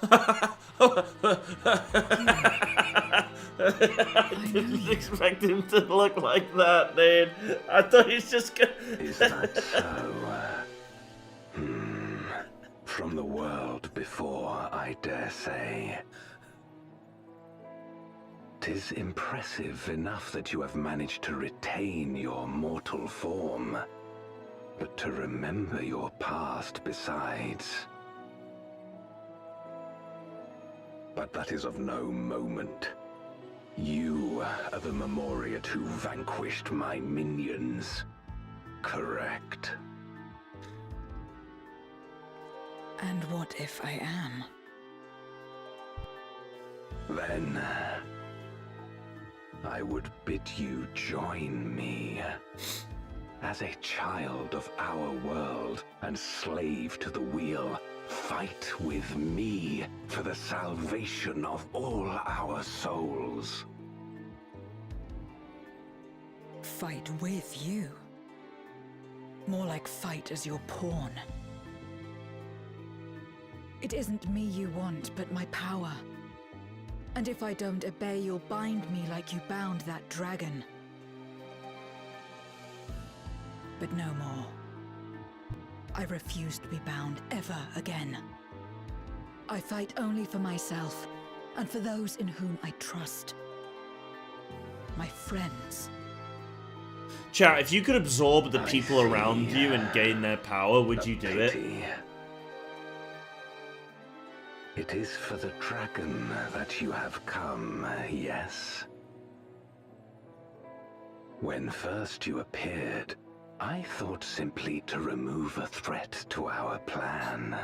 S1: I didn't expect him to look like that, dude. I thought he was just gonna...
S12: Is that so? From the world before, I dare say. 'Tis impressive enough that you have managed to retain your mortal form, but to remember your past besides. But that is of no moment. You are the Memoriat who vanquished my minions, correct?
S5: And what if I am?
S12: Then I would bid you join me. As a child of our world and slave to the wheel, fight with me for the salvation of all our souls.
S5: Fight with you? More like fight as your pawn. It isn't me you want, but my power. And if I don't obey, you'll bind me like you bound that dragon. But no more. I refuse to be bound ever again. I fight only for myself, and for those in whom I trust. My friends.
S1: Chat, if you could absorb the people around you and gain their power, would you do it?
S12: It is for the dragon that you have come, yes? When first you appeared, I thought simply to remove a threat to our plan.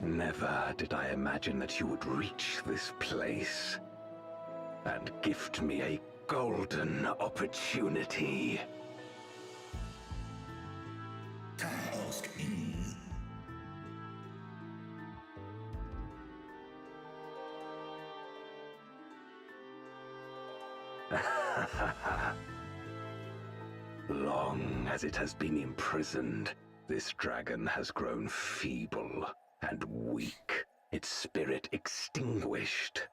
S12: Never did I imagine that you would reach this place and gift me a golden opportunity. Long as it has been imprisoned, this dragon has grown feeble and weak, its spirit extinguished.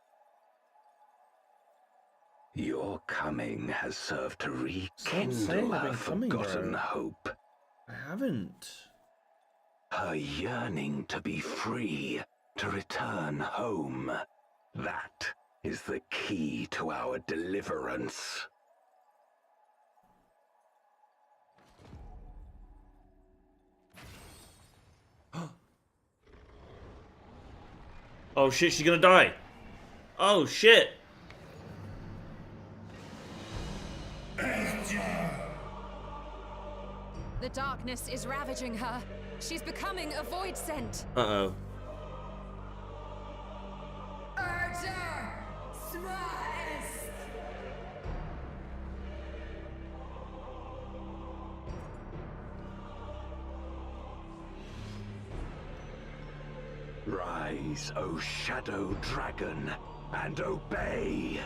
S12: Your coming has served to rekindle her forgotten hope.
S1: I haven't.
S12: Her yearning to be free, to return home. That is the key to our deliverance.
S1: Oh shit, she's gonna die. Oh shit.
S7: The darkness is ravaging her. She's becoming a void scent.
S1: Uh-oh.
S12: Rise, O Shadow Dragon, and obey!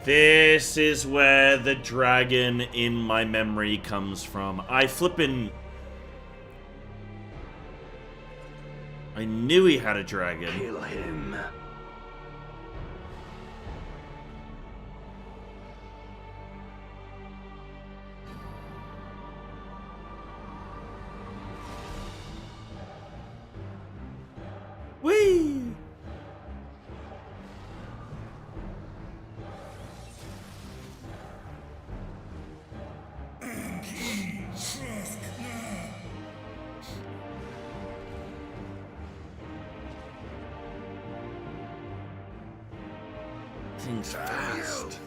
S1: This is where the dragon in my memory comes from. I knew he had a dragon.
S12: Kill him.
S1: Whee! Things fast.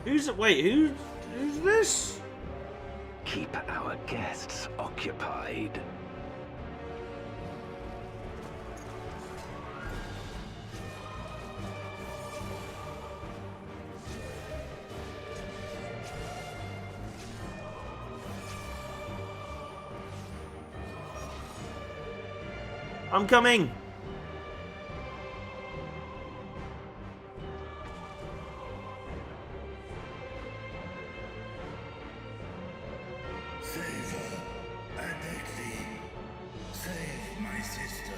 S1: Who's this?
S12: Keep our guests occupied.
S1: I'm coming.
S11: Save her. Adekli. Save my sister.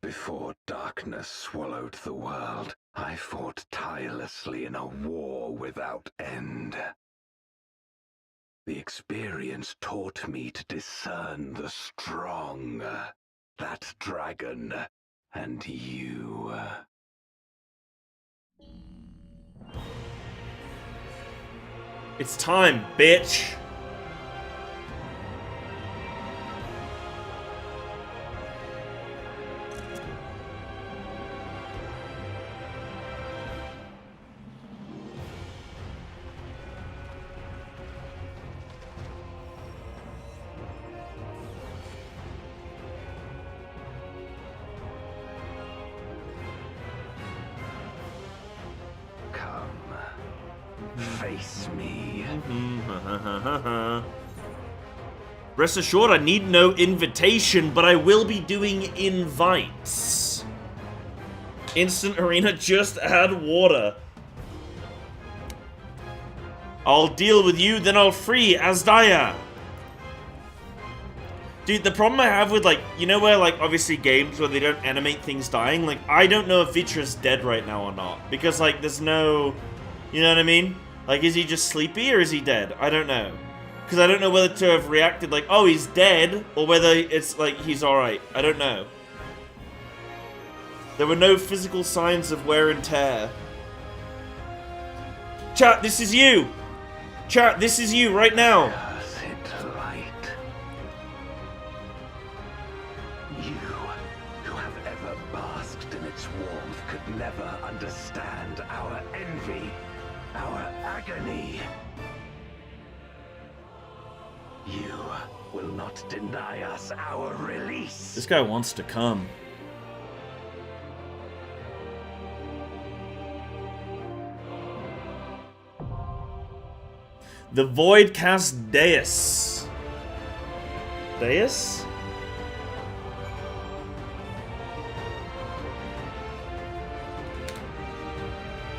S12: Before darkness swallowed the world, I fought tirelessly in a war without end. The experience taught me to discern the strong, that dragon, and you.
S1: It's time, bitch.
S12: Face me.
S1: Rest assured, I need no invitation, but I will be doing invites. Instant arena, just add water. I'll deal with you, then I'll free Asdaya. Dude, the problem I have with, like, you know where, like, obviously games where they don't animate things dying? Like, I don't know if Vitra's dead right now or not. Because, like, there's no... You know what I mean? Like, is he just sleepy or is he dead? I don't know. Because I don't know whether to have reacted like, oh, he's dead, or whether it's like, he's alright. I don't know. There were no physical signs of wear and tear. Chat, this is you! Chat, this is you right now!
S12: Light. You, who have ever basked in its warmth, could never understand our envy, our agony. You will not deny us our release.
S1: This guy wants to come. The Void cast Deus. Deus?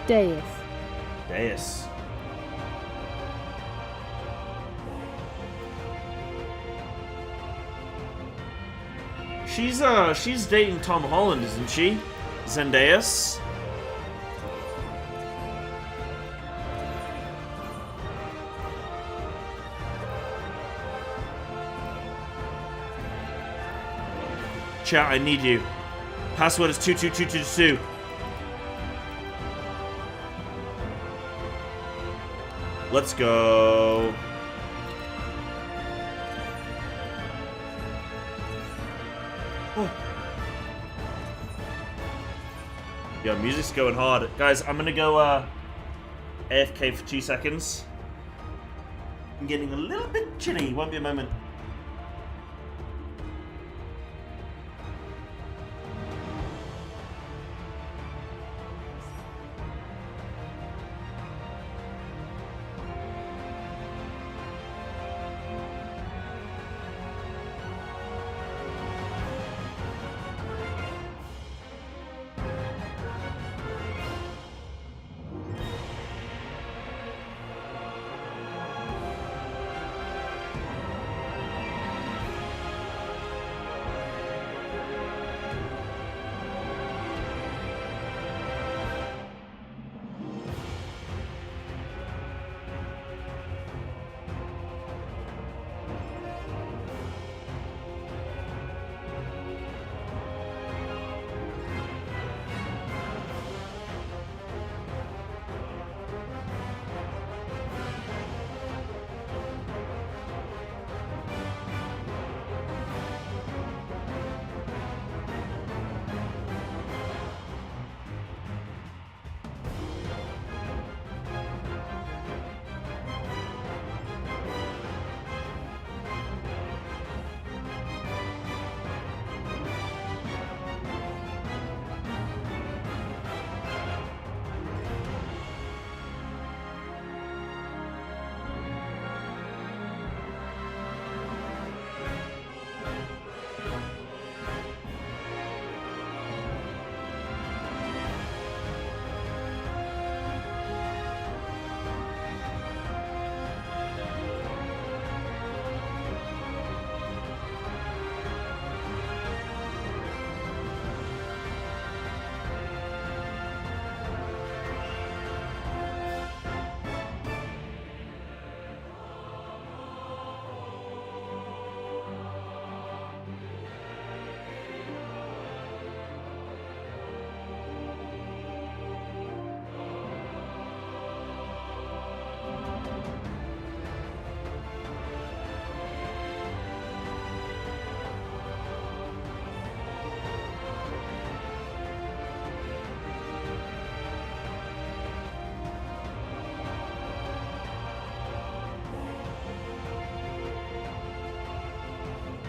S14: Deus.
S1: Deus. She's dating Tom Holland, isn't she? Zendaya? Chat, I need you. Password is 22222. Let's go. Oh. Yo, music's going hard. Guys, I'm gonna go AFK for 2 seconds. I'm getting a little bit chilly. Won't be a moment.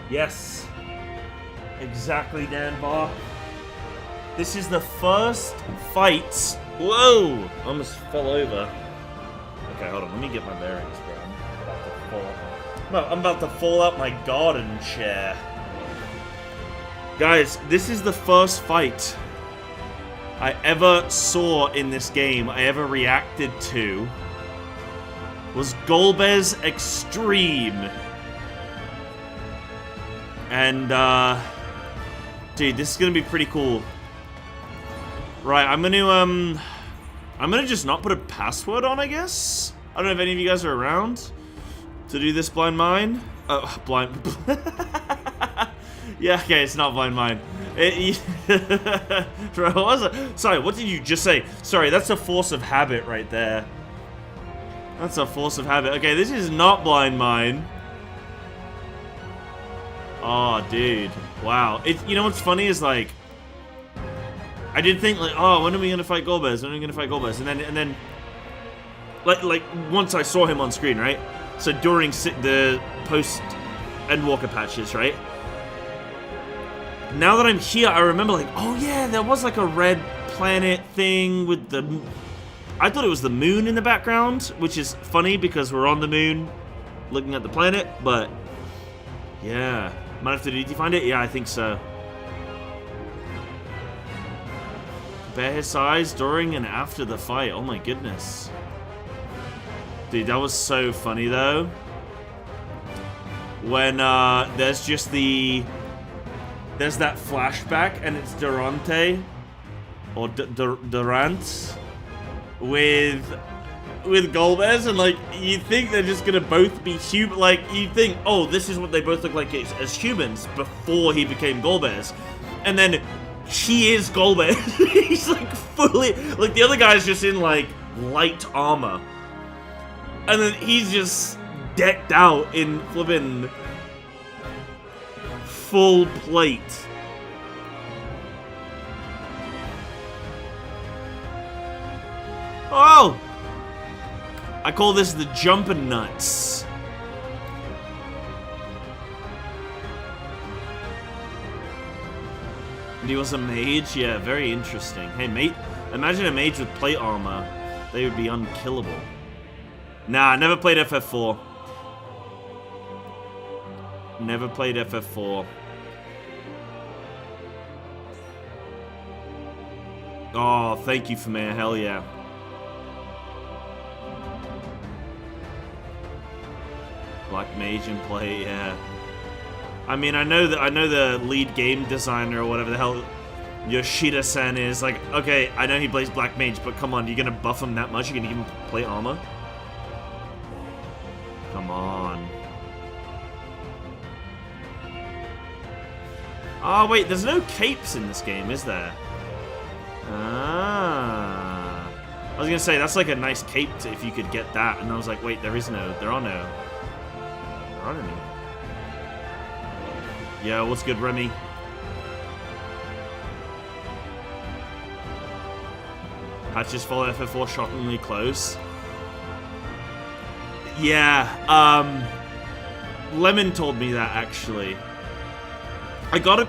S1: Yes. Exactly, Danbar. This is the first fight. Whoa! I almost fell over. Okay, hold on. Let me get my bearings, bro. I'm about to fall out my garden chair. Guys, this is the first fight I ever saw in this game, I ever reacted to, was Golbez Extreme. And, dude, this is gonna be pretty cool. Right, I'm gonna just not put a password on, I guess? I don't know if any of you guys are around to do this blind mine. Oh, blind. Yeah, okay, it's not blind mine. What was it? Sorry, what did you just say? Sorry, that's a force of habit right there. That's a force of habit. Okay, this is not blind mine. Oh, dude. Wow. You know what's funny is, like, I did think, like, oh, when are we gonna fight Golbez? When are we gonna fight Golbez? And then, like, once I saw him on screen, right? So during the post-Endwalker patches, right? Now that I'm here, I remember, like, oh yeah, there was, like, a red planet thing with the... I thought it was the moon in the background, which is funny because we're on the moon looking at the planet, but... yeah. Might have to... Did you find it? Yeah, I think so. Compare his size during and after the fight. Oh my goodness. Dude, that was so funny, though. When, there's just the... There's that flashback, and it's Durante, or Durant, with Golbez, and, like, you think they're just gonna both be human. Like, you think, oh, this is what they both look like as humans before he became Golbez, and then he is Golbez. He's, like, fully, like, the other guy's just in, like, light armor, and then he's just decked out in flippin' full plate. Oh! I call this the jumpin' nuts. And he was a mage? Yeah, very interesting. Hey, mate, imagine a mage with plate armor. They would be unkillable. Nah, I never played FF4. Never played FF4. Oh, thank you, Famir. Hell yeah. Black Mage in play, yeah. I mean, I know the lead game designer or whatever the hell Yoshida-san is. Like, okay, I know he plays Black Mage, but come on, you're gonna buff him that much? You're gonna give him plate armor? Come on. Oh, wait, there's no capes in this game, is there? Ah. I was gonna say, that's like a nice cape if you could get that, and I was like, wait, there are no. Yeah, what's good, Remy? Patches follow FF4 shockingly close. Yeah, Lemon told me that, actually. I gotta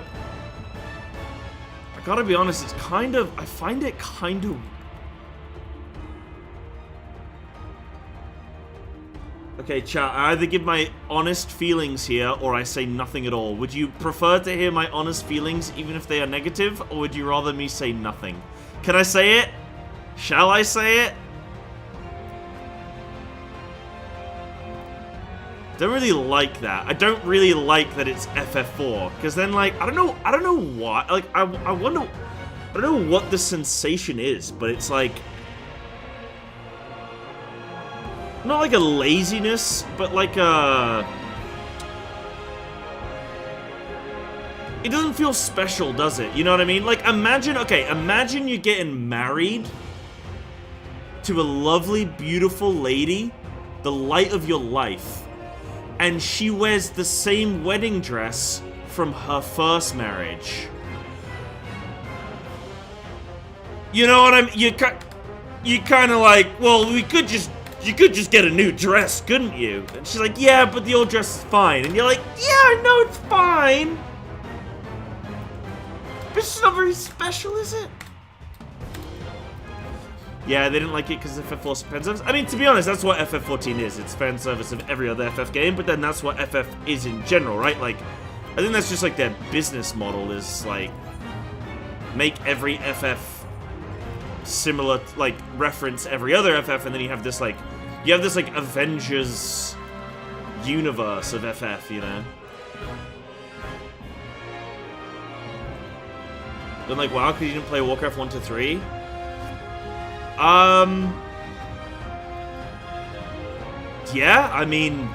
S1: be honest, it's kind of... I find it kind of... Okay, chat, I either give my honest feelings here, or I say nothing at all. Would you prefer to hear my honest feelings, even if they are negative, or would you rather me say nothing? Can I say it? Shall I say it? Don't really like that. I don't really like that it's FF4, because then, like, I don't know why. Like, I wonder, I don't know what the sensation is, but it's like, not like a laziness, but like a... It doesn't feel special, does it? You know what I mean? Like, imagine you're getting married to a lovely, beautiful lady, the light of your life, and she wears the same wedding dress from her first marriage. You know what I mean? You kind of like, well, we could just you could just get a new dress, couldn't you? And she's like, yeah, but the old dress is fine. And you're like, yeah, I know it's fine. But it's not very special, is it? Yeah, they didn't like it because FF4 fan service. I mean, to be honest, that's what FF14 is. It's fan service of every other FF game, but then that's what FF is in general, right? Like, I think that's just like their business model is like, make every FF similar, like, reference every other FF, and then you have this like Avengers universe of FF, you know? Then like, wow, because you didn't play Warcraft 1 to 3? Yeah, I mean,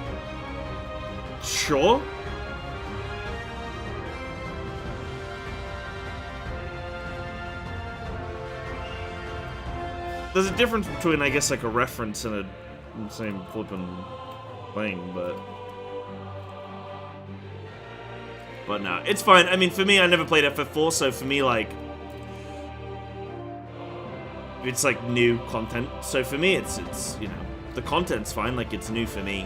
S1: sure. There's a difference between, I guess, like a reference and a same flipping thing, but no, it's fine. I mean, for me, I never played FF4, so for me, like, it's like new content. So for me, it's you know, the content's fine. Like, it's new for me.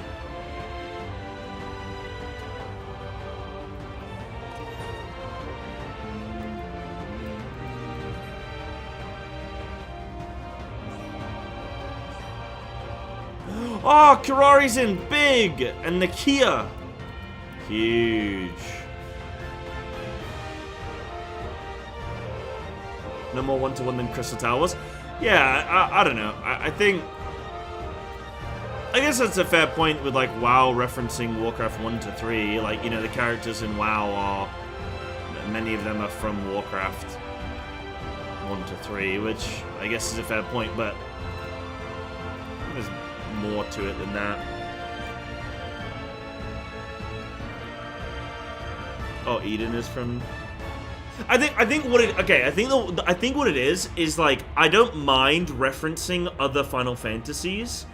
S1: Oh, Kirari's in big! And Nakia! Huge. No more one-to-one than Crystal Towers? Yeah, I don't know. I think... I guess that's a fair point with, like, WoW referencing Warcraft 1 to 3. Like, you know, the characters in WoW are... Many of them are from Warcraft 1 to 3, which I guess is a fair point, but... There's more to it than that. Oh, Eden is from... I think what it... Okay, I think what it is like, I don't mind referencing other Final Fantasies,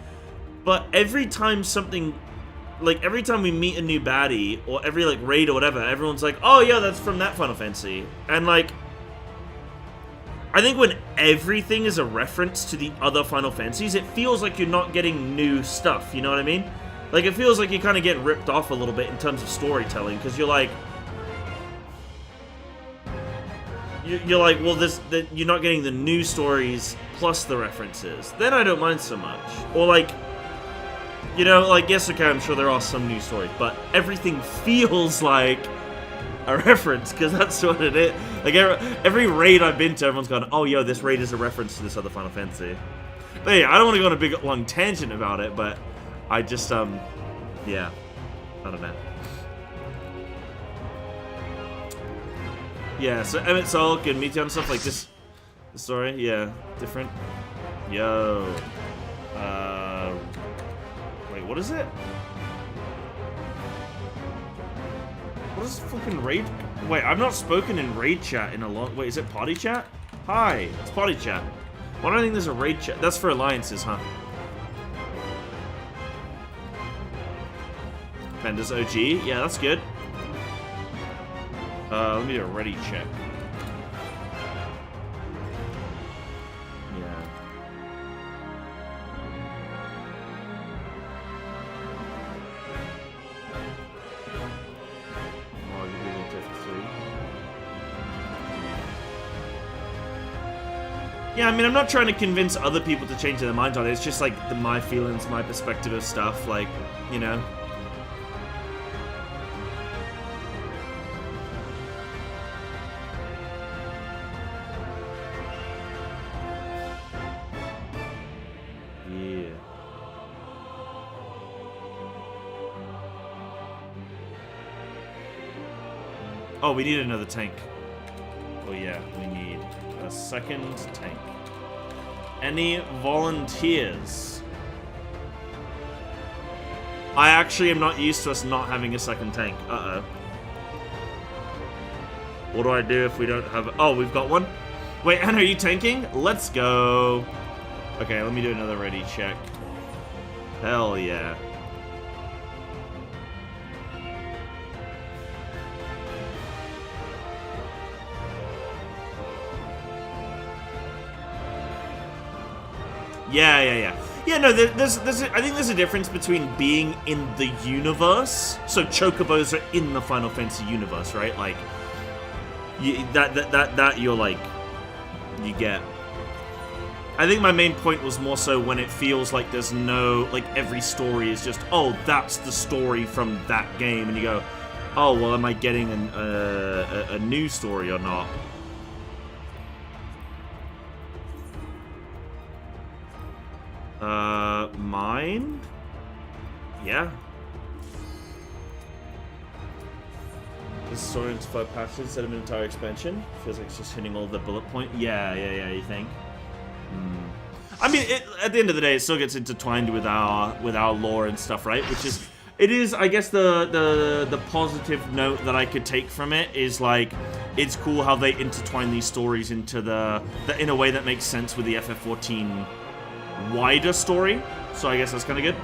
S1: but every time something... Like, every time we meet a new baddie, or every, like, raid or whatever, everyone's like, oh, yeah, that's from that Final Fantasy. And, like... I think when everything is a reference to the other Final Fantasies, it feels like you're not getting new stuff, you know what I mean? Like, it feels like you kind of get ripped off a little bit in terms of storytelling, because you're like... You're like, well, you're not getting the new stories plus the references. Then I don't mind so much. Or, like, you know, like, yes, okay, I'm sure there are some new stories, but everything feels like a reference, because that's what it is. Like, every raid I've been to, everyone's gone, oh, yo, this raid is a reference to this other Final Fantasy. But yeah, I don't want to go on a big, long tangent about it, but I just, yeah, I don't know. Yeah, so Emmett Sulk and Meteor and stuff like this. Story, yeah, different. Yo. Wait, what is it? What is fucking raid? Wait, I've not spoken in raid chat in a long... Wait, is it party chat? Hi, it's party chat. Why do I think there's a raid chat? That's for alliances, huh? Vendors OG? Yeah, that's good. Let me do a ready check. Yeah. Yeah, I mean, I'm not trying to convince other people to change their minds on it. It's just like my feelings, my perspective of stuff, like, you know. Oh, we need another tank. Oh yeah, we need a second tank. Any volunteers? I actually am not used to us not having a second tank. Uh-oh. What do I do if we don't have... Oh, we've got one? Wait, Anna, are you tanking? Let's go. Okay, let me do another ready check. Hell yeah. Yeah. Yeah, no, I think there's a difference between being in the universe. So chocobos are in the Final Fantasy universe, right? Like, that you're like, you get. I think my main point was more so when it feels like there's no, like every story is just, oh, that's the story from that game, and you go, oh, well, am I getting a new story or not? Mine? Yeah. This is story into 5 patches instead of an entire expansion. Feels like it's just hitting all the bullet point. Yeah, you think? I mean, at the end of the day, it still gets intertwined with our lore and stuff, right? Which is, it is, I guess, the positive note that I could take from it is like, it's cool how they intertwine these stories into in a way that makes sense with the FF14 wider story. So I guess that's kind of good.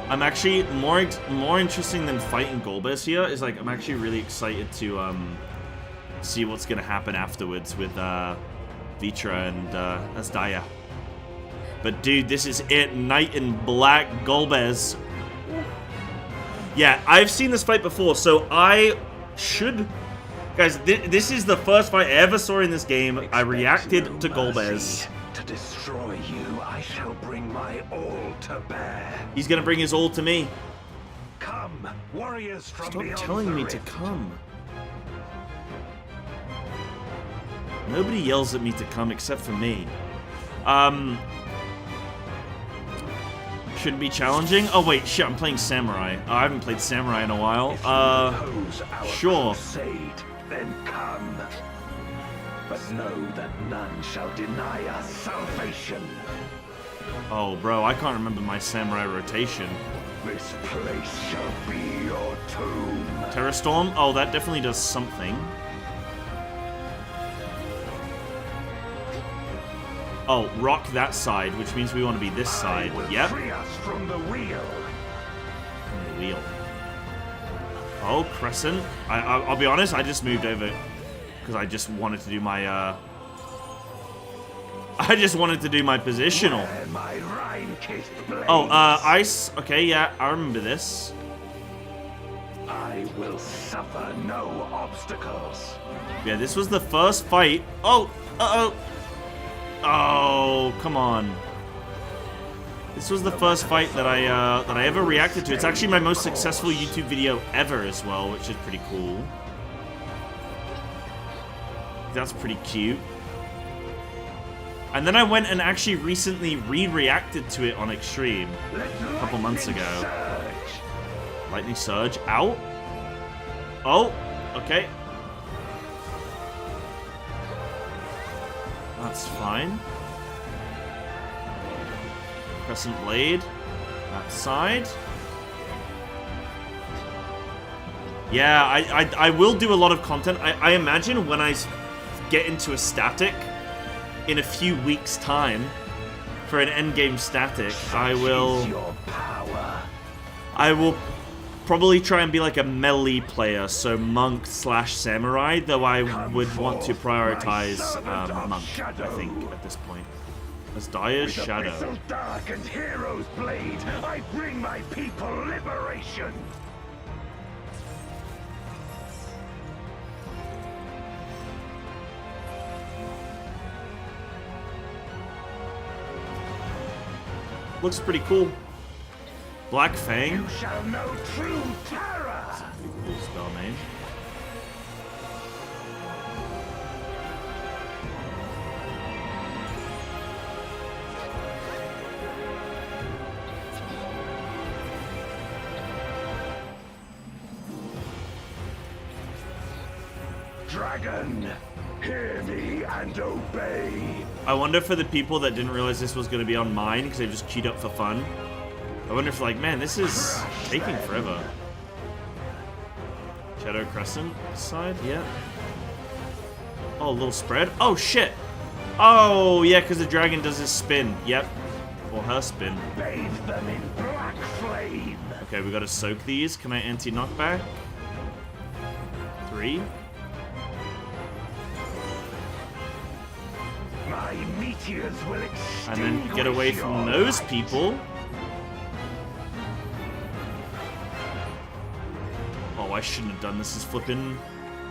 S1: I'm actually more interesting than fighting Golbez here is like I'm actually really excited to see what's gonna happen afterwards with Vitra and Asdaya. But dude, this is it, Knight in Black Golbez. Yeah, I've seen this fight before, so I should. Guys, this is the first fight I ever saw in this game. I reacted to Golbez.
S12: To destroy you, I shall bring my all to bear.
S1: He's gonna bring his all to me.
S12: Come, warriors from
S1: Stop
S12: beyond
S1: telling
S12: the
S1: me
S12: rift.
S1: to come. Nobody yells at me to come except for me. Shouldn't be challenging. Oh wait, shit, I'm playing Samurai. Oh, I haven't played Samurai in a while. Sure.
S12: Crusade, then come. But know that none shall deny us salvation.
S1: Oh, bro, I can't remember my Samurai rotation.
S12: This place shall be your tomb.
S1: Terrastorm? Oh, that definitely does something. Oh, rock that side, which means we want to be this side. Yep.
S12: Free us from the wheel.
S1: From the wheel. Oh, Crescent. I'll be honest, I just moved over because I just wanted to do my I just wanted to do my positional. Oh, ice. Okay, yeah, I remember this.
S12: I will suffer no obstacles.
S1: Yeah, this was the first fight. Oh, uh-oh. Oh, come on. This was the first fight that I ever reacted to. It's actually my most successful YouTube video ever as well, which is pretty cool. That's pretty cute. And then I went and actually recently re-reacted to it on Extreme a couple months ago. Lightning Surge out. Oh, okay. That's fine. Crescent Blade. That side. Yeah, I will do a lot of content. I imagine when I get into a static in a few weeks' time for an endgame static, I will probably try and be like a melee player, so monk / samurai, though I would want to prioritize monk, I think, at this point. As Dire's Shadow.
S12: With a dark and hero's blade, I bring my people liberation.
S1: Looks pretty cool. Black Fang.
S12: You shall know true terror.
S1: That's a pretty cool spell name.
S12: Dragon, hear me and obey.
S1: I wonder for the people that didn't realize this was going to be on mine because they just queued up for fun. I wonder if like, man, this is taking forever. Shadow Crescent side, yeah. Oh, a little spread. Oh, shit. Oh, yeah, because the dragon does his spin. Yep. Or her spin.
S12: Bathe them in black flame.
S1: Okay, we got to soak these. Can I anti-knockback? 3.
S12: My meteors will
S1: and then get away from those people. Oh, I shouldn't have done this as flippin'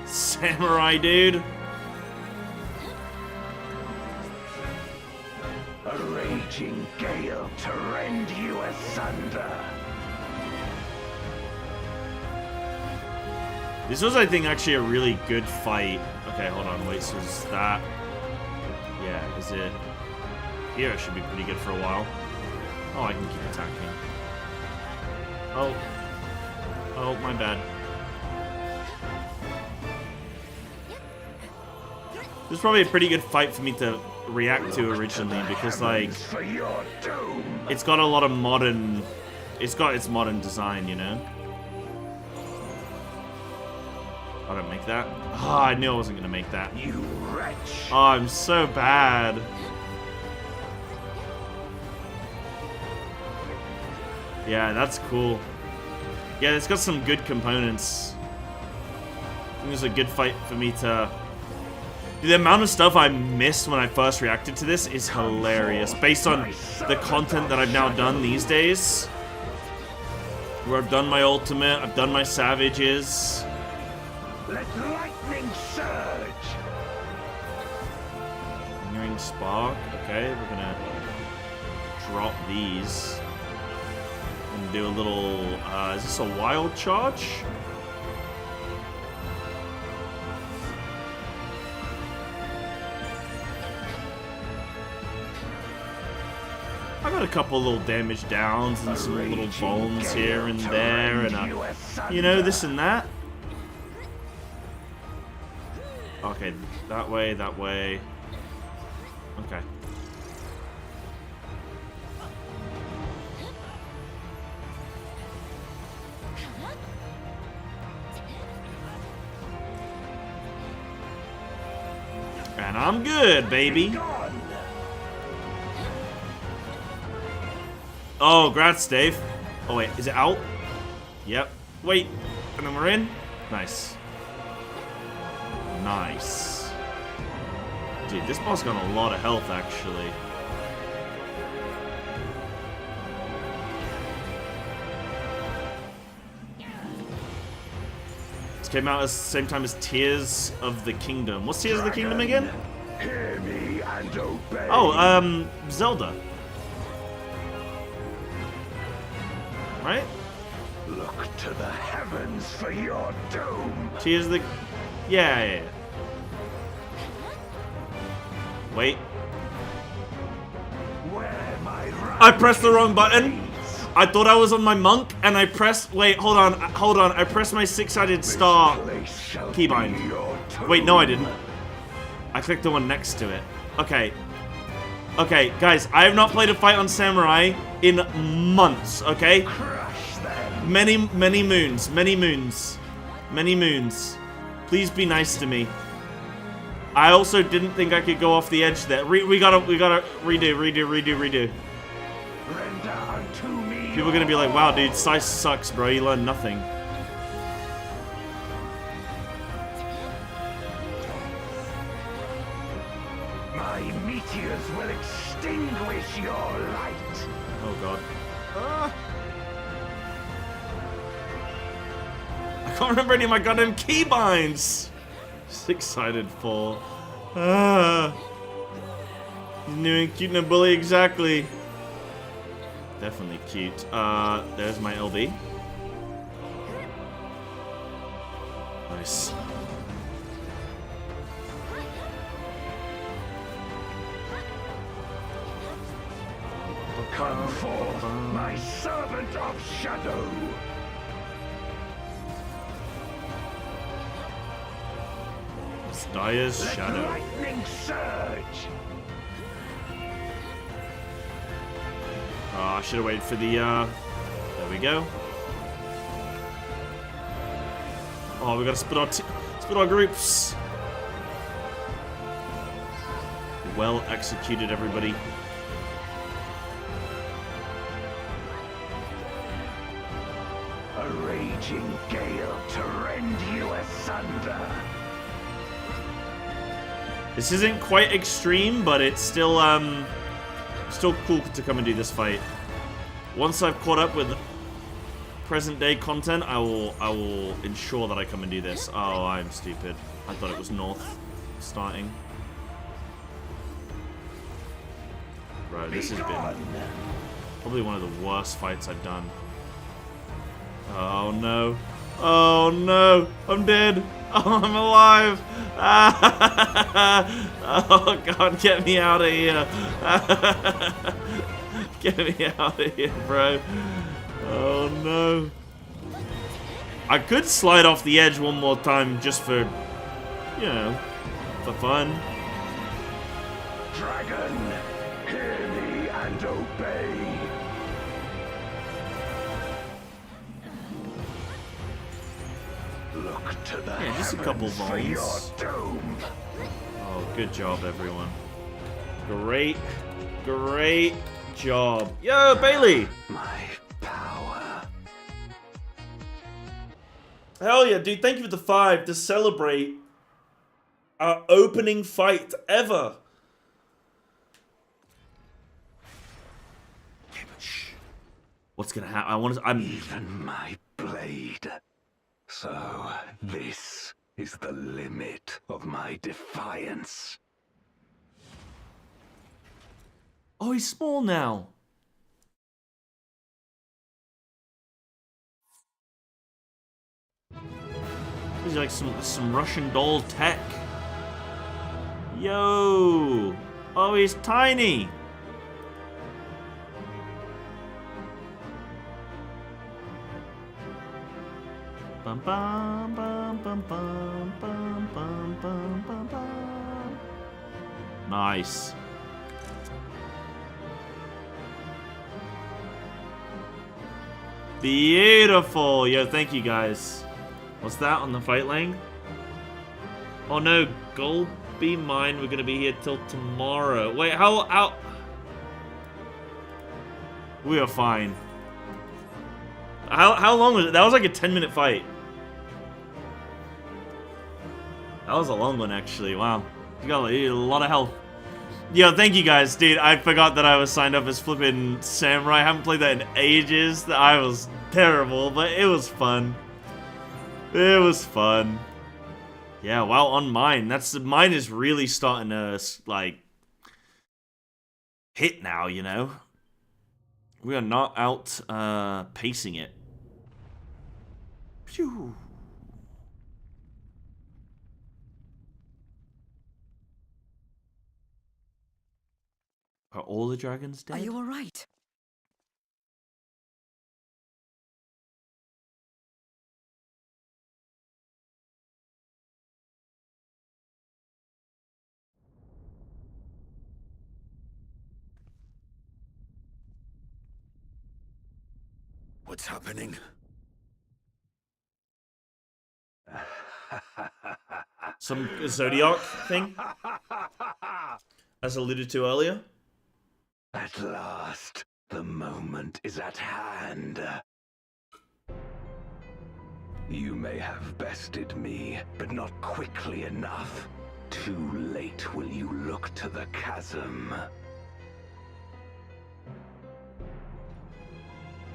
S1: samurai, dude.
S12: A raging gale to rend you asunder.
S1: This was, I think, actually a really good fight. Okay, hold on, wait, so is that... Yeah, is it... Here it should be pretty good for a while. Oh, I can keep attacking. Oh. Oh, my bad. This is probably a pretty good fight for me to react to originally, because, like... It's got a lot of modern... It's got its modern design, you know? I don't make that. Oh, I knew I wasn't gonna make that.
S12: You wretch!
S1: Oh, I'm so bad. Yeah, that's cool. Yeah, it's got some good components. I think it was a good fight for me to... The amount of stuff I missed when I first reacted to this is hilarious. Based on the content that I've now done these days. Where I've done my ultimate, I've done my savages.
S12: Let lightning surge.
S1: Lingering spark. Okay, we're gonna drop these and do a little. Is this a wild charge? I got a couple little damage downs and some little bones here and there, and you know, this and that. Okay, that way, that way. Okay. And I'm good, baby. Oh, grats, Dave. Oh, wait, is it out? Yep. Wait, and then we're in? Nice. Nice. Dude, this boss got a lot of health, actually. This came out at the same time as Tears of the Kingdom. What's Tears of the Kingdom again?
S12: Hear me and obey.
S1: Oh, Zelda. Right?
S12: Look to the heavens for your doom.
S1: Tears of the... Yeah. Wait. I pressed the wrong button. I thought I was on my monk, and I pressed... Wait, hold on. I pressed my six-sided star keybind. Wait, no, I didn't. I clicked the one next to it. Okay. Okay, guys, I have not played a fight on Samurai in months, okay? Many moons. Many moons. Many moons. Please be nice to me. I also didn't think I could go off the edge there. We gotta redo. People are gonna be like, wow, dude, Size sucks, bro. You learned nothing.
S12: My meteors will extinguish your light.
S1: Oh god. Ah. I can't remember any of my goddamn keybinds. Six-sided fall. Ah. He's new and cute and a bully, exactly. Definitely cute. There's my LB. Nice.
S12: Come forth, my servant of shadow.
S1: Dire's shadow.
S12: Lightning surge.
S1: I should have waited for the, there we go. Oh, we gotta split our groups. Well executed, everybody.
S12: A raging gale to rend you asunder.
S1: This isn't quite extreme, but it's still cool to come and do this fight. Once I've caught up with present day content, I will ensure that I come and do this. Oh, I'm stupid. I thought it was north starting. Bro, this has been probably one of the worst fights I've done. Oh no. Oh no. I'm dead. Oh, I'm alive. Oh god, get me out of here. Get me out of here, bro. Oh no. I could slide off the edge one more time just for, you know, for fun.
S12: Dragon, hear me and obey. Look to the
S1: yeah, just a couple
S12: for your
S1: volts.
S12: doom.
S1: Oh, good job, everyone. Great, great job. Yo, Bailey!
S12: My power.
S1: Hell yeah, dude. Thank you for the 5 to celebrate our opening fight ever. What's gonna happen?
S12: Even my blade. So, this is the limit of my defiance.
S1: Oh, he's small now. He's like some Russian doll tech. Yo! Oh, he's tiny. Bum bum bum bum bum bum bum bum bum bum. Nice. Beautiful. Yo, thank you guys. What's that on the fight lane? Oh no, gold be mine. We're gonna be here till tomorrow. Wait, how? We are fine. How long was it? That was like a 10-minute fight. That was a long one, actually. Wow. You got a lot of health. Yo, thank you guys, dude. I forgot that I was signed up as flipping samurai. I haven't played that in ages. I was terrible, but it was fun. It was fun. Yeah, wow, on mine. Mine is really starting to, like, hit now, you know? We are not out pacing it. Phew. Are all the dragons dead?
S5: Are you all right?
S11: What's happening?
S1: Some Zodiac thing? As alluded to earlier?
S12: At last, the moment is at hand. You may have bested me, but not quickly enough. Too late will you look to the chasm.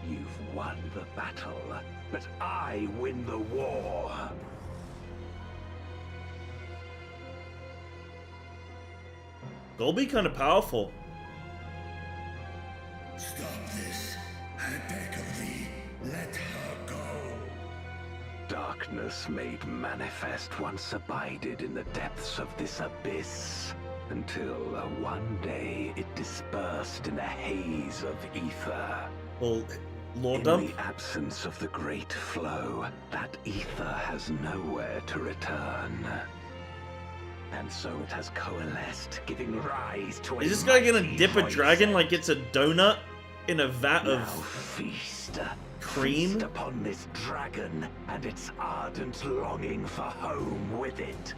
S12: You've won the battle, but I win the war.
S1: Golby kind of powerful.
S11: Stop this. I beg of thee. Let her go.
S12: Darkness made manifest once abided in the depths of this abyss, until one day it dispersed in a haze of ether.
S1: Well, Lord
S12: In
S1: Dump?
S12: the absence of the great flow, that ether has nowhere to return. And so it has coalesced, giving rise to
S1: Is this guy gonna dip a dragon like it's a donut in a vat of
S12: feast,
S1: cream?
S12: Feast upon this dragon and its ardent longing for home with it.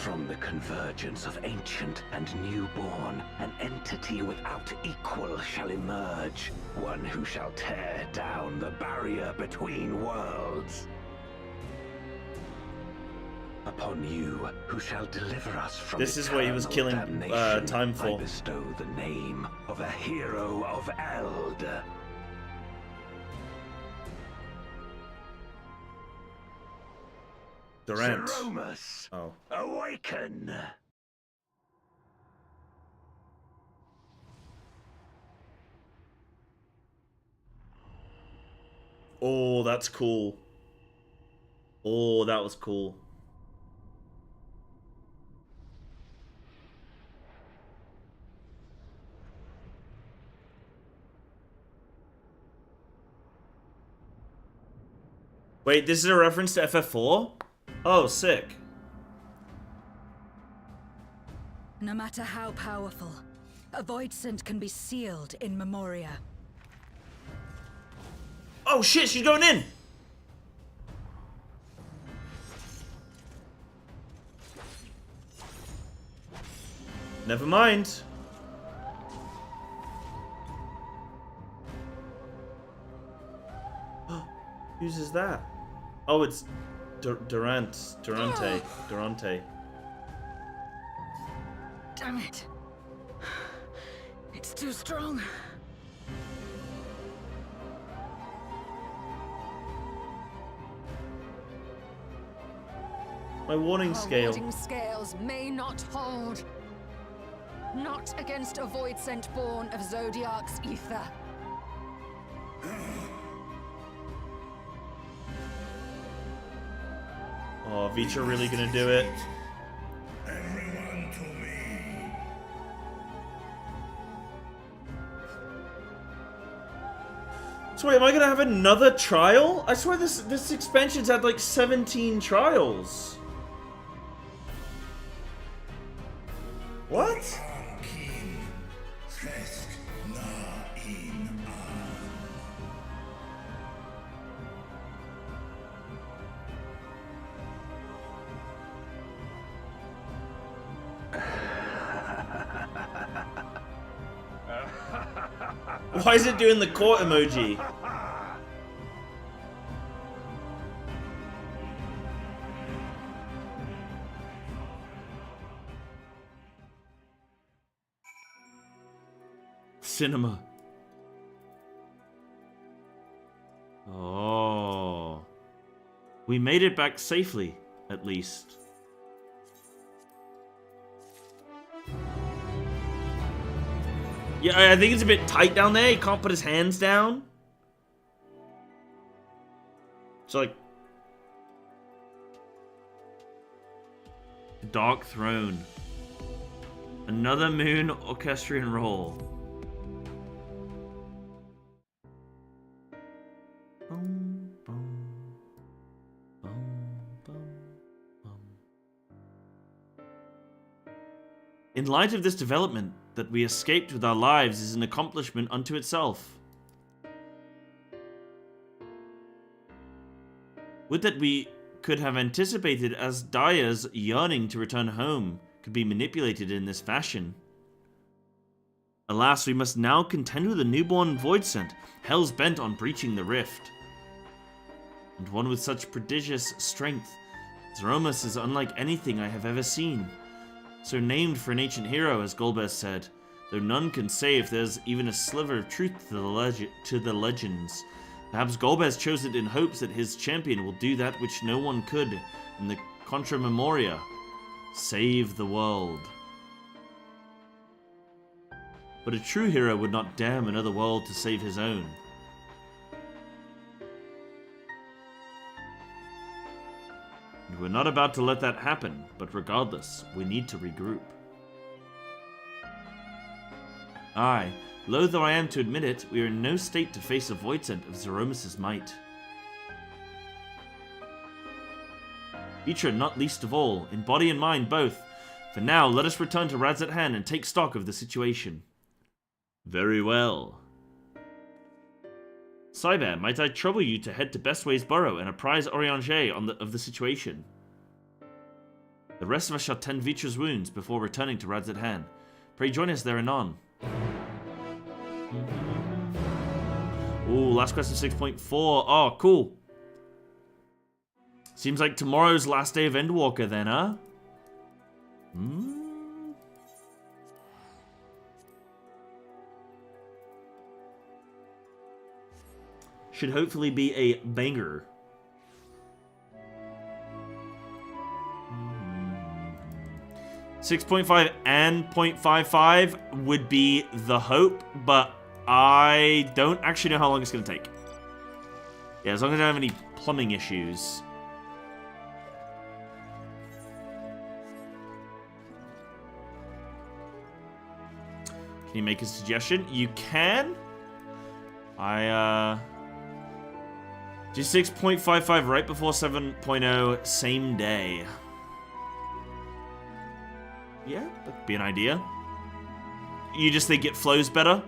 S12: From the convergence of ancient and newborn, an entity without equal shall emerge, one who shall tear down the barrier between worlds. Upon you, who shall deliver us from
S1: this is what he was killing time for.
S12: I bestow the name of a hero of Eld.
S1: Durant.
S12: Zeromus,
S1: oh.
S12: Awaken!
S1: Oh, that's cool. Oh, that was cool. Wait, this is a reference to FF4? Oh, sick.
S5: No matter how powerful, a voidsent can be sealed in Memoria.
S1: Oh shit, she's going in! Never mind. Whose is that? Oh, it's Durante.
S5: Damn it. It's too strong.
S1: My warning scale.
S7: Our warning scales may not hold. Not against a voidsent born of Zodiac's ether.
S1: Oh, Vitra really gonna do it?
S11: Everyone to me.
S1: So wait, am I gonna have another trial? I swear this expansion's had like 17 trials. What? Why is it doing the court emoji? Cinema. Oh. We made it back safely, at least. Yeah, I think it's a bit tight down there. He can't put his hands down. It's like... Dark Throne. Another moon orchestrion roll. In light of this development, that we escaped with our lives is an accomplishment unto itself. Would that we could have anticipated as Daya's yearning to return home could be manipulated in this fashion. Alas, we must now contend with a newborn voidsent, hell's bent on breaching the rift. And one with such prodigious strength, Zeromus is unlike anything I have ever seen. So named for an ancient hero, as Golbez said, though none can say if there's even a sliver of truth to the legends. Perhaps Golbez chose it in hopes that his champion will do that which no one could in the Contra Memoria, save the world. But a true hero would not damn another world to save his own. And we're not about to let that happen, but regardless, we need to regroup. Aye, loath though I am to admit it, we are in no state to face a voidsent of Zeromus' might. Vitra not least of all, in body and mind both. For now, let us return to Radzat-Han and take stock of the situation. Very well. Cyber, might I trouble you to head to Bestway's Burrow and apprise Orianger of the situation? The rest of us shall tend Vitra's wounds before returning to Rad's at hand. Pray join us there anon. Ooh, last question 6.4. Oh, cool. Seems like tomorrow's last day of Endwalker then, huh? Should hopefully be a banger. 6.5 and 0.55 would be the hope, but I don't actually know how long it's going to take. Yeah, as long as I don't have any plumbing issues. Can you make a suggestion? You can. Do 6.55 right before 7.0, same day. Yeah, that could be an idea. You just think it flows better?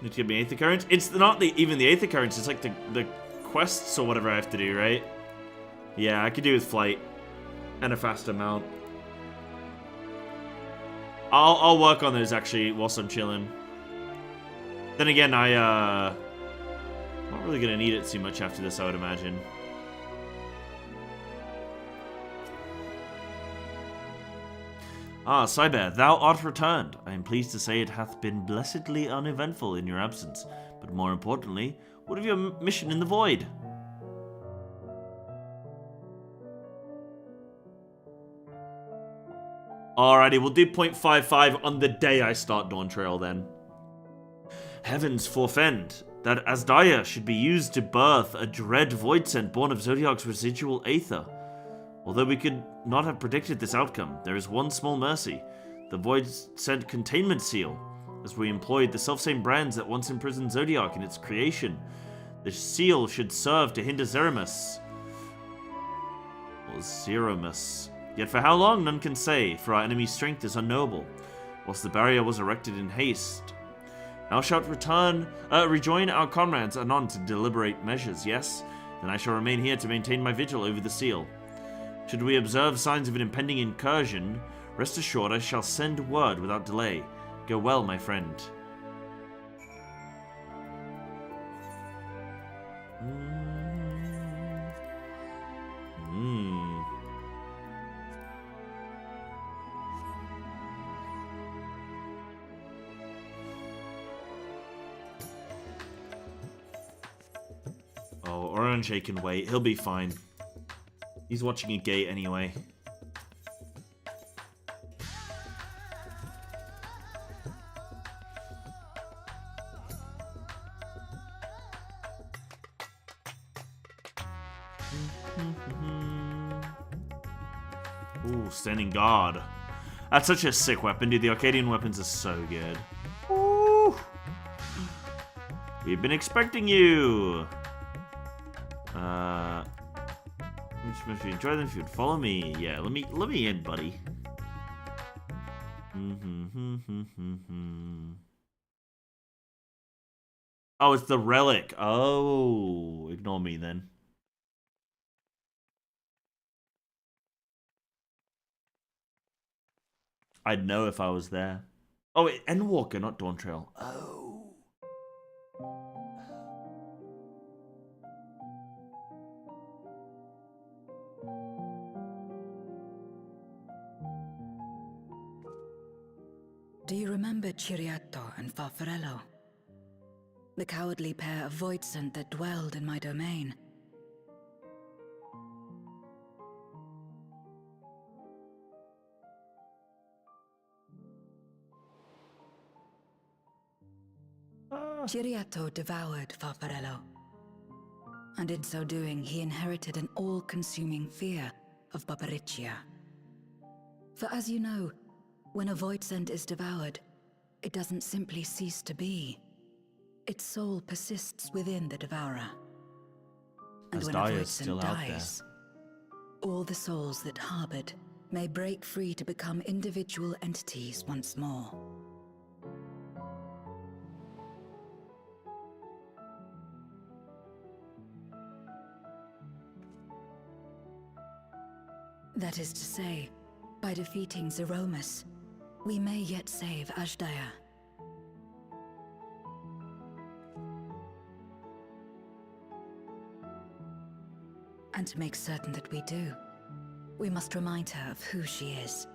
S1: Need to get me Aether Currents? It's not even the Aether Currents, it's like the quests or whatever I have to do, right? Yeah, I could do with flight and a fast amount. I'll work on those actually whilst I'm chilling. Then again, I'm not really gonna need it too much after this, I would imagine. Ah, Cyber, thou art returned. I am pleased to say it hath been blessedly uneventful in your absence. But more importantly, what of your mission in the void? Alrighty, we'll do 0.55 on the day I start Dawntrail then. Heavens forfend that Asdaya should be used to birth a dread void scent born of Zodiac's residual aether. Although we could not have predicted this outcome, there is one small mercy. The void scent containment seal, as we employed the selfsame brands that once imprisoned Zodiac in its creation. The seal should serve to hinder Zeromus. Or Zeromus. Yet for how long, none can say, for our enemy's strength is unknowable, whilst the barrier was erected in haste. Thou shalt rejoin our comrades anon to deliberate measures, yes? Then I shall remain here to maintain my vigil over the seal. Should we observe signs of an impending incursion, rest assured I shall send word without delay. Go well, my friend. Oh, Orange can wait. He'll be fine. He's watching a gate anyway. Ooh, Standing Guard. That's such a sick weapon, dude. The Arcadian weapons are so good. Ooh. We've been expecting you. If you enjoy them, if you'd follow me. Yeah, let me in, buddy. Oh, it's the relic. Oh, ignore me then. I'd know if I was there. Oh, wait, Endwalker, not Dawntrail. Oh.
S5: Do you remember Ciriato and Farfarello? The cowardly pair of voidsent that dwelled in my domain? Ciriato devoured Farfarello, and in so doing he inherited an all-consuming fear of Barbariccia. For as you know, when a voidsent is devoured, it doesn't simply cease to be. Its soul persists within the devourer. And when a voidsent dies, all the souls that harbored may break free to become individual entities once more. That is to say, by defeating Zeromus, we may yet save Azdaja. And to make certain that we do, we must remind her of who she is.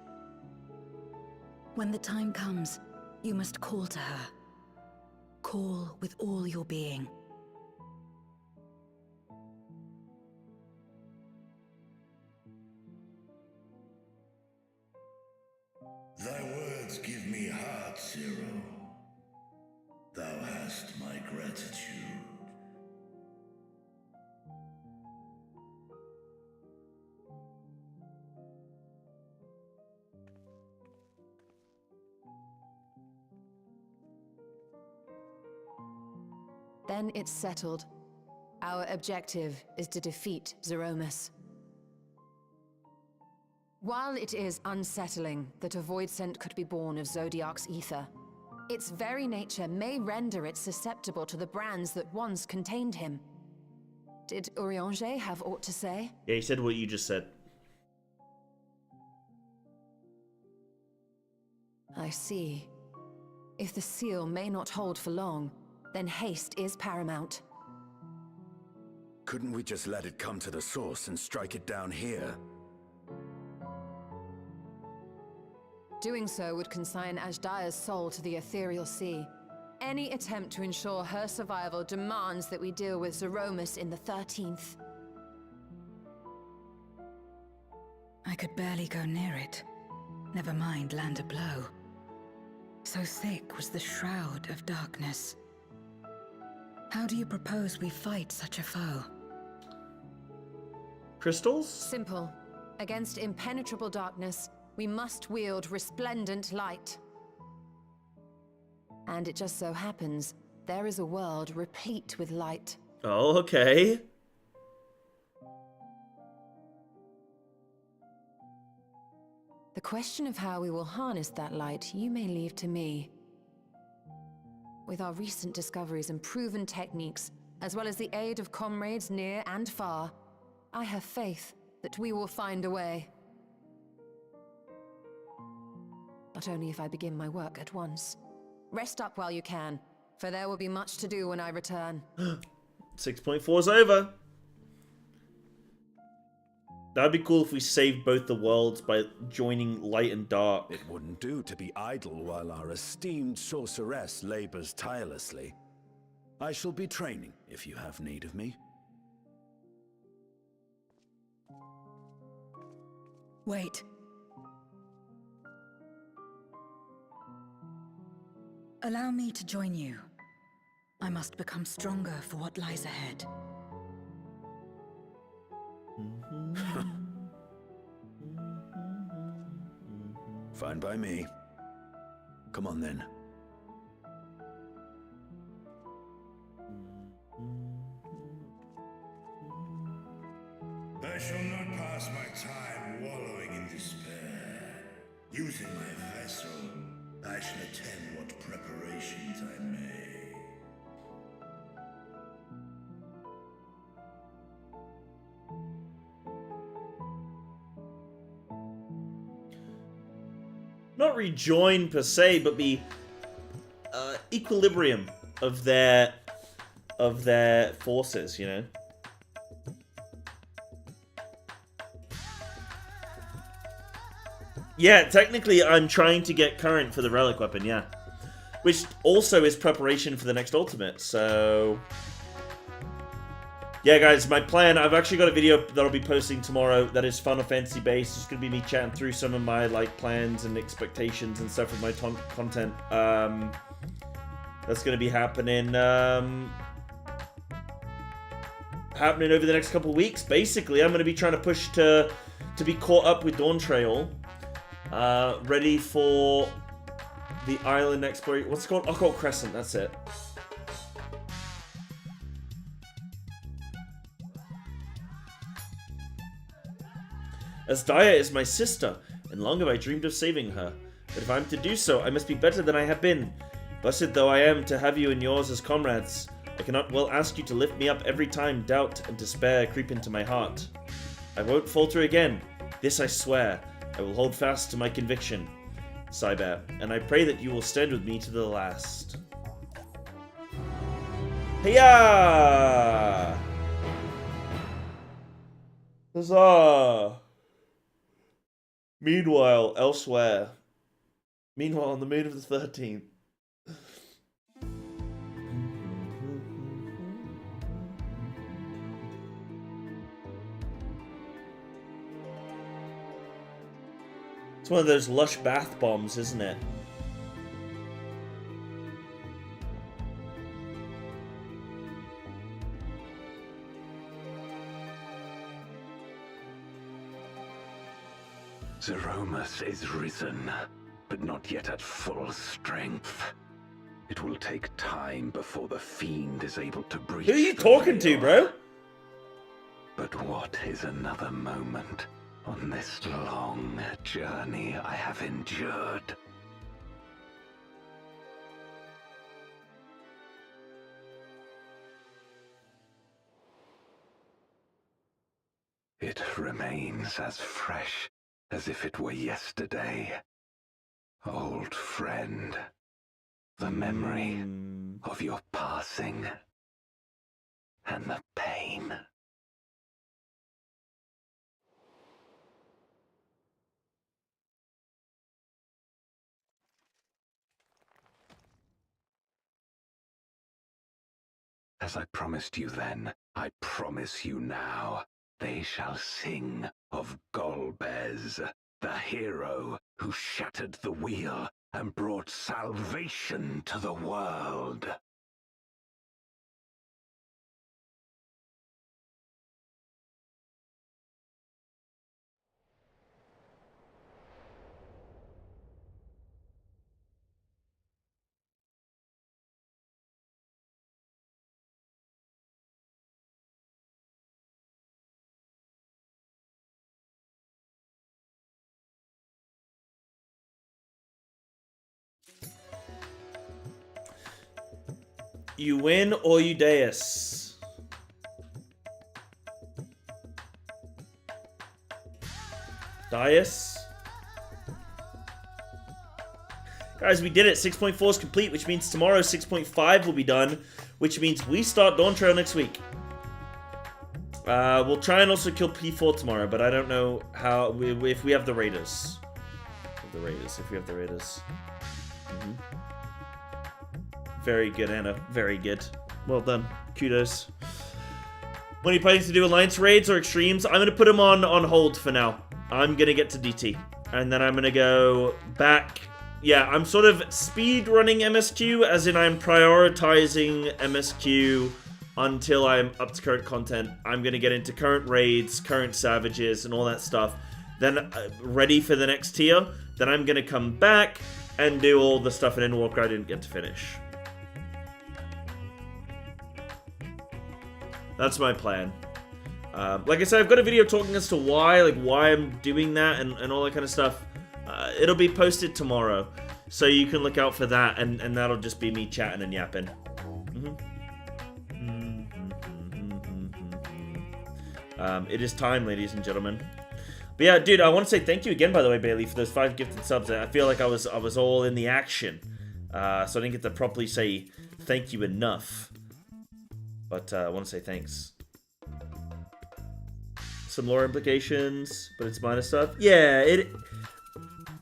S5: When the time comes, you must call to her. Call with all your being.
S11: Thy words give me heart, Zero. Thou hast my gratitude.
S7: Then it's settled. Our objective is to defeat Zeromus. While it is unsettling that a void scent could be born of Zodiac's ether, its very nature may render it susceptible to the brands that once contained him. Did Urianger have aught to say?
S1: Yeah, he said what you just said.
S7: I see. If the seal may not hold for long, then haste is paramount.
S14: Couldn't we just let it come to the source and strike it down here?
S7: Doing so would consign Azdaja's soul to the ethereal sea. Any attempt to ensure her survival demands that we deal with Zeromus in the 13th.
S5: I could barely go near it. Never mind land a blow. So thick was the shroud of darkness. How do you propose we fight such a foe?
S1: Crystals?
S7: Simple. Against impenetrable darkness, we must wield resplendent light. And it just so happens, there is a world replete with light.
S1: Oh, okay.
S7: The question of how we will harness that light, you may leave to me. With our recent discoveries and proven techniques, as well as the aid of comrades near and far, I have faith that we will find a way. But only if I begin my work at once. Rest up while you can, for there will be much to do when I return.
S1: 6.4 is over. That'd be cool if we saved both the worlds by joining light and dark.
S14: It wouldn't do to be idle while our esteemed sorceress labors tirelessly. I shall be training if you have need of me.
S5: Wait. Allow me to join you. I must become stronger for what lies ahead.
S14: Fine by me. Come on then.
S11: I shall not pass my time wallowing in despair. Using my vessel, I shall attend what preparations I may.
S1: Not rejoin per se, but be equilibrium of their forces, you know. Yeah, technically I'm trying to get current for the relic weapon, yeah. Which also is preparation for the next ultimate, so... Yeah, guys, my plan, I've actually got a video that I'll be posting tomorrow that is Final Fantasy based. It's going to be me chatting through some of my plans and expectations and stuff with my content. That's going to be happening over the next couple of weeks. Basically, I'm going to be trying to push to be caught up with Dawntrail. Ready for the island exploration. What's it called? I'll call it Crescent, that's it. as Daya is my sister, and long have I dreamed of saving her. But if I am to do so, I must be better than I have been. Blessed though I am to have you and yours as comrades, I cannot well ask you to lift me up every time doubt and despair creep into my heart. I won't falter again. This I swear. I will hold fast to my conviction, Psybear, and I pray that you will stand with me to the last. Hiya! Huzzah! Meanwhile, elsewhere. Meanwhile, on the moon of the 13th. It's one of those lush bath bombs, isn't it?
S12: Zeromus is risen, but not yet at full strength. It will take time before the fiend is able to breach.
S1: Who are you talking to, bro?
S12: But what is another moment on this long journey I have endured? It remains as fresh as if it were yesterday. Old friend, the memory of your passing and the pain. As I promised you then, I promise you now, they shall sing of Golbez, the hero who shattered the wheel and brought salvation to the world.
S1: You win or you deus. Dias. Guys, we did it. 6.4 is complete, which means tomorrow 6.5 will be done, which means we start Dawntrail next week. We'll try and also kill P4 tomorrow, but I don't know how if we have the raiders. If we have the raiders. Very good, Anna. Very good. Well done. Kudos. When are you planning to do Alliance raids or extremes? I'm going to put them on hold for now. I'm going to get to DT. And then I'm going to go back. Yeah, I'm sort of speed running MSQ, as in I'm prioritizing MSQ until I'm up to current content. I'm going to get into current raids, current savages, and all that stuff. Then ready for the next tier. Then I'm going to come back and do all the stuff in Endwalker I didn't get to finish. That's my plan. Like I said, I've got a video talking as to why I'm doing that and all that kind of stuff. It'll be posted tomorrow, so you can look out for that, and that'll just be me chatting and yapping. It is time, ladies and gentlemen. But yeah, dude, I want to say thank you again, by the way, Bailey, for those 5 gifted subs. I feel like I was all in the action, so I didn't get to properly say thank you enough. But I want to say thanks. Some lore implications, but it's minor stuff. Yeah,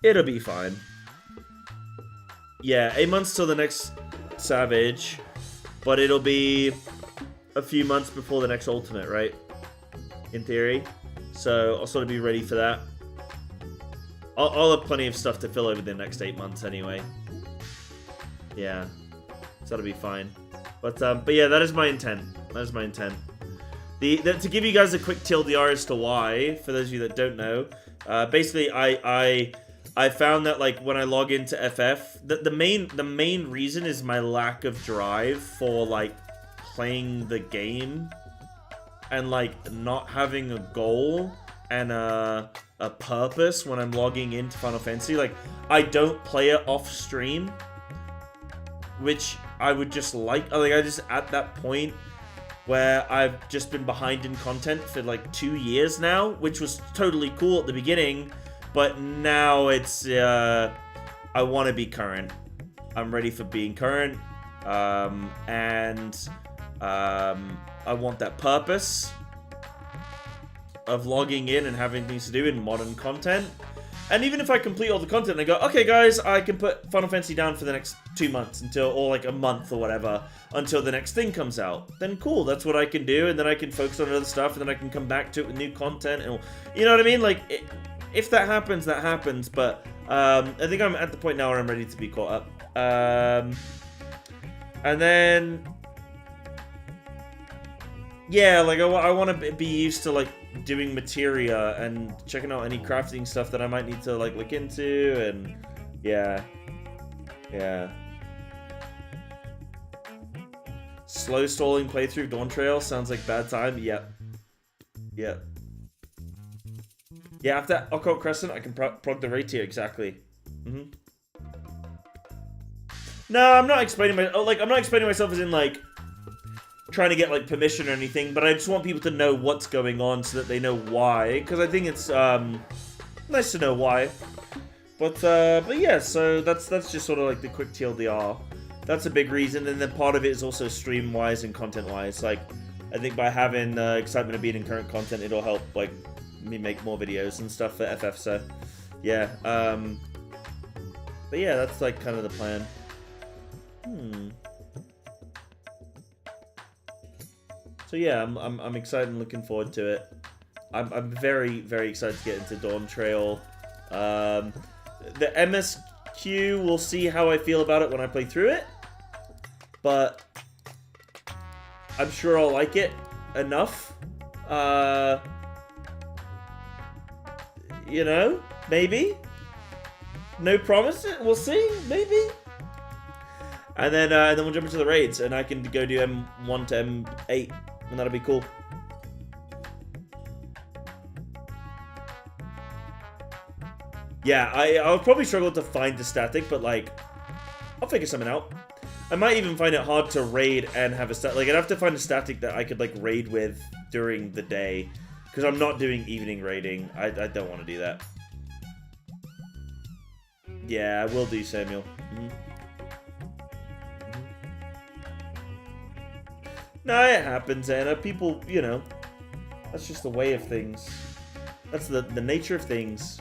S1: it'll be fine. Yeah, 8 months till the next Savage, but it'll be a few months before the next Ultimate, right? In theory. So I'll sort of be ready for that. I'll have plenty of stuff to fill over the next 8 months anyway. Yeah, so that'll be fine. But yeah, that is my intent. That is my intent. To give you guys a quick TLDR as to why, for those of you that don't know, basically I found that like when I log into FF, the main reason is my lack of drive for like playing the game and like not having a goal and a purpose when I'm logging into Final Fantasy. Like, I don't play it off stream, which I would just like I just at that point where I've just been behind in content for like 2 years now, which was totally cool at the beginning, but now it's I want to be current. I'm ready for being current, and I want that purpose of logging in and having things to do in modern content. And even if I complete all the content and I go, okay guys, I can put Final Fantasy down for the next 2 months or like a month or whatever, until the next thing comes out, then cool, that's what I can do, and then I can focus on other stuff, and then I can come back to it with new content, and you know what I mean? Like, if that happens, that happens, but I think I'm at the point now where I'm ready to be caught up. And then, yeah, like I want to be used to like doing materia and checking out any crafting stuff that I might need to like look into, and yeah. Slow stalling playthrough Dawntrail sounds like bad time. Yep. Yeah, after Occult Crescent, I can prog the raid tier, exactly. No, I'm not explaining I'm not explaining myself as in like trying to get like permission or anything, but I just want people to know what's going on so that they know why, because I think it's nice to know why. But yeah, so that's just sort of like the quick TLDR. That's a big reason, and then part of it is also stream-wise and content-wise. Like, I think by having excitement of being in current content, it'll help like me make more videos and stuff for FF. So yeah, but yeah, that's like kind of the plan. So yeah, I'm excited and looking forward to it. I'm very, very excited to get into Dawntrail. The MSQ, we'll see how I feel about it when I play through it, but I'm sure I'll like it enough. You know, maybe. No promise. We'll see. Maybe. And then we'll jump into the raids, and I can go do M1 to M8, and that'll be cool. Yeah, I'll probably struggle to find the static, but like, I'll figure something out. I might even find it hard to raid and have a static. Like, I'd have to find a static that I could like raid with during the day, because I'm not doing evening raiding. I don't want to do that. Yeah, I will do, Samuel. No, it happens, Anna. People, you know, that's just the way of things. That's the nature of things.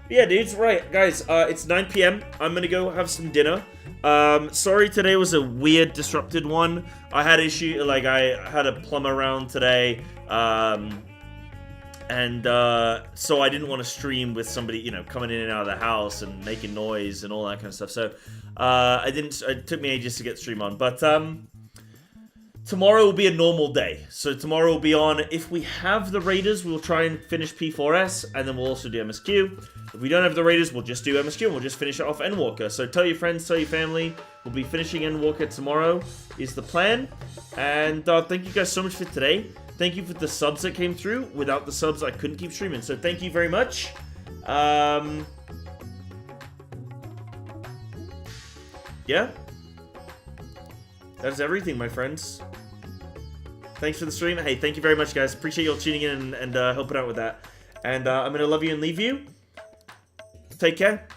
S1: But yeah, dudes, right, guys, it's 9 PM. I'm gonna go have some dinner. Sorry today was a weird, disrupted one. I had I had a plumber around today, so I didn't want to stream with somebody, you know, coming in and out of the house and making noise and all that kind of stuff. So, it took me ages to get stream on, but, tomorrow will be a normal day. So tomorrow will be on, if we have the Raiders, we'll try and finish P4S, and then we'll also do MSQ. If we don't have the Raiders, we'll just do MSQ, and we'll just finish it off Endwalker. So tell your friends, tell your family, we'll be finishing Endwalker tomorrow, is the plan. And thank you guys so much for today. Thank you for the subs that came through. Without the subs, I couldn't keep streaming. So thank you very much. Yeah. That's everything, my friends. Thanks for the stream. Hey, thank you very much, guys. Appreciate you all tuning in and helping out with that. And I'm going to love you and leave you. Take care.